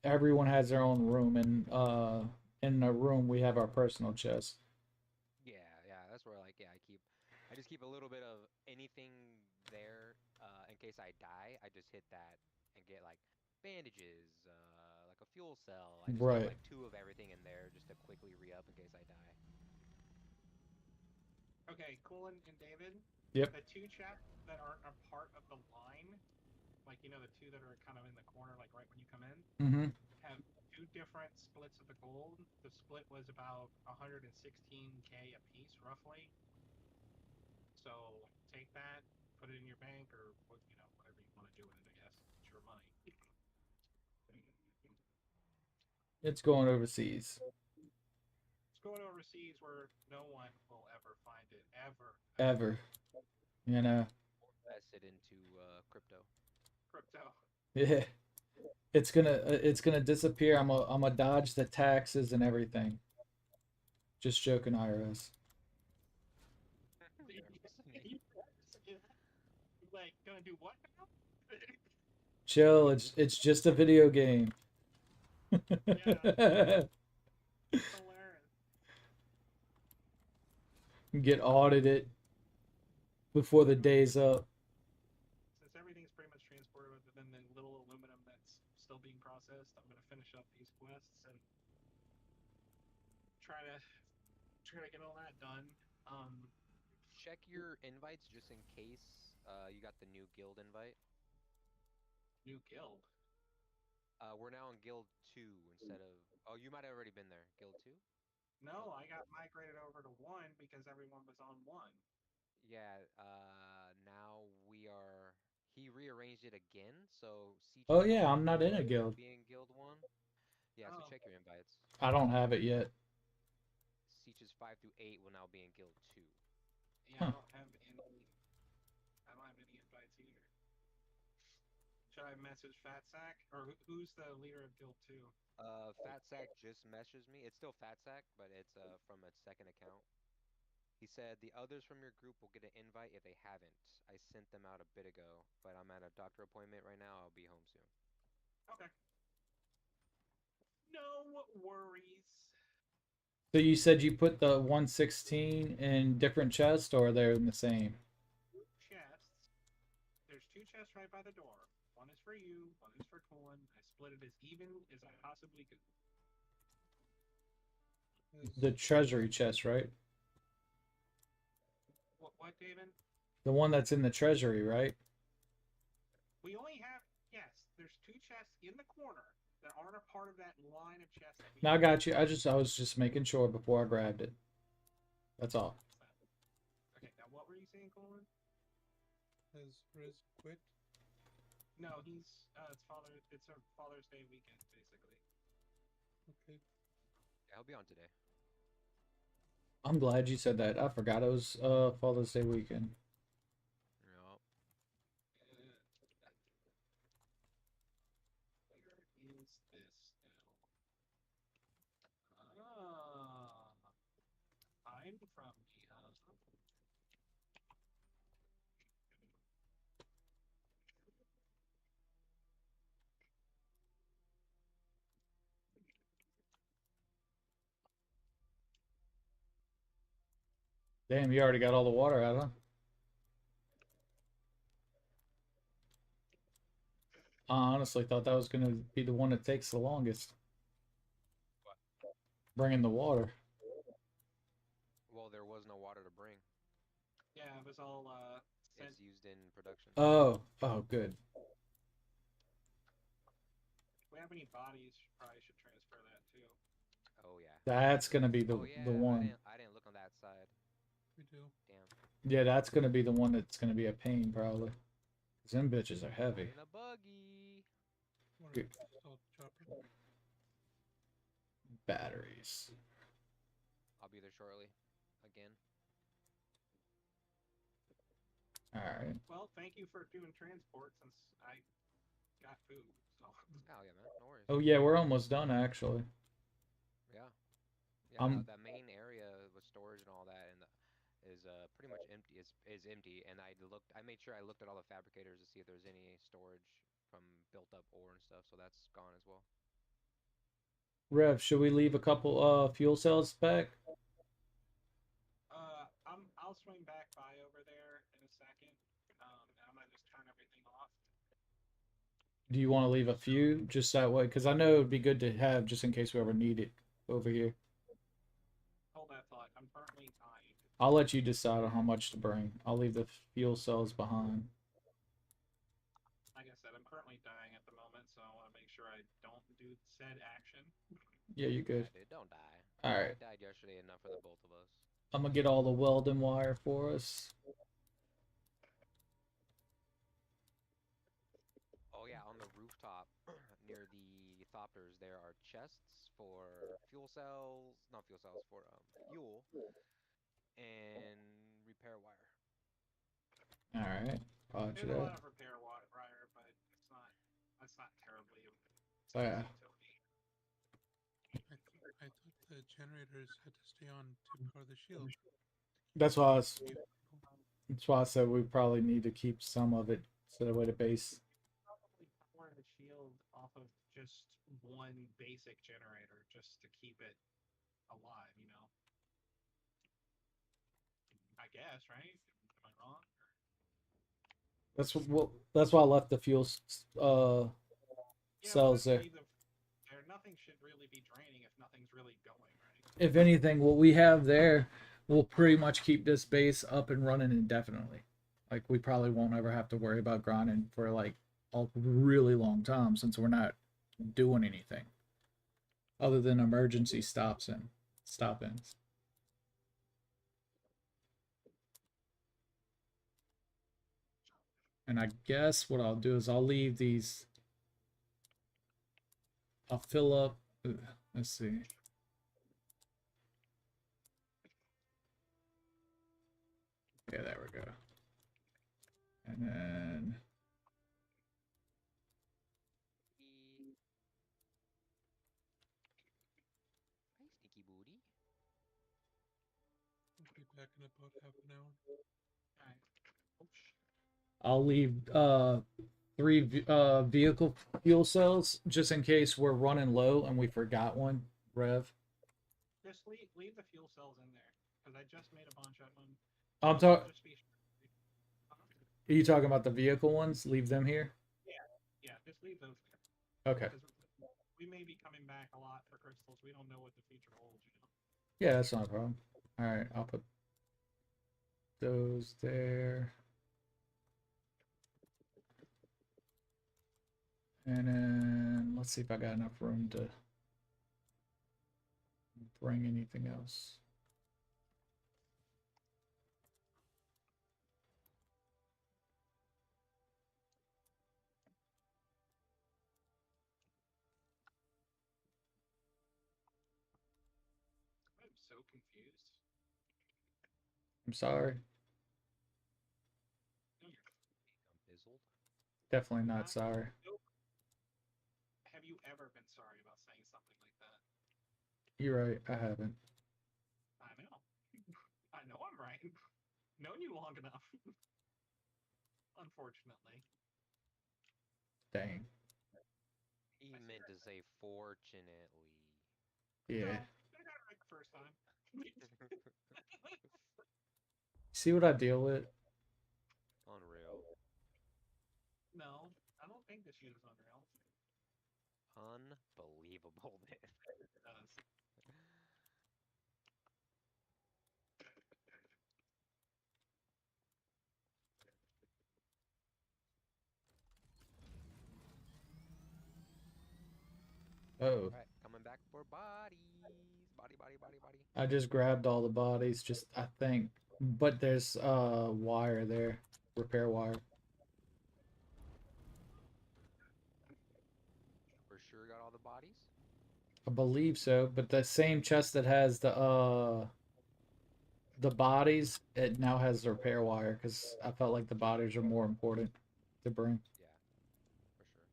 Everyone has their own room, and in the room we have our personal chest. yeah, that's where like I just keep a little bit of anything there in case I die. I just hit that and get like bandages, like a fuel cell. I just keep Right. like two of everything in there just to quickly re-up in case I die. Okay, Colin and David, Yep. the two chaps that aren't a part of the line, like the two that are kind of in the corner, like right when you come in, Mm-hmm. have two different splits of the gold. The split was about 116K a piece, roughly. So take that, put it in your bank, or whatever you want to do with it. I guess it's your money. It's going overseas. It's going overseas where no one will ever find it, ever, ever. Ever. You know. Invest it into crypto. Crypto. Yeah. It's gonna disappear. I'm a dodge the taxes and everything. Just joking, IRS. They're listening. Like, gonna do what now? Chill. It's just a video game. Yeah, hilarious. Get audited before the Anyway, day's up. since everything's pretty much transported within the little aluminum that's still being processed, I'm gonna finish up these quests and try to get all that done. Um, Check your invites just in case you got the new guild invite. New guild. We're now in Guild 2 instead of. Oh, you might have already been there. Guild 2? Guild No, 1? I got migrated over to one because everyone was on one. Yeah, now we are. He rearranged it again, so Oh Siege is yeah, 5 I'm through not in a 8 will guild. be in Guild 1. Yeah, so Oh, check your invites. I don't have it yet. Siege is 5 through 8 will now be in Guild 2. yeah, Huh. I don't have any. I don't have any invites either. Should I message Fat Sack or who's the leader of Guild Two? Fat Sack just messaged me. It's still Fat Sack, but it's from a second account. He said the others from your group will get an invite if they haven't. I sent them out a bit ago, but I'm at a doctor appointment right now. I'll be home soon. Okay. No worries. So you said you put the 116 in different chests, or they're in the same? Chests. There's two chests right by the door. One is for you. One is for Colin. I split it as even as I possibly could. The Is treasury chest, right? What, David? The one that's in the treasury, right? We only have yes. There's two chests in the corner that aren't a part of that line of chests that we Now I have. got you. I was just making sure before I grabbed it. That's all. Okay. Now, what were you saying, Colin? has Riz quit? No, he's it's father. It's a Father's Day weekend, basically. Okay. Yeah, he'll be on today. I'm glad you said that. I forgot it was Father's Day weekend. Yup. Where is this now? Ah, I'm from the. Damn, you already got all the water out, huh? I honestly thought that was gonna be the one that takes the longest. What? Bringing the water. Well, there was no water to bring. Yeah, it was all sent. It's used in production. Oh, good. If we have any bodies, probably should transfer that too. Oh yeah. That's gonna be Oh the yeah, one. I didn't look on that side. We do. Damn. Yeah, that's gonna be the one that's gonna be a pain probably. 'Cause them bitches are heavy. Riding a buggy. Or Good. assault chopper. Batteries. I'll be there shortly. Again. All right. Well, thank you for doing transport since I got food. So Oh yeah, man. No worries. Oh yeah, we're almost done actually. Yeah. Yeah, I'm that main area with storage and all that and is pretty much empty. Is empty. And I made sure I looked at all the fabricators to see if there's any storage from built up ore and stuff. So that's gone as well. Rev. Should we leave a couple fuel cells back? I'll swing back by over there in a second. And I'm gonna just turn everything off. Do you want to leave a few just that way? Because I know it'd be good to have just in case we ever need it over here. Hold that thought. I'm currently dying. I'll let you decide on how much to bring. I'll leave the fuel cells behind. Like I said, I'm currently dying at the moment, so I want to make sure I don't do said action. Yeah, you're good. Yeah, dude, don't die. All right. I died yesterday enough for the both of us. I'm gonna get all the welding wire for us. Oh yeah, on the rooftop near the thopters there are chests for fuel cells, not fuel cells, for fuel and repair wire. All right. Roger There's a that. lot of repair wire, but that's not terribly Oh, yeah. expensive to me. I thought the generators had to stay on to power the shield. That's why I was. You- That's why I said we probably need to keep some of it so that way the base. Probably power the shield off of just one basic generator just to keep it alive, you know. I guess, right? Am I wrong? That's why I left the fuel Yeah, well, cells there. nothing should really be draining if nothing's really going, right? If anything, what we have there will pretty much keep this base up and running indefinitely. Like we probably won't ever have to worry about grinding for like a really long time since we're not doing anything other than emergency stop-ins. And I guess what I'll do is I'll leave these. I'll fill up. Let's see. Yeah, there we go. And then Hi, sneaky booty. I'll be back in about half an hour. Alright. Oops. I'll leave three vehicle fuel cells just in case we're running low and we forgot one. Rev. Just leave the fuel cells in there because I just made a bunch of them. I'm So talking. just be sure. Are you talking about the vehicle ones? Leave them here. Yeah, just leave those there Okay. because we may be coming back a lot for crystals. We don't know what the future holds, you know. Yeah, that's not a problem. All right, I'll put those there. And then let's see if I got enough room to bring anything else. I'm so confused. I'm sorry. No, you're I'm fizzled. Definitely not not. sorry. Have you ever been sorry about saying something like that? You're right. I haven't. I know. I know I'm right. Known you long enough. Unfortunately. Dang. He meant to say fortunately. Yeah. No, I got it right the first time. See what I deal with? Unreal. No, I don't think this shit is unreal. Unbelievable, man. It does. Oh. Alright, coming back for bodies. body, body, body, body. I just grabbed all the bodies. Just I think, but there's wire there, repair wire. For sure got all the bodies? I believe so, but the same chest that has the bodies, it now has the repair wire because I felt like the bodies are more important to bring. Yeah, for sure.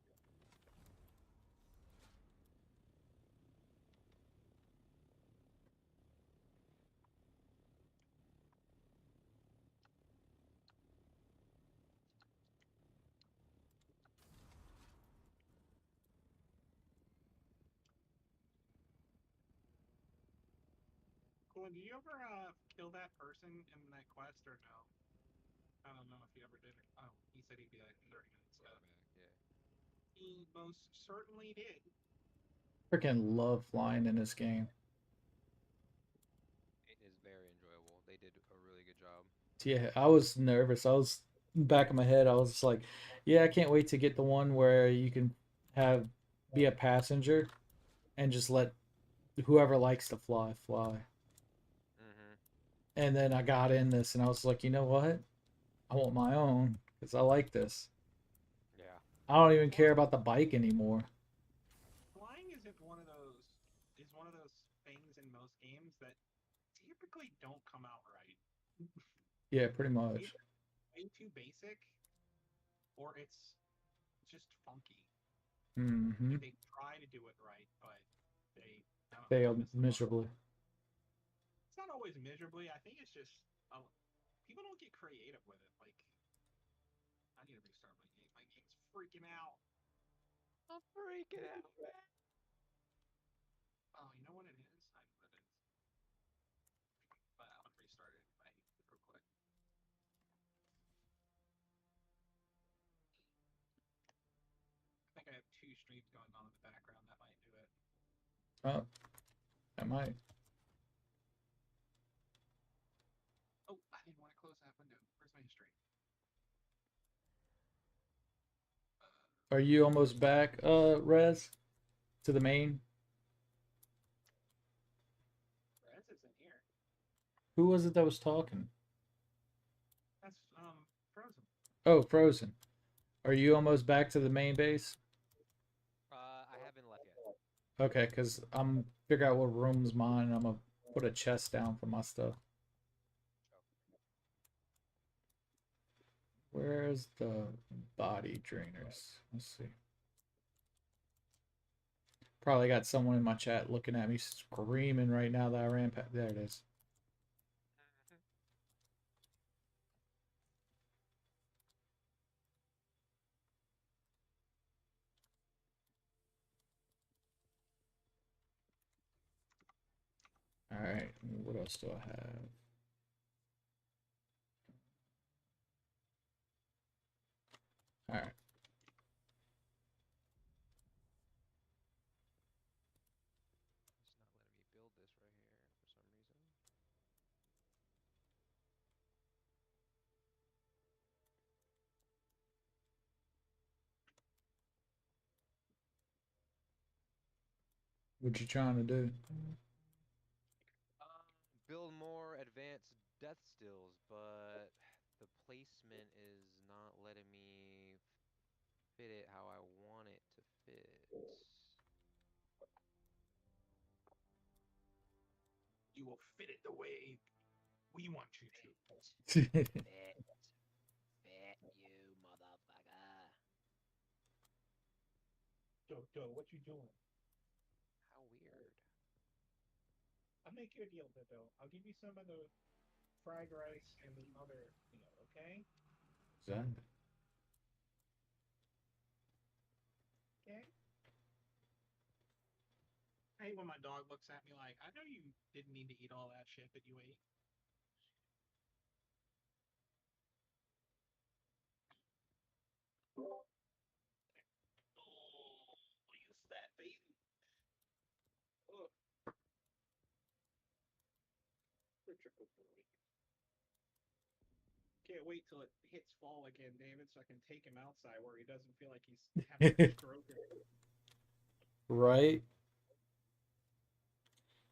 Cool. Did you ever kill that person in that quest or no? I don't know if he ever did. Oh, he said he'd be like 30 minutes ago. Right back, yeah. He most certainly did. Freaking love flying in this game. It is very enjoyable. They did a really good job. Yeah, I was nervous. I was back of my head. I was just like, yeah, I can't wait to get the one where you can have be a passenger and just let whoever likes to fly fly. Mm-hmm. And then I got in this and I was like, you know what? I want my own because I like this. Yeah. I don't even care Flying, about the bike anymore. flying isn't one of those. Is one of those things in most games that typically don't come out right. Yeah, pretty much. Either way too basic or it's just funky. Mm-hmm. Like they try to do it right, but they I don't know, they Failed miss the mark. miserably. It's not always miserably. I think it's just people don't get creative with it. Like I need to restart my game. My game's freaking out. I'm freaking out, man. Oh, you know what it is? I know what it is. But I'm gonna restart it real quick. I think I have two streams going on in the background. That might do it. Oh, I might. Oh, I didn't want to close that window. Where's my history? Are you almost back, Rez, to the main? Rez is in here. Who was it that was talking? That's frozen. Oh, Frozen. Are you almost back to the main base? I haven't left yet. Okay, because I'm figure out what room's mine. And I'm gonna put a chest down for my stuff. Oh. Where's the body drainers? Let's see. Probably got someone in my chat looking at me screaming right now that I ran past. There it is. All right. What else do I have? All right. It's not letting me build this right here for some reason. What you trying to do? Build more advanced death stills, but the placement is not letting me fit it how I want it to fit. You will fit it the way we want you to. Fit. Fit, you motherfucker. Dodo, what you doing? How weird. I'll make you a deal, Dodo. I'll give you some of the fried rice and the other meal, okay? That- Okay. I hate when my dog looks at me like, I know you didn't need to eat all that shit that you ate. Oh, you fat baby. Oh, such a good boy. Can't wait till it hits fall again, David, so I can take him outside where he doesn't feel like he's having a stroke. right?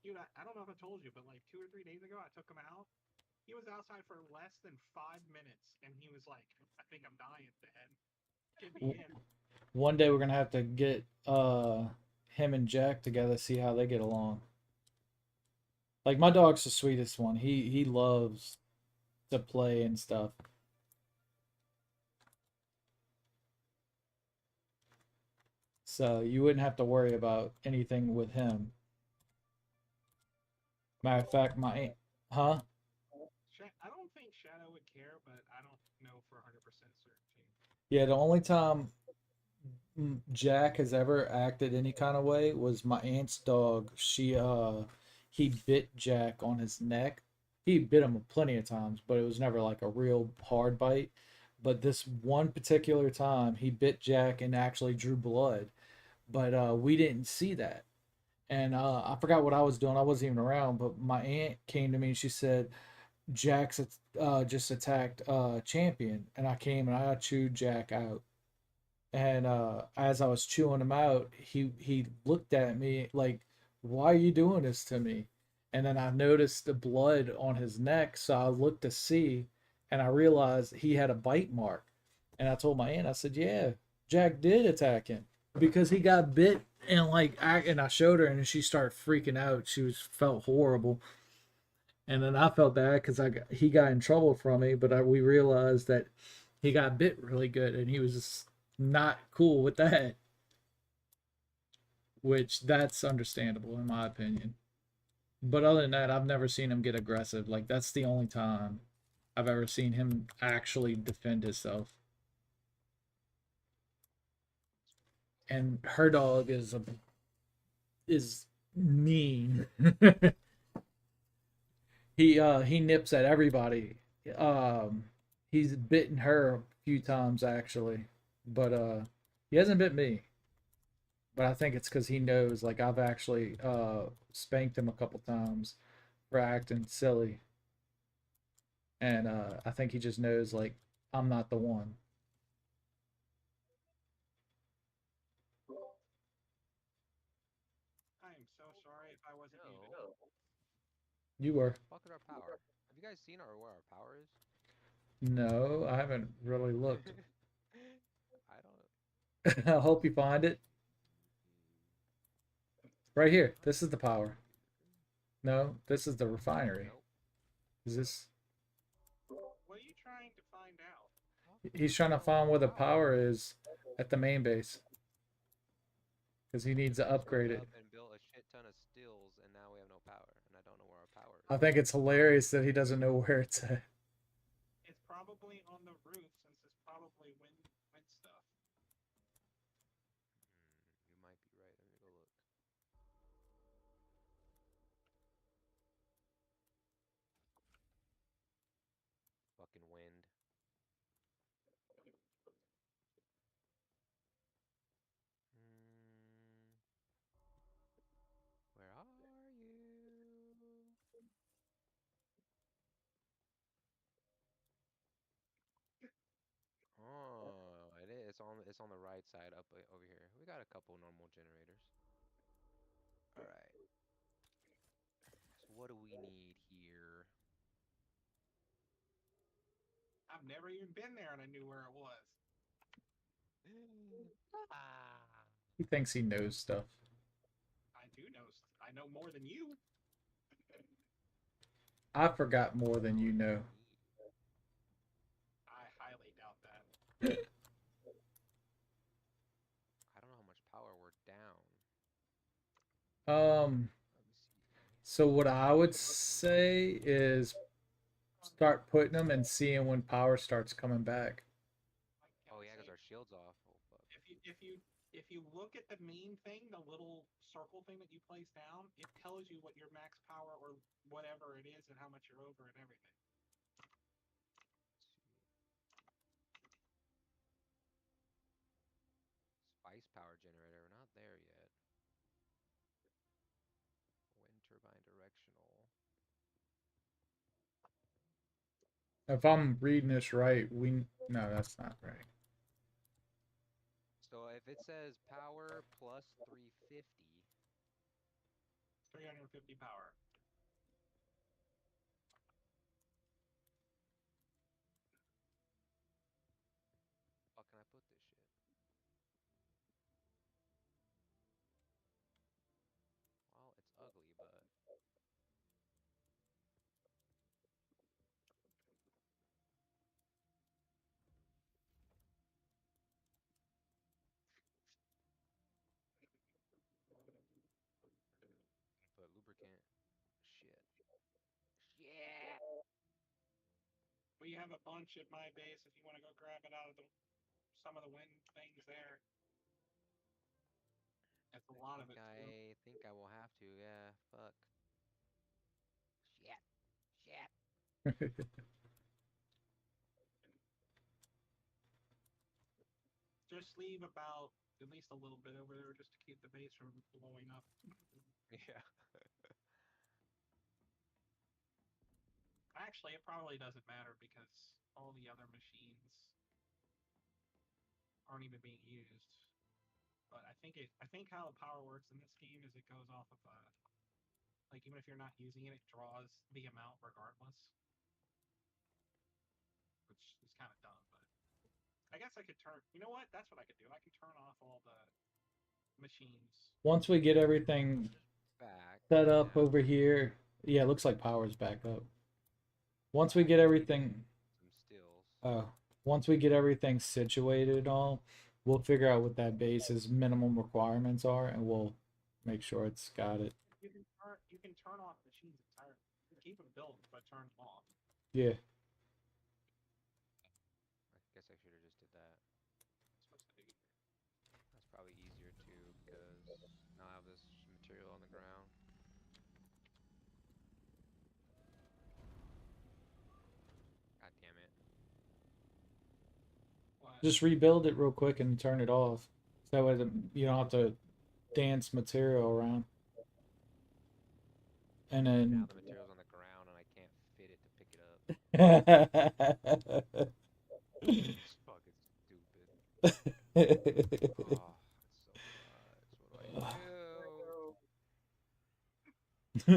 Dude, I don't know if I told you, but like 2 or 3 days ago, I took him out. He was outside for less than 5 minutes, and he was like, "I think I'm dying, Dad. Get me in." One day we're gonna have to get him and Jack together, see how they get along. Like my dog's the sweetest one. He loves to play and stuff. So you wouldn't have to worry about anything with him. Matter of fact, huh? I don't think Shadow would care, but I don't know for 100% certainty. Yeah, the only time Jack has ever acted any kind of way was my aunt's dog. He bit Jack on his neck. He bit him plenty of times, but it was never like a real hard bite. But this one particular time, he bit Jack and actually drew blood. But we didn't see that. And I forgot what I was doing. I wasn't even around. But my aunt came to me and she said, Jack's just attacked Champion. And I came and I chewed Jack out. And as I was chewing him out, he looked at me like, "Why are you doing this to me?" And then I noticed the blood on his neck, so I looked to see, and I realized he had a bite mark. And I told my aunt, I said, "Yeah, Jack did attack him because he got bit." And and I showed her, and she started freaking out. She was felt horrible, and then I felt bad because he got in trouble from me. But we realized that he got bit really good, and he was just not cool with that. Which that's understandable in my opinion. But other than that, I've never seen him get aggressive. Like that's the only time I've ever seen him actually defend himself. And her dog is mean. He nips at everybody. Um, he's bitten her a few times actually, but he hasn't bit me. But I think it's because he knows. Like I've actually spanked him a couple times for acting silly, and I think he just knows like I'm not the one. I am so sorry if I wasn't muted. No. You were. Fuck is our power? Have you guys seen where our power is? No, I haven't really looked. I don't. I hope you find it right here. What? This is the power. No, this is the refinery. Nope. Is this? What are you trying to find out? He's I trying to don't know where find where our the power is. power is at the main base because he needs to We just upgrade went it. up and built a shit ton of stills, and now we have no power, and I don't know where our power I is. think it's hilarious that he doesn't know where it's at. It's probably on the roof since it's probably wind stuff. You might be right. Let me go look. Fucking wind. Mm, where are you? Oh, it is. It's on the right side up over here. We got a couple normal generators. All right. So what do we need here? I've never even been there and I knew where it was. Ah. He thinks he knows stuff. I do know. I know more than you. I forgot more than you know. I highly doubt that. I don't know how much power we're down. Um, Let me see. so what I would say is start putting them and seeing when power starts coming back. Like, can Oh I yeah, because say, our shield's off. Oh fuck. if you look at the main thing, the little circle thing that you place down, it tells you what your max power or whatever it is and how much you're over and everything. Let's see. Spice power generator. We're not there yet. Wind turbine directional. If I'm reading this right, no, that's not right. So if it says power plus 350, 350 power. Fuck can I put this shit? Well, it's ugly, but put lubricant. Shit. Shit. We have a bunch at my base if you want to go grab it out of some of the wind things there. That's a lot of it too. I think I will have to. Yeah. Fuck. Shit. Shit. Just leave about at least a little bit over there just to keep the base from blowing up. Yeah. Actually, it probably doesn't matter because all the other machines aren't even being used. But I think how power works in this game is it goes off of like even if you're not using it, it draws the amount regardless, which is kind of dumb. But I guess I could turn. You know what? That's what I could do. I can turn off all the machines. Once we get everything Back. set up Yeah. over here, yeah, it looks like power's back up. Once we I get just need everything, some stills. once we get everything situated, all we'll figure out what that base's minimum requirements are, and we'll make sure it's got it. You can turn off machines entirely. You can keep them built, but turn them off. Yeah. I guess I should have just did that. It's supposed to be. That's probably easier too because now I have this material on the ground. God damn it. What? Just rebuild it real quick and turn it off. That way you don't have to dance material around. And Now then the material's on the ground and I can't fit it to pick it up. It's fucking stupid. Oh, it's so much. What do I do? I'm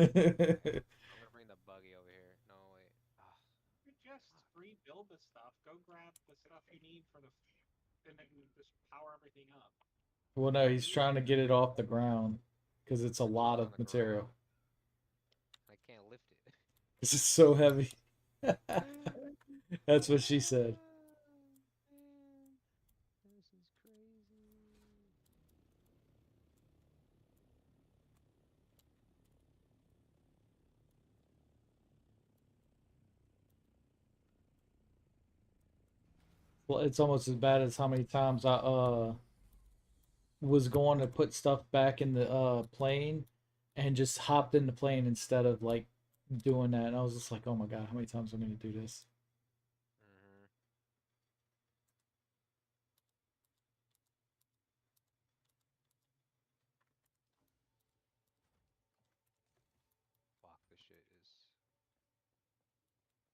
gonna bring the buggy over here. No, wait. Ah, You just rebuild the stuff. Go grab the stuff you need for the, and then just power everything up. Well, no, he's trying to get it off the ground because it's a material's lot on of the material. ground. I can't lift it. This is so heavy. That's what she said. Man, this is crazy. Well, it's almost as bad as how many times I was going to put stuff back in the plane and just hopped in the plane instead of like doing that. And I was just like, oh my god, how many times am I going to do this? Mm-hmm. Fuck, this shit is. Hmm.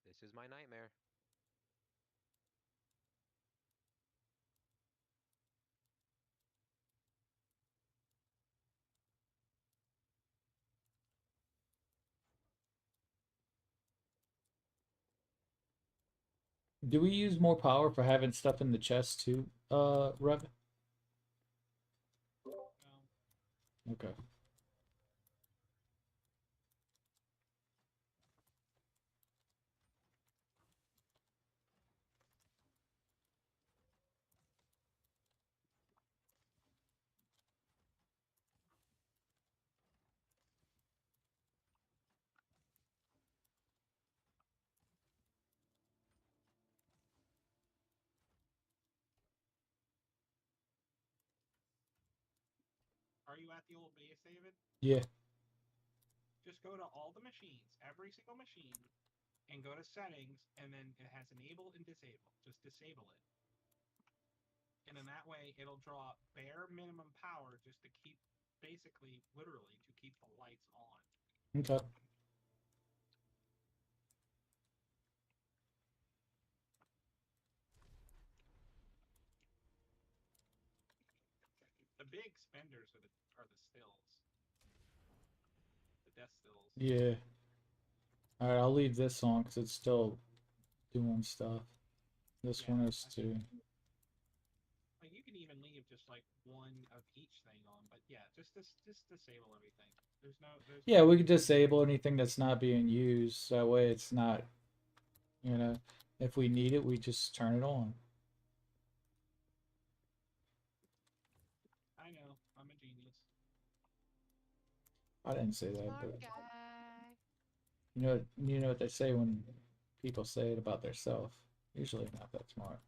This is my nightmare. Do we use more power for having stuff in the chest too, Rev? Okay. Are you at the old base, David? Yeah. Just go to all the machines, every single machine, and go to settings, and then it has enable and disable. Just disable it. And in that way, it'll draw bare minimum power just to keep, basically, literally, to keep the lights on. Okay. big spenders are the stills, the death stills. Yeah. All right, I'll leave this on because it's still doing stuff. This Yeah, one is I think too. like you can even leave just like one of each thing on, but yeah, just disable everything. There's no Yeah, we need could for it. disable anything that's not being used. That way, it's not. You know, if we need it, we just turn it on. I know, I'm a genius. I didn't say that, Smart but guy. you know what they say when people say it about themselves. Usually not that smart.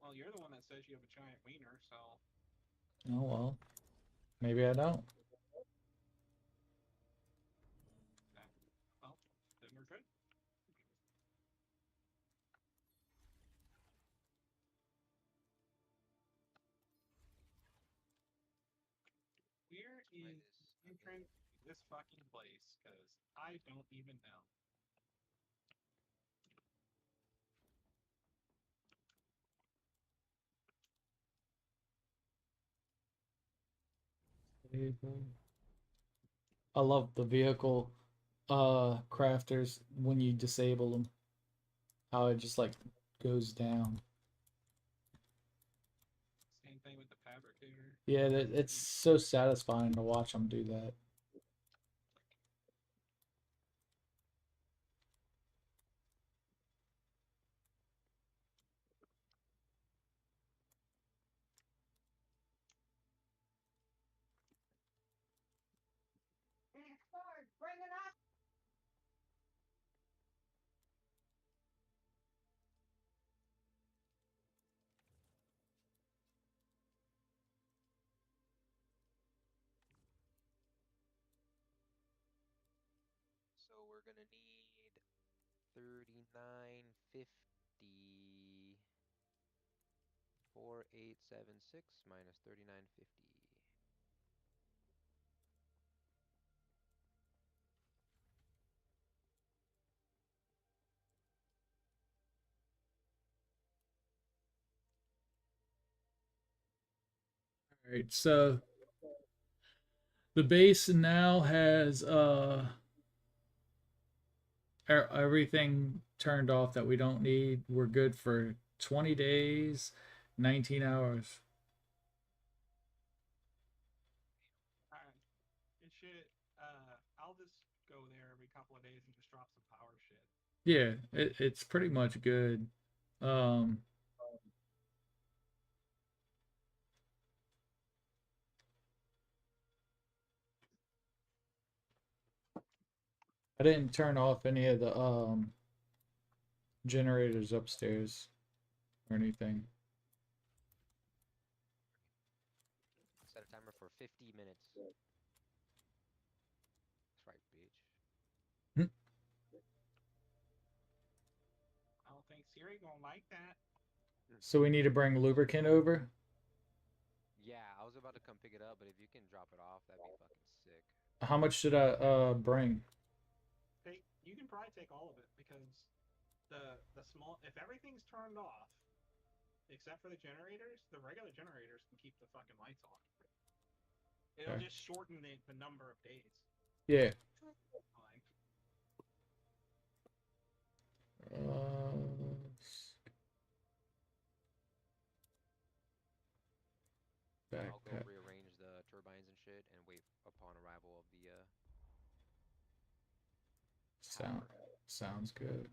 Well, you're the one that says you have a giant wiener, so Oh well, maybe I don't. that, well, then we're good. Where Try is this the again. entrance to this fucking place? Because I don't even know. I love the vehicle crafters when you disable them. How it just like goes down. Same thing with the fabricator. Yeah, it's so satisfying to watch them do that. So we're gonna need 3950. 4876 minus 3950. All right, so the base now has everything turned off that we don't need. We're good for 20 days, 19 hours. Alright. It should, I'll just go there every couple of days and just drop some power shit. Yeah, it's pretty much good. Um, I didn't turn off any of the generators upstairs or anything. Set a timer for 50 minutes. That's right, bitch. I don't think Siri gonna like that. So we need to bring lubricant over. Yeah, I was about to come pick it up, but if you can drop it off, that'd be fucking sick. How much should I bring? You can probably take all of it because the small if everything's turned off except for the generators, the regular generators can keep the fucking lights on. It'll Okay. just shorten the number of days. Yeah. Like, Uh, I'll go backpack. rearrange the turbines and shit and wait upon arrival of the Sound power. sounds good.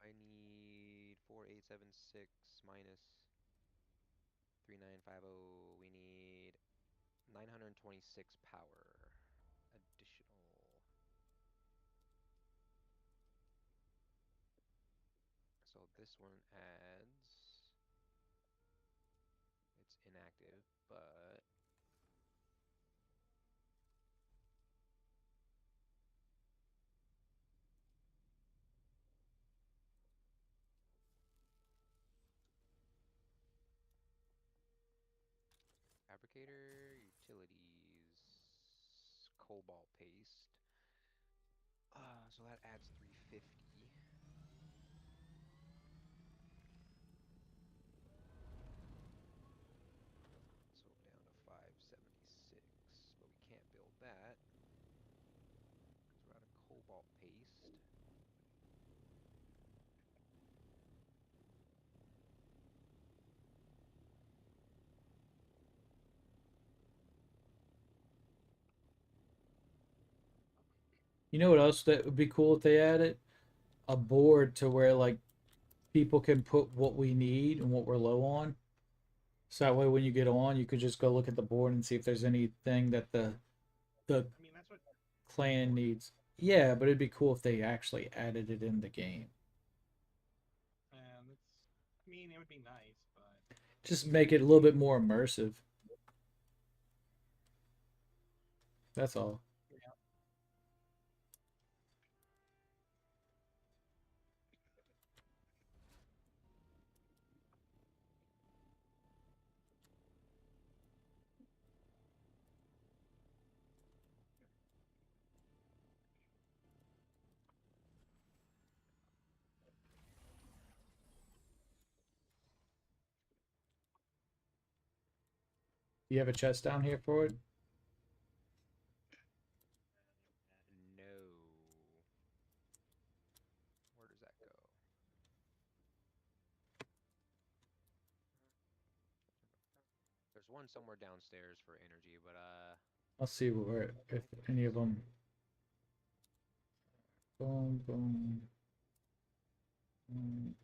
I need 4876 minus 3950. We need 926 power. Additional. So this one adds. It's inactive, but fabricator, utilities, cobalt paste. So that adds 350. So down to 576. But we can't build that because we're out of cobalt paste. You know what else that would be cool if they added? A board to where like people can put what we need and what we're low on. So that way when you get on, you could just go look at the board and see if there's anything that the I mean, that's what clan board. needs. Yeah, but it'd be cool if they actually added it in the game. And it's. I mean, it would be nice, but Just make it a little bit more immersive. That's all. yeah. You have a chest down here for it? No. Where does that go? There's one somewhere downstairs for energy, but I'll see where if any of them. Boom, boom. Boom.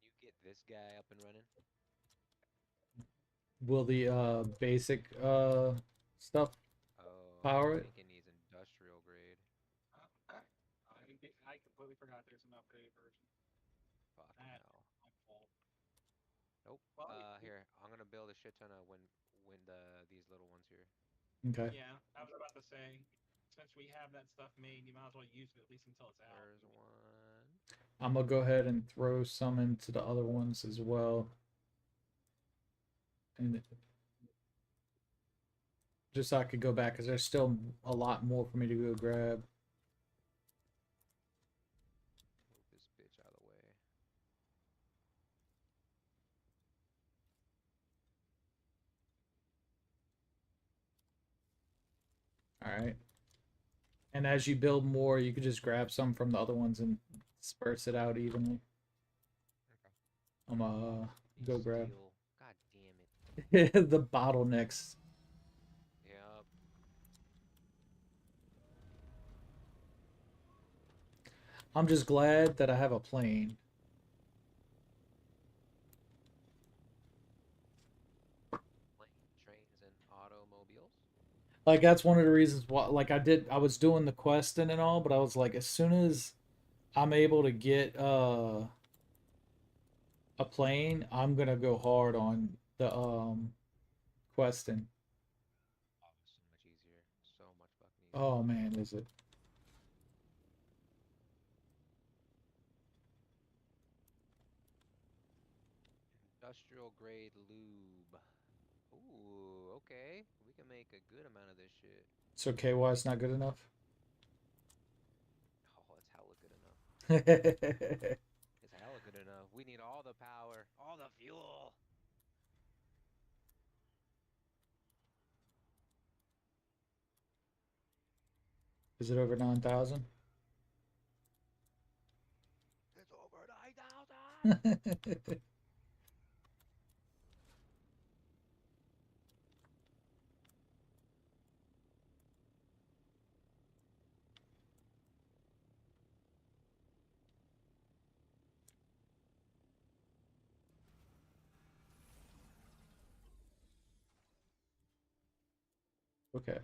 can you get this guy up and running? Will the basic stuff I power it? think it needs industrial grade. I completely forgot there's an upgraded version. Fucking That's hell. my fault. Nope. Well, Here, I'm gonna build a shit ton of when these little ones here. Okay. yeah, I was about to say, since we have that stuff made, you might as well use it at least until it's out. There's one. I'm gonna go ahead and throw some into the other ones as well. And just so I could go back because there's still a lot more for me to go grab. Move this bitch out of the way. All right. And as you build more, you could just grab some from the other ones and disperse it out evenly. Okay. I'm Need go grab steel. God damn it. the bottlenecks. Yep. I'm just glad that I have a plane. Plane, trains, and automobiles. Like that's one of the reasons why like I was doing the questing and all, but I was like as soon as I'm able to get a plane, I'm gonna go hard on the questing. Oh, so much easier. So much fucking easier. Oh man, is it? Industrial grade lube. Ooh, okay. We can make a good amount of this shit. So KY is not good enough. Oh, it's hella good enough. Is It's hella good enough. We need all the power, all the fuel. it over 9,000? It's over 9,000. Okay.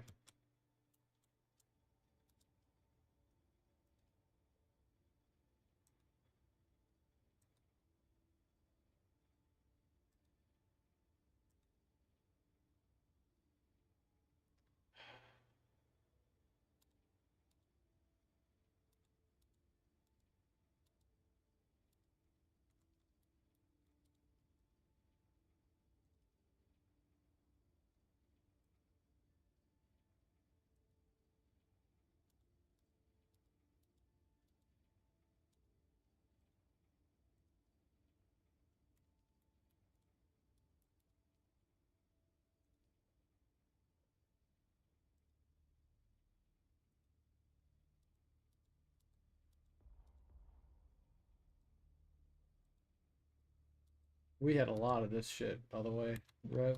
We had a lot of this shit, by the way, Rev.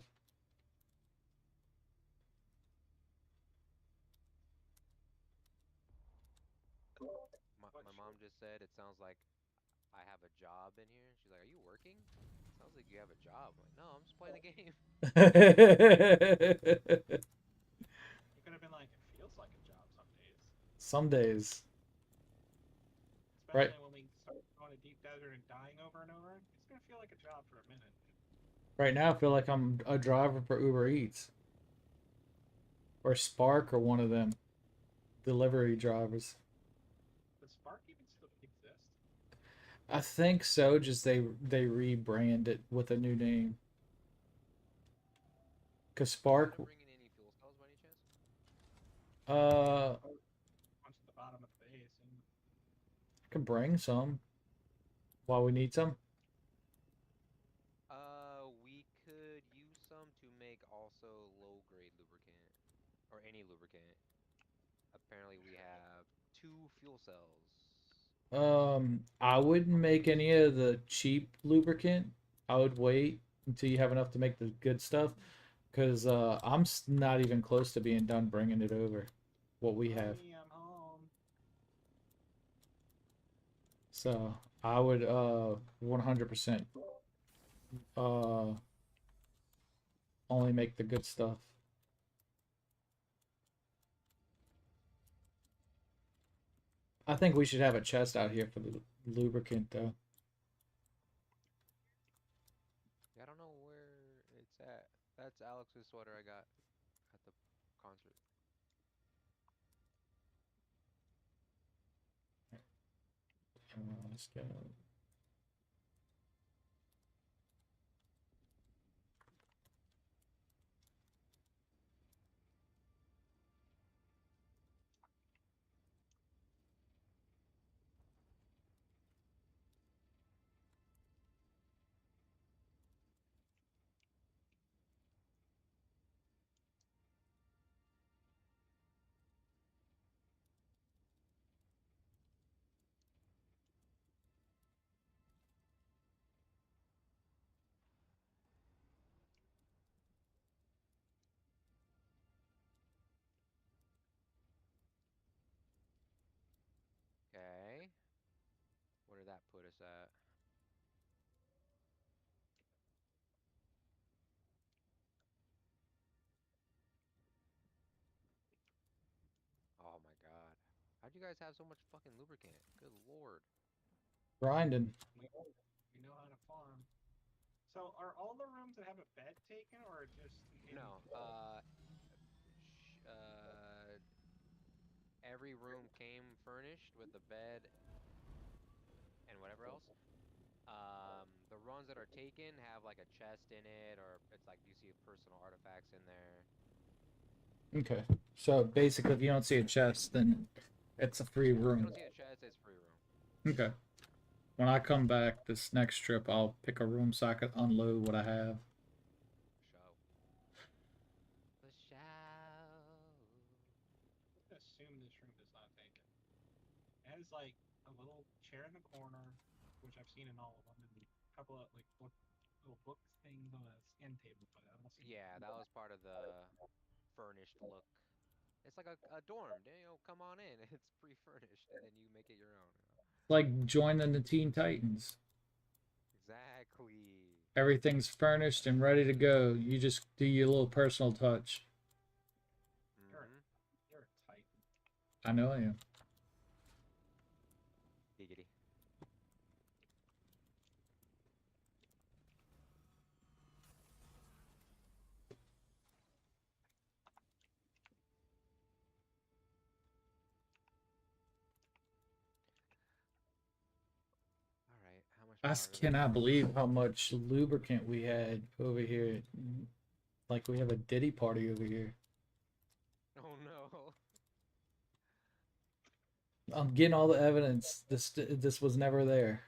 My mom just said it sounds like I have a job in here. She's like, "Are you working? Sounds like you have a job." I'm like, "No, I'm just playing a game." You could have been like, it feels like a job some days. Some days, right? Especially when we start going to deep desert and dying over and over. It's gonna feel like a job for a minute. Right now, I feel like I'm a driver for Uber Eats or Spark or one of them delivery drivers. Does Spark even still exist? I think so. Just they rebrand it with a new name. Cause You end Spark, up bringing any fuel cells by any chance? I Once at the bottom of the base, and can bring some while we need some. We could use some to make also low grade lubricant or any lubricant. Apparently, we have two fuel cells. I wouldn't make any of the cheap lubricant. I would wait until you have enough to make the good stuff. Cause I'm not even close to being done bringing it over. What we have. mommy, I'm home. So I would 100% uh only make the good stuff. I think we should have a chest out here for the lubricant though. Yeah, I don't know where it's at. That's Alex's sweater I got at the concert. Let's go. Okay. Where did that put us at? Oh my god. How'd you guys have so much fucking lubricant? Good lord. Grinding. We know how to farm. So, are all the rooms that have a bed taken, or just in? No, sh every room came furnished with a bed and whatever else. The runs that are taken have like a chest in it, or it's like you see personal artifacts in there. Okay. So basically, if you don't see a chest, then it's a free Yeah, if you room. don't see a chest, it's free room. Okay. When I come back this next trip, I'll pick a room so I can unload what I have. For show. For show. Let's assume this room is not taken. It has like a little chair in the corner, which I've seen in all of them, and a couple of like little book things on a end table, but I don't see. Yeah, that was part of the furnished look. It's like a dorm. Come on in. It's pre-furnished, and then you make it your own. Like joining the Teen Titans. Exactly. Everything's furnished and ready to go. You just do your little personal touch. You're a, Mm-hmm. you're a titan. I know I am. Giggity. All right. How much I power do we cannot have? believe how much lubricant we had over here. Like we have a Diddy party over here. Oh no. I'm getting all the evidence. This was never there.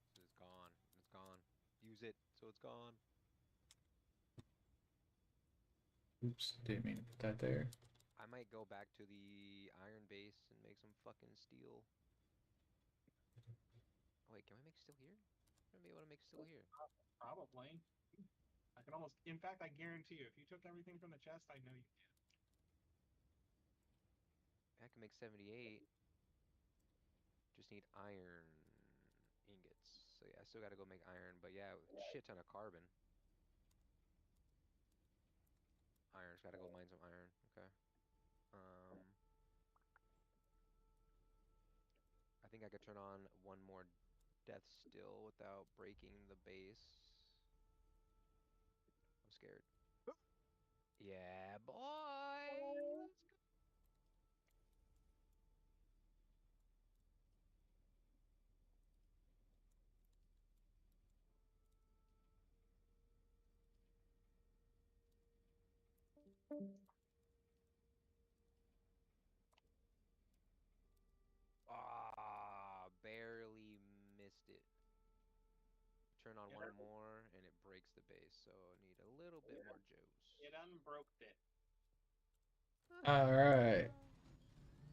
This is gone. It's gone. Use it so it's gone. Oops, didn't mean to put that there. I might go back to the iron base and make some fucking steel. Oh, wait, can I make steel here? Gonna be able to make steel here. Probably. I can almost. In fact, I guarantee you, if you took everything from the chest, I know you can. I can make 78. Just need iron ingots. So yeah, I still gotta go make iron. But yeah, shit ton of carbon. Iron's gotta go mine some iron. Okay. Um, I think I could turn on one more death still without breaking the base. I'm scared. Yeah, boy. Let's go. Ah, barely missed it. Turn on It, one more and it breaks the base, so I need a little bit more juice. it unbroke it. All right.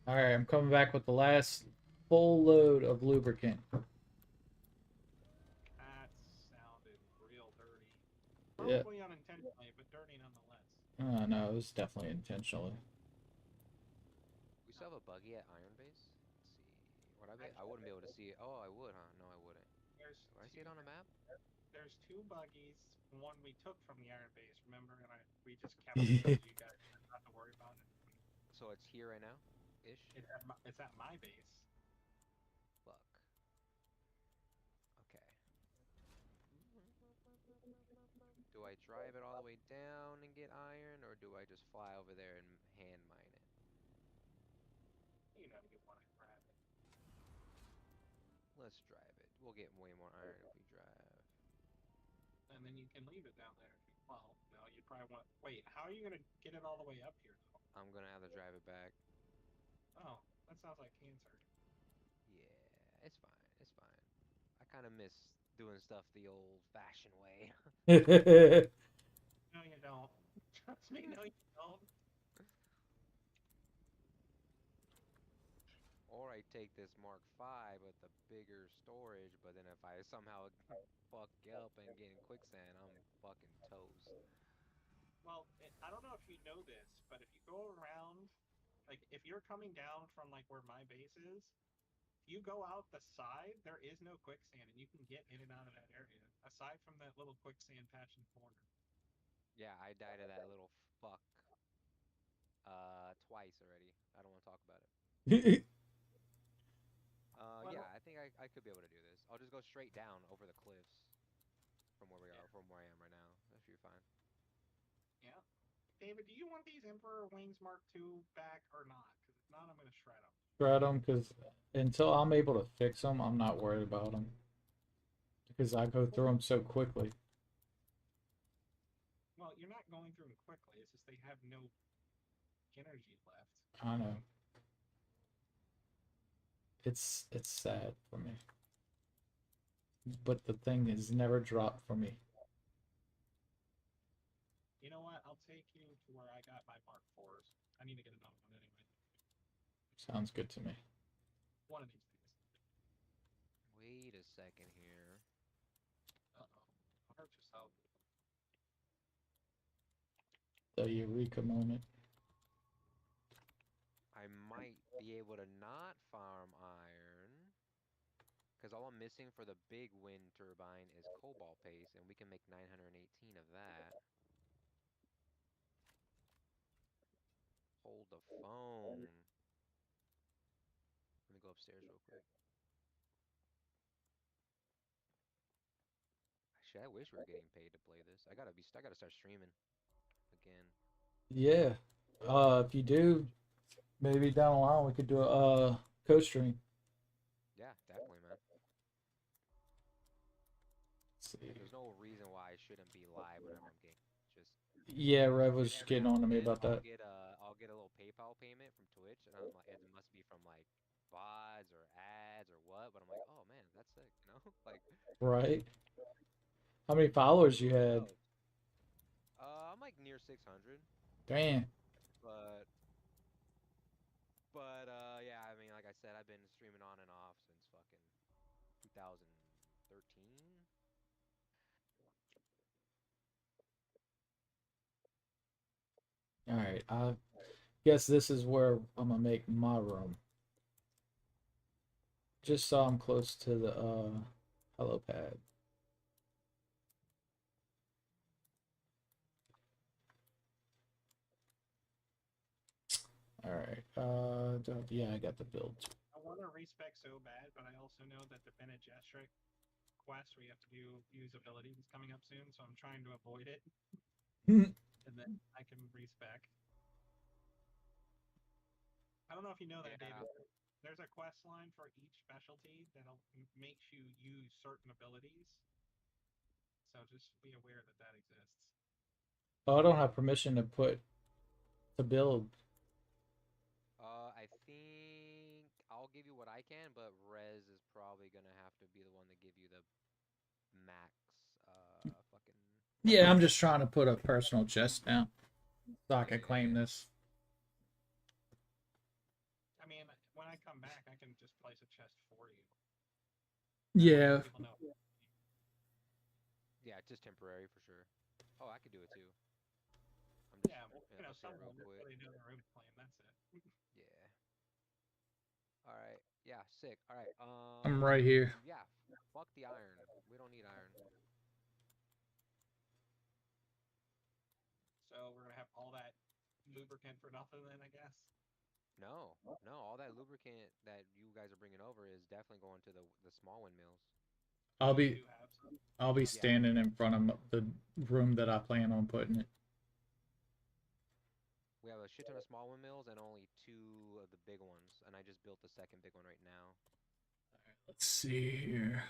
All right, I'm coming back with the last full load of lubricant. That sounded real dirty. Yeah. Probably unintentionally, but dirty nonetheless. No, it was definitely intentional. We still have a buggy at Iron Base. Let's see. Would I be? I Actually, wouldn't be able to see it. Oh, I would, huh? No, I wouldn't. there's Would I see it two. on a map? There's two buggies. One we took from the Iron Base, remember, and we just kept it so you guys didn't have to worry about it. So it's here right now, ish. It's at my base. Fuck. Okay. Do I drive it all the way down and get iron, or do I just fly over there and hand mine it? You know you want to grab it. Let's drive it. We'll get way more iron if we drive. And then you can leave it down there. Well, no, you probably want. Wait, how are you gonna get it all the way up here though? I'm gonna have to drive it back. Oh, that sounds like cancer. Yeah, it's fine. It's fine. I kind of miss doing stuff the old-fashioned way. No, you don't. Trust me, no, you don't. Or I take this Mark V with the bigger storage, but then if I somehow fuck up and get in quicksand, I'm fucking toast. Well, I don't know if you know this, but if you go around, like if you're coming down from like where my base is, if you go out the side, there is no quicksand, and you can get in and out of that area. Aside from that little quicksand patch in the corner. Yeah, I died of that little fuck twice already. I don't want to talk about it. Yeah, Well, I think I could be able to do this. I'll just go straight down over the cliffs from where we are, yeah, from where I am right now. That should be fine. yeah. David, do you want these Emperor Wings Mark II back or not? Because if not, I'm gonna shred them. Shred them because until I'm able to fix them, I'm not worried about them because I go through them so quickly. Well, you're not going through them quickly. It's just they have no energy left. I know. It's sad for me, but the thing is never dropped for me. You know what? I'll take you to where I got my Mark IVs. I need to get another one anyway. Sounds good to me. One of these days. Wait a second here. Uh-oh. Hurt yourself. The eureka moment. I might be able to not farm iron. Because all I'm missing for the big wind turbine is cobalt paste, and we can make 918 of that. Hold the phone. Let me go upstairs real quick. Actually, I wish we were getting paid to play this. I gotta start streaming again. Yeah. If you do, maybe down the line we could do a co-stream. Yeah, definitely, man. Let's see. There's no reason why I shouldn't be live whenever I'm getting. Just Yeah, Rev was just every getting now on to and me then about that. I'll get a little PayPal payment from Twitch, and I'm like, it must be from like VODs or ads or what. But I'm like, oh man, that's sick, you know? Like, Right? How many followers you who had? knows? I'm like near 600, Damn. but yeah, I mean, like I said, I've been streaming on and off since fucking 2013. All right. I guess this is where I'm gonna make my room. Just so I'm close to the hello pad. All right. Yeah, I got the build. I want to respec so bad, but I also know that the Bene Gesserit quest where you have to use abilities is coming up soon, so I'm trying to avoid it, and then I can respec. I don't know if you know that, Yeah. David. There's a quest line for each specialty that'll makes you use certain abilities. So just be aware that that exists. Oh, I don't have permission to put to build. I think I'll give you what I can, but Rez is probably gonna have to be the one to give you the max. Fucking. Yeah, I'm just trying to put a personal chest down so I can claim Yeah. this. I mean, when I come back, I can just place a chest for you. That way Yeah. people know. Yeah, just temporary for sure. Oh, I could do it too. I'm just Yeah, well, gonna update it real someone just quick. so they know their room claim. That's it. Yeah. All right. Yeah, sick. All right. I'm right here. Yeah. Fuck the iron. We don't need iron. So we're gonna have all that lubricant for nothing, then I guess. No, no. All that lubricant that you guys are bringing over is definitely going to the small windmills. I'll Oh, you be do have some. I'll be Yeah. standing in front of the room that I plan on putting it. We have a shit ton of small windmills and only two of the big ones, and I just built the second big one right now. Let's see here.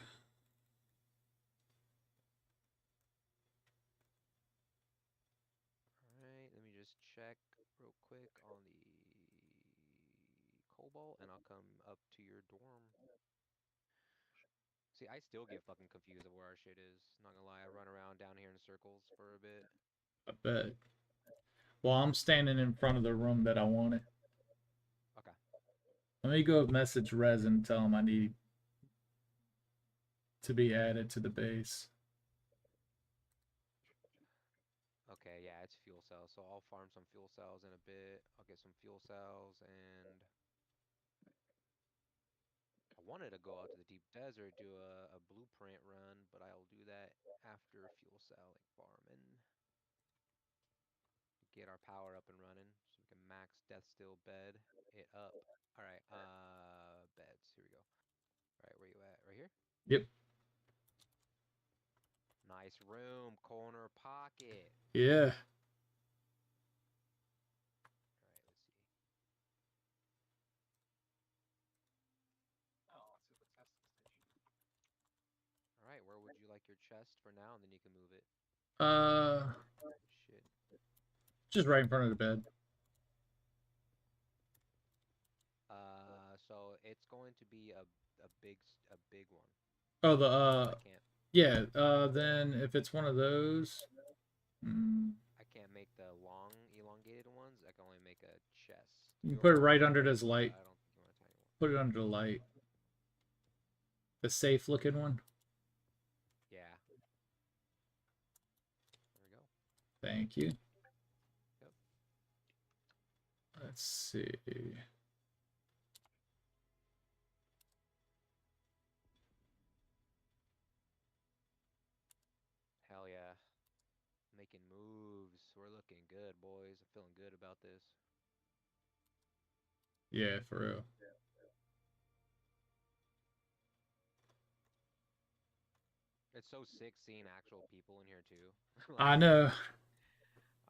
All right, let me just check real quick on the cobalt, and I'll come up to your dorm. See, I still get fucking confused of where our shit is. Not gonna lie, I run around down here in circles for a bit. I bet. Well, I'm standing in front of the room that I wanted. Okay. Let me go message Rez and tell him I need to be added to the base. Okay, yeah, it's fuel cells. So I'll farm some fuel cells in a bit. I'll get some fuel cells, and I wanted to go out to the deep desert, do a blueprint run, but I'll do that after fuel cell like farming. Get our power up and running so we can max death still bed it up. All right, beds. Here we go. All right, where you at? Right here? Yep. Nice room, corner pocket. Yeah. All right, let's see. Oh, let's see what the testing station. All right, where would you like your chest for now, and then you can move it. Uh, Shit. just right in front of the bed. So it's going to be a big one. Oh, I can't yeah. Then if it's one of those, mm, I can't make the long elongated ones. I can only make a chest. you can Your put it one right looks under big, this but light. I don't think you want a tiny one. Put it under the light. The safe looking one. Yeah. There we go. Thank you. Yep. Let's see. Hell yeah. Making moves. We're looking good, boys. I'm feeling good about this. Yeah, for real. It's so sick seeing actual people in here too. I Like, know.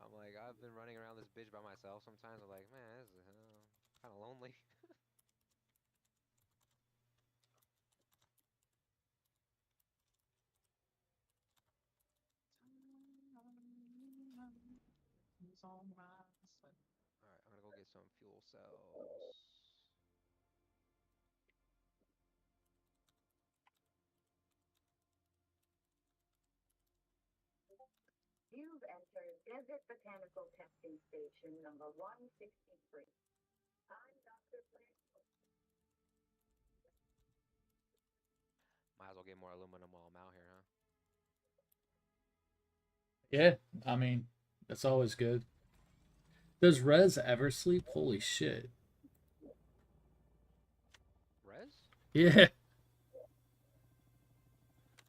I'm like, I've been running around this bitch by myself sometimes. I'm like, man, this is kind of lonely. All right, I'm gonna go get some fuel cells. You've entered Desert Botanical Testing Station number 163. I'm Dr. Plant. Might as well get more aluminum while I'm out here, huh? Yeah, I mean, that's always good. Does Rez ever sleep? Holy shit. Rez? Yeah.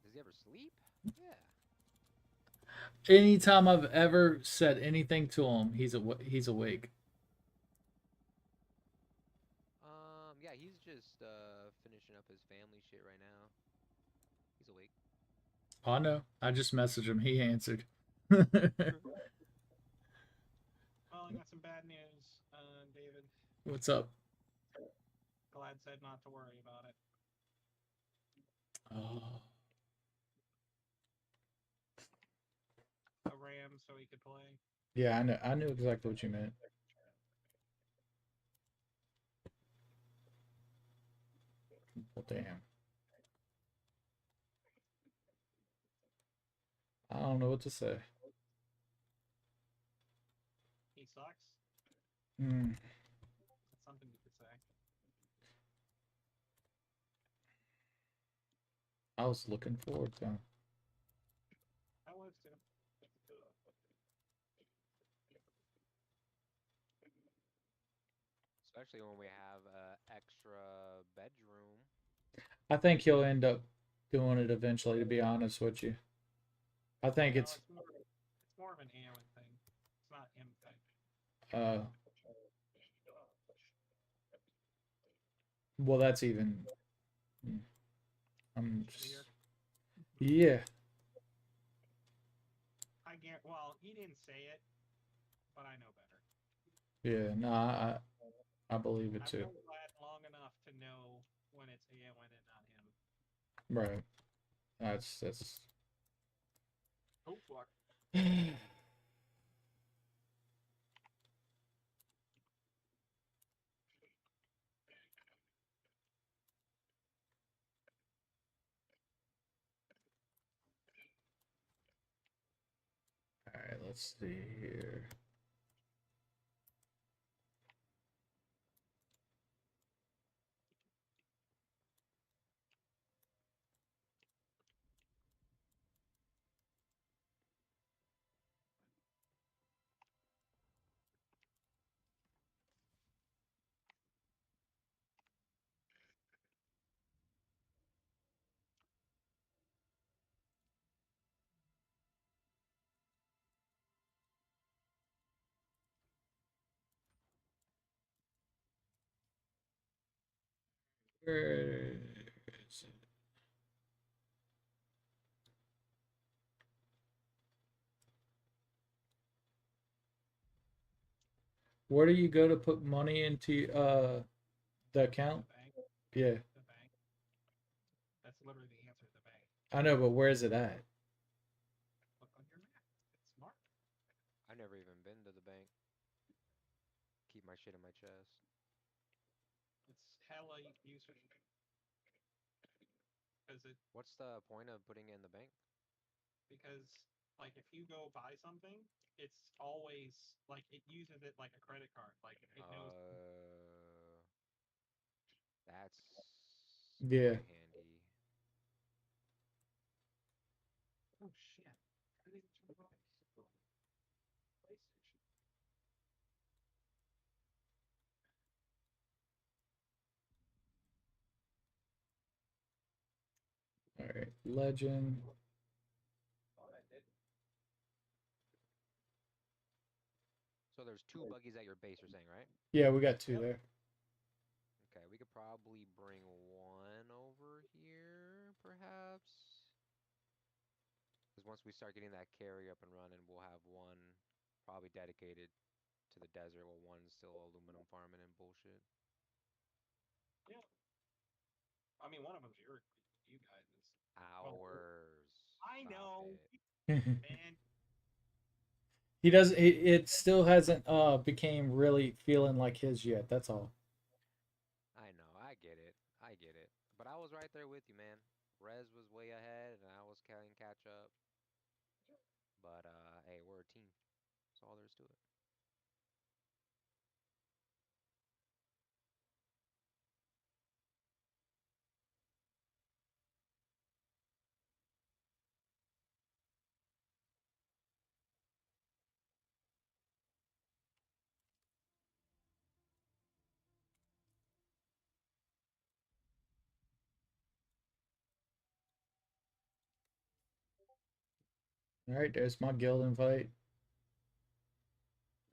Does he ever sleep? Yeah. Anytime I've ever said anything to him, he's awake. Yeah, he's just finishing up his family shit right now. He's awake. Oh, I know. I just messaged him. He answered. Well, I got some bad news, David. What's up? Glad said not to worry about it. Oh. A Ram so he could play. Yeah, I know. I knew exactly what you meant. Well, damn. I don't know what to say. He sucks. Mm, That's something you could say. I was looking forward to him. I was too. Especially when we have a extra bedroom. I think he'll end up doing it eventually, to be honest with you. I think No, it's it's more of an Alan thing. It's not him thing. uh well that's even I'm Shittier. just yeah. I get. Well, he didn't say it, but I know better. Yeah, no, I believe it I've too. known Vlad long enough to know when it's Alan and not him. Right. That's Oh fuck. all right, let's see here. Where is it? Where do you go to put money into the account? The bank. Yeah, The bank. That's literally the answer. The bank. I know, but where is it at? Look on your map. It's smart. I've never even been to the bank. Keep my shit in my chest. It's hella useful because What's the point of putting it in the bank? because like if you go buy something, it's always like it uses it like a credit card. Like it knows. That's Yeah. quite handy. Oh shit! I didn't turn on PlayStation. All right, legend. Thought I did. So there's two buggies at your base, you're saying, right? Yeah, we got two Yep. there. Okay, we could probably bring one over here, perhaps. Because once we start getting that carry up and running, we'll have one probably dedicated to the desert, while one's still aluminum farming and bullshit. Yeah. I mean, one of them's you guys. Well, Hours. I Stop know, it. man. He does it still hasn't became really feeling like his yet. That's all. I know, I get it. I get it. But I was right there with you, man. Rez was way ahead, and I was playing catch up. But hey, we're a team. That's all there is to it. All right, there's my guild invite.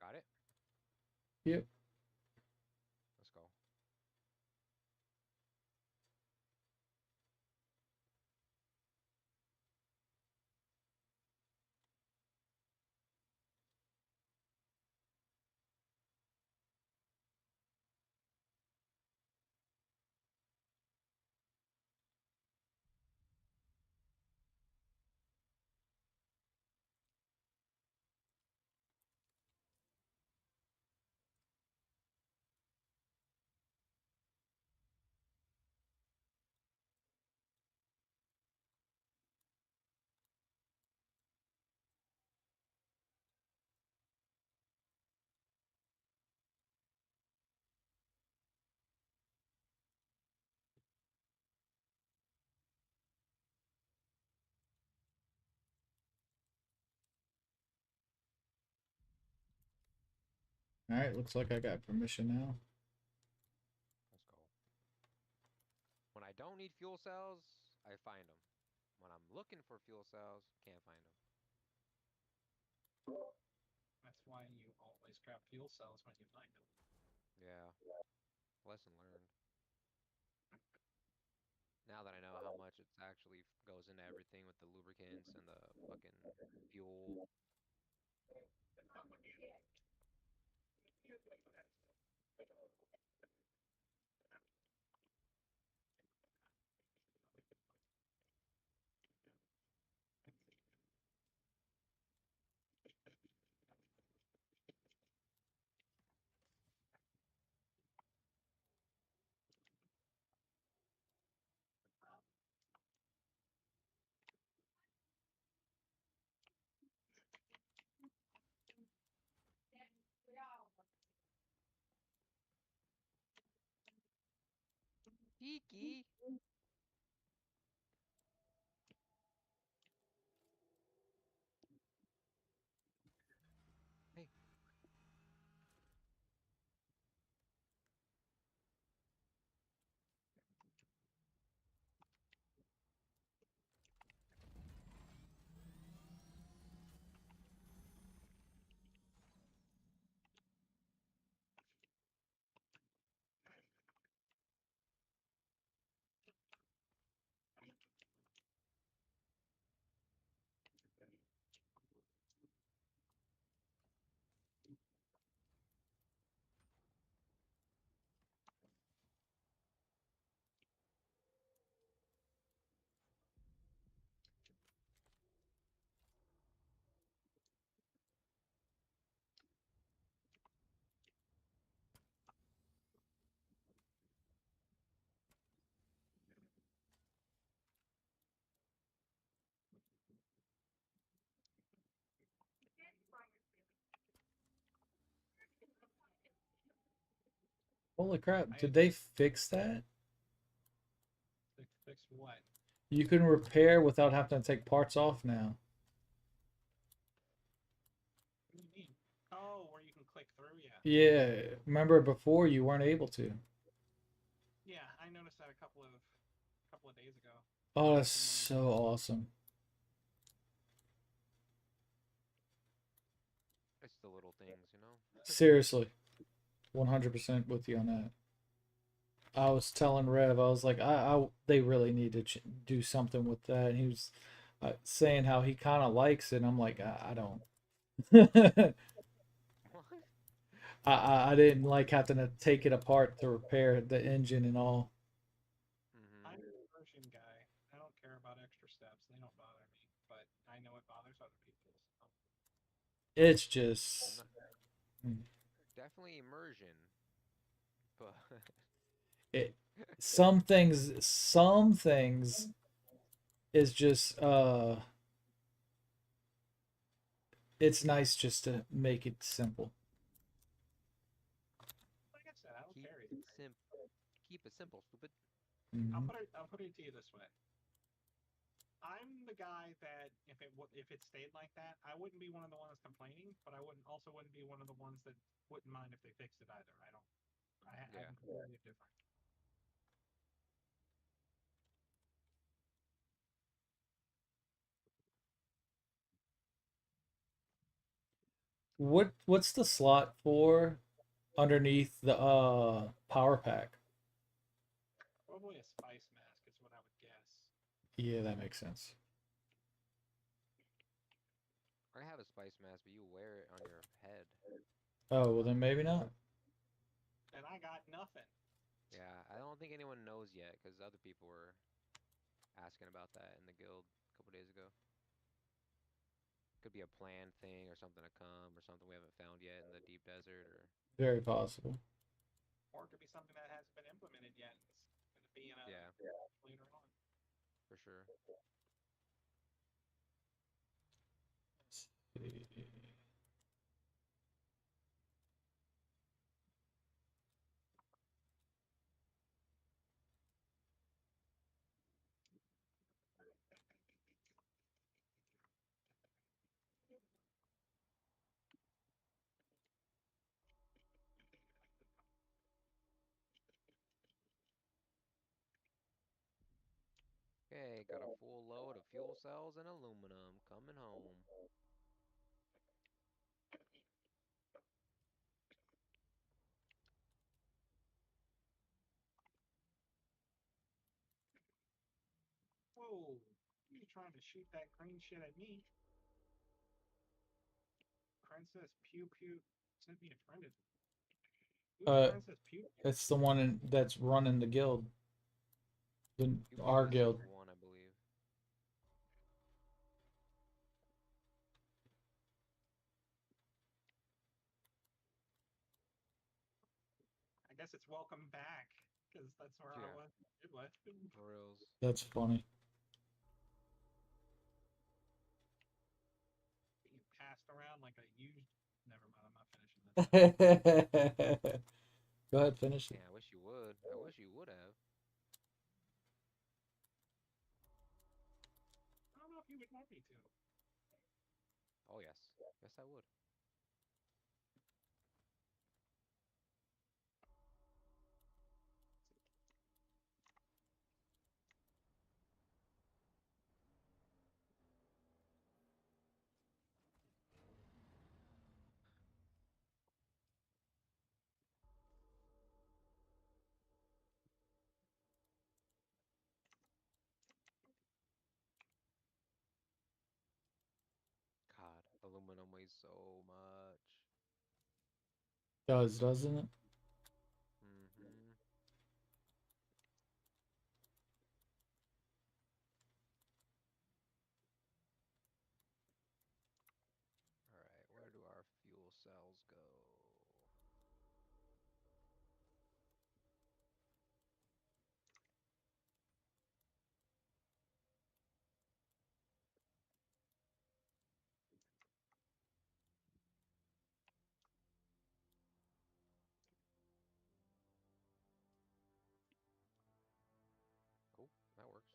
Got it? Yep. Let's go. All right, looks like I got permission now. Let's go. When I don't need fuel cells, I find them. When I'm looking for fuel cells, can't find them. That's why you always grab fuel cells when you find them. Yeah, lesson learned. Now that I know how much it actually goes into everything with the lubricants and the fucking fuel. Kiki! Hey, Holy crap! I Did they fix that? fix what? You can repair without having to take parts off now. What do you mean? Oh, where you can click through? Yeah. Yeah, remember before you weren't able to. Yeah, I noticed that a couple of days ago. Oh, that's From when so awesome. it's the little things, you know? Seriously, 100% with you on that. I was telling Rev, I was like, they really need to do something with that. And he was saying how he kind of likes it. And I'm like, I don't. What? I didn't like having to take it apart to repair the engine and all. Mm-hmm. I'm a version guy. I don't care about extra steps. They don't bother me, but I know it bothers other people. So. It's just Not, mm, definitely immersion, but it. Some things is just it's nice just to make it simple. Like I said, I don't keep care it either. simple. Keep it simple, stupid. Mhm. I'll put it to you this way. I'm the guy that if it stayed like that, I wouldn't be one of the ones complaining, but I wouldn't be one of the ones that wouldn't mind if they fixed it either. I don't. Yeah. I'm completely different. What's the slot for underneath the power pack? Probably a spice mask is what I would guess. Yeah, that makes sense. I have a spice mask, but you wear it on your head. Oh, well then maybe not. And I got nothing. Yeah, I don't think anyone knows yet because other people were asking about that in the guild a couple days ago. Could be a planned thing or something to come or something we haven't found yet in the deep desert or Very possible. Or it could be something that hasn't been implemented yet. It's going to be in a yeah, later on. for sure. Okay, got a full load of fuel cells and aluminum coming home. Whoa! You trying to shoot that green shit at me? Princess Pew Pew sent me a friend. Who's Uh, Princess Pew Pew? that's the one that's running the guild, Pew Pew our is guild. one, I believe. I guess it's welcome back because that's where I Yeah, was. It was for reals. That's funny. being passed around like a used. Never mind. I'm not finishing this. Go ahead, finish it. Yeah, I wish you would. I wish you would have. I don't know if you would want me to. Oh yes, yes I would. God, aluminum weighs so much. Doesn't it? Mm-hmm. All right, where do our fuel cells go? Oh, that works.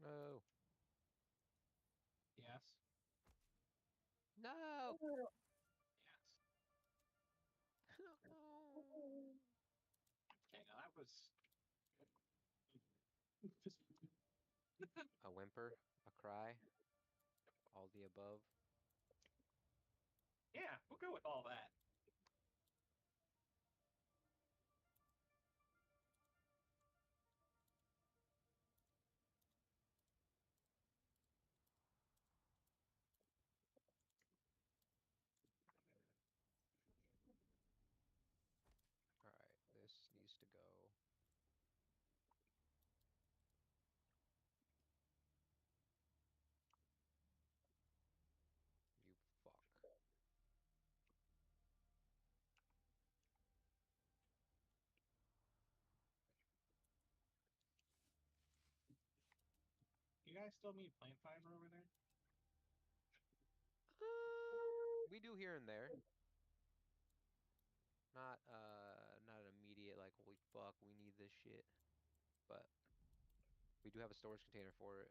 No, Yes. no. Yes. Okay. Now that was just A whimper, a cry, all the above. yeah. We'll go with all that. guys still need plant fiber over there? We do here and there. Not an immediate like holy fuck we need this shit, but we do have a storage container for it.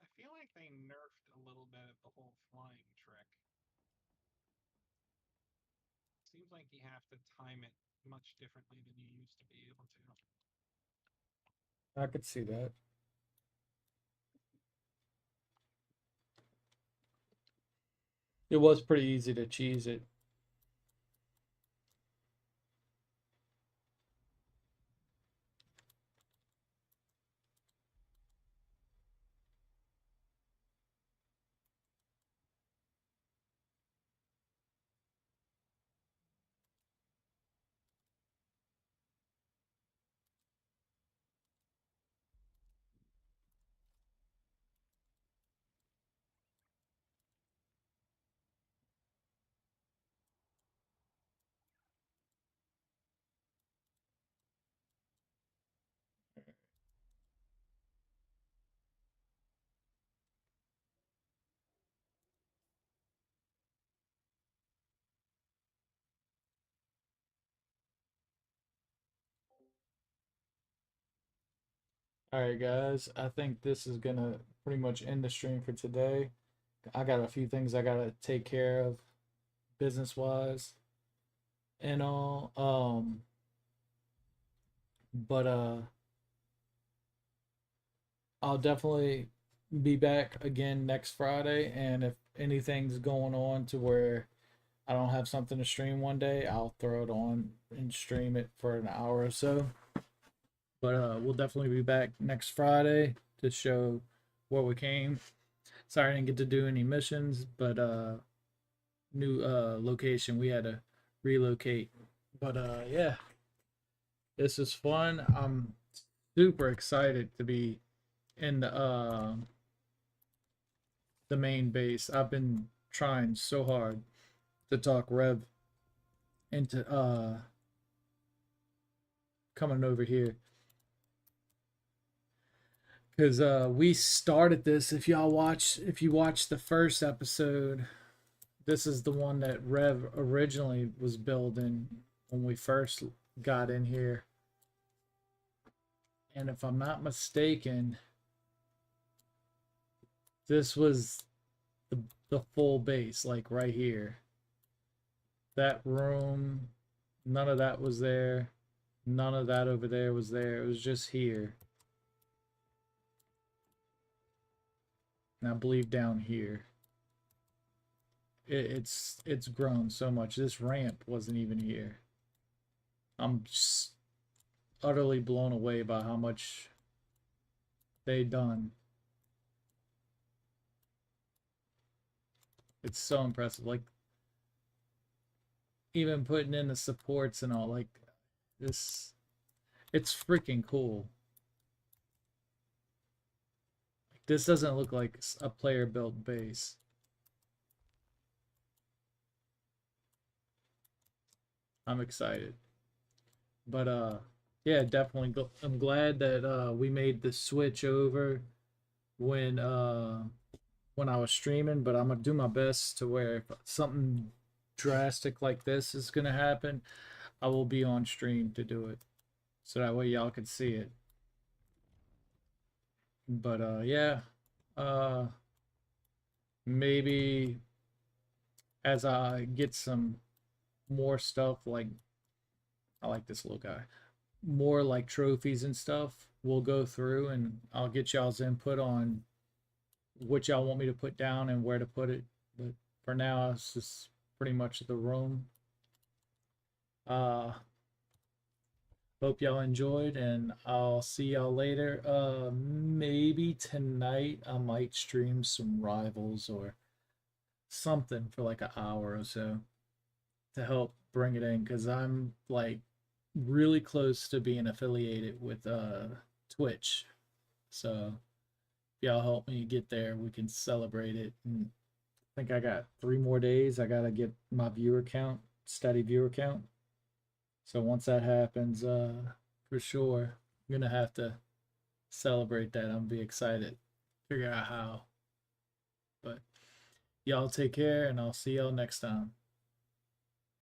I feel like they nerfed a little bit of the whole flying trick. Seems like you have to time it much differently than you used to be able to. I could see that. It was pretty easy to cheese it. All right, guys. I think this is gonna pretty much end the stream for today. I got a few things I gotta take care of, business wise, and all. But I'll definitely be back again next Friday, and if anything's going on to where I don't have something to stream one day, I'll throw it on and stream it for an hour or so. But we'll definitely be back next Friday to show where we came. Sorry I didn't get to do any missions, but new location we had to relocate. But yeah. This is fun. I'm super excited to be in the main base. I've been trying so hard to talk Rev into coming over here because we started this. If you watch the first episode, this is the one that Rev originally was building when we first got in here. And if I'm not mistaken, this was the full base, like right here. That room, none of that was there. None of that over there was there. It was just here. And I believe down here. It's grown so much. This ramp wasn't even here. I'm just utterly blown away by how much they done. It's so impressive. Like even putting in the supports and all, like this, it's freaking cool. This doesn't look like a player built base. I'm excited. But yeah, definitely I'm glad that we made the switch over when when I was streaming, but I'm gonna do my best to where if something drastic like this is gonna happen, I will be on stream to do it. So that way y'all can see it. But yeah. Uh maybe as I get some more stuff like I like this little guy. More like trophies and stuff, we'll go through and I'll get y'all's input on what y'all want me to put down and where to put it. But for now, it's just pretty much the room. Uh, hope y'all enjoyed, and I'll see y'all later. Maybe tonight I might stream some rivals or something for like an hour or so to help bring it in because I'm like really close to being affiliated with Twitch. So if y'all help me get there, we can celebrate it. And I think I got 3 more days. I gotta get my viewer count, steady viewer count. So once that happens, for sure, I'm gonna have to celebrate that. I'm gonna be excited. Figure out how. But y'all take care and I'll see y'all next time.